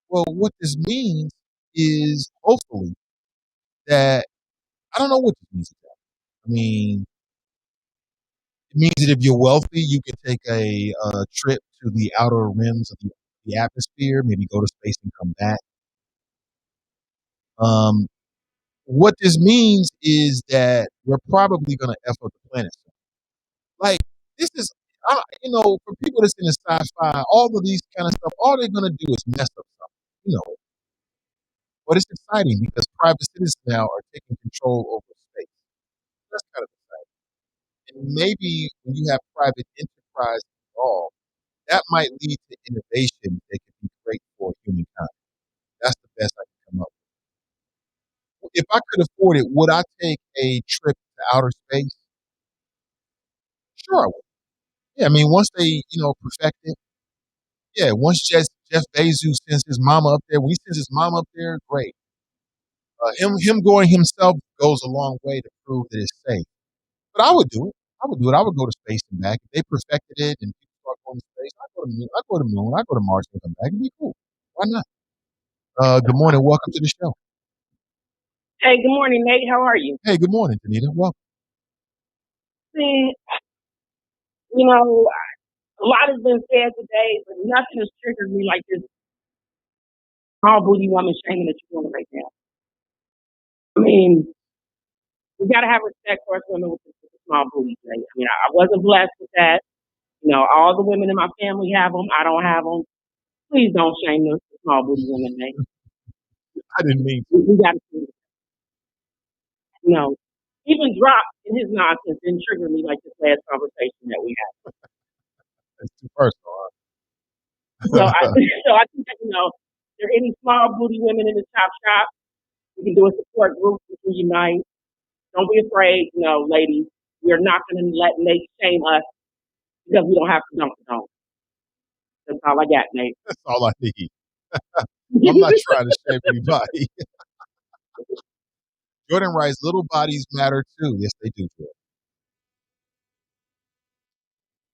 Well, what this means is hopefully that, I don't know what this means exactly. It means that if you're wealthy, you can take a trip to the outer rims of the atmosphere, maybe go to space and come back. What this means is that we're probably going to F up the planet. Like, this is, for people that's in the sci-fi, all of these kind of stuff, all they're going to do is mess up something. you know, but it's exciting because private citizens now are taking control over space. That's kind of exciting. And maybe when you have private enterprise involved, that might lead to innovation that can be great for humankind. That's the best I can come up with. If I could afford it, would I take a trip to outer space? Sure, I would. Yeah, I mean, once they, perfect it, yeah, once Jeff Bezos sends his mama up there, when he sends his mama up there, great. Him going himself goes a long way to prove that it's safe. But I would do it. I would do it. I would go to space and back. If they perfected it and people start going to space, I'd go to the moon. I'd go to the moon. I'd go to Mars and come back. It'd be cool. Why not? Good morning. Welcome to the show. Hey, good morning, Nate. How are you? Hey, good morning, Danita. Welcome. See, you know, a lot has been said today, but nothing has triggered me like this small booty woman shaming that you're doing right now. I mean, we got to have respect for us women with the small booties. Right? I mean, I wasn't blessed with that. You know, all the women in my family have them. I don't have them. Please don't shame the small booty women, Nate. I didn't mean to. We got to, even Drop in his nonsense didn't trigger me like this last conversation that we had. It's too personal. So I think that, if there are any small booty women in the Chop Shop, we can do a support group. We can unite. Don't be afraid, ladies. We are not going to let Nate shame us because we don't have to dunk the dome. That's all I got, Nate. That's all I need. I'm not trying to shame anybody. Jordan writes, little bodies matter too. Yes, they do, Jordan.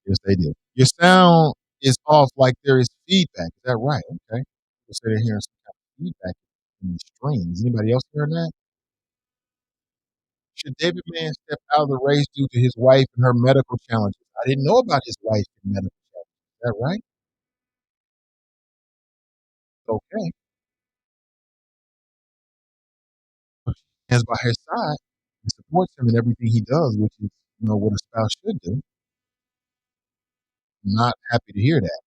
Yes, they do. Your sound is off like there is feedback. Is that right? Okay. We'll say they're hearing some kind of feedback in the stream. Is anybody else hearing that? Should David Mann step out of the race due to his wife and her medical challenges? I didn't know about his wife and medical challenges. Is that right? Okay. Stands by his side and supports him in everything he does, which is, what a spouse should do. I'm not happy to hear that.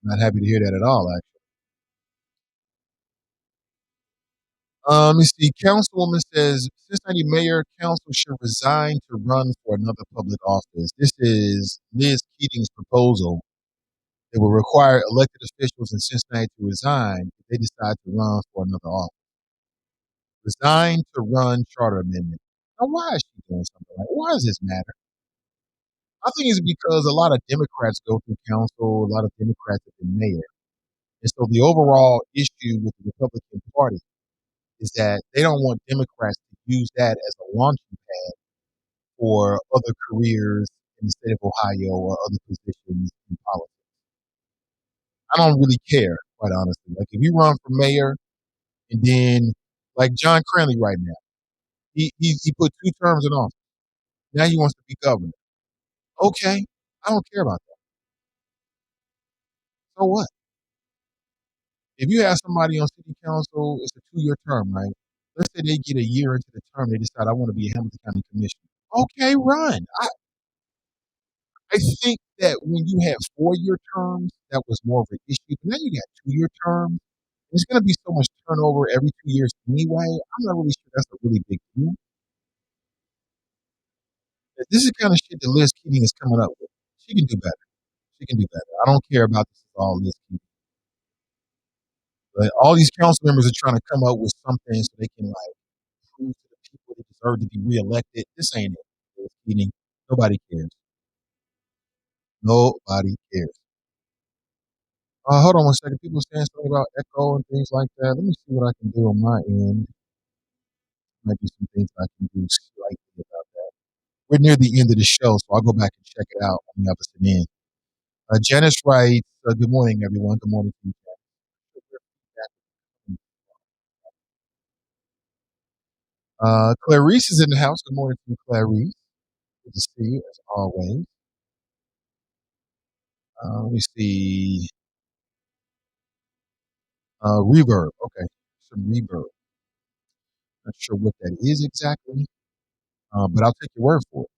I'm not happy to hear that at all, actually. Let me see. Councilwoman says Cincinnati Mayor Council should resign to run for another public office. This is Liz Keating's proposal. It will require elected officials in Cincinnati to resign if they decide to run for another office. Resign to run charter amendment. Now, why is she doing something like that? Why does this matter? I think it's because a lot of Democrats go through council, a lot of Democrats have been mayor. And so the overall issue with the Republican Party is that they don't want Democrats to use that as a launching pad for other careers in the state of Ohio or other positions in politics. I don't really care, quite honestly. Like if you run for mayor and then like John Cranley right now, he put 2 terms in office. Now he wants to be governor. Okay, I don't care about that. So what? If you have somebody on city council, it's a 2-year term, right? Let's say they get a year into the term, they decide I want to be a Hamilton County commissioner. Okay, run. I think that when you had 4-year terms, that was more of an issue. But now you got 2-year terms. There's going to be so much turnover every 2 years anyway. I'm not really sure that's a really big deal. This is the kind of shit that Liz Keating is coming up with. She can do better. She can do better. I don't care about this at all, Liz Keating. But all these council members are trying to come up with something so they can prove to the people they deserve to be reelected. This ain't it, Liz Keating. Nobody cares. Nobody cares. Hold on one second. People saying something about echo and things like that. Let me see what I can do on my end. Might be some things I can do slightly about that. We're near the end of the show, so I'll go back and check it out on the opposite end. Janice writes, good morning, everyone. Good morning to you, Clarice is in the house. Good morning to you, Clarice. Good to see you, as always. Let me see. Reverb. Okay. Some reverb. Not sure what that is exactly, but I'll take your word for it.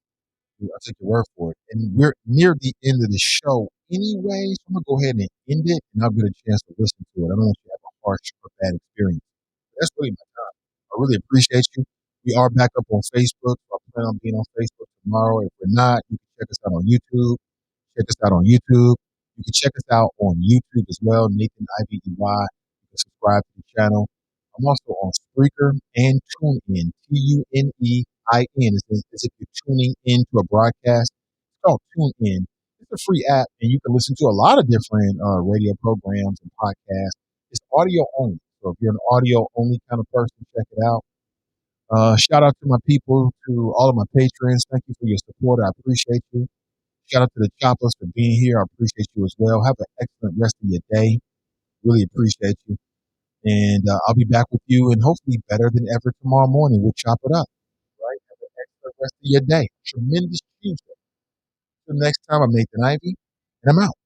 I'll take your word for it. And we're near the end of the show anyway, so I'm going to go ahead and end it, and I'll get a chance to listen to it. I don't want you to have a harsh or bad experience. That's really my time. I really appreciate you. We are back up on Facebook. I plan on being on Facebook tomorrow. If we're not, you can check us out on YouTube. Check us out on YouTube. You can check us out on YouTube as well, Nathan Ivey. You can subscribe to the channel. I'm also on Spreaker and TuneIn, TuneIn, as if you're tuning into a broadcast. It's called TuneIn. It's a free app, and you can listen to a lot of different radio programs and podcasts. It's audio only. So if you're an audio only kind of person, check it out. Shout out to my people, to all of my patrons. Thank you for your support. I appreciate you. Shout out to the Choppers for being here. I appreciate you as well. Have an excellent rest of your day. Really appreciate you. And I'll be back with you and hopefully better than ever tomorrow morning. We'll chop it up. Right? Have an excellent rest of your day. Tremendous Tuesday. Until next time, I'm Nathan Ivey, and I'm out.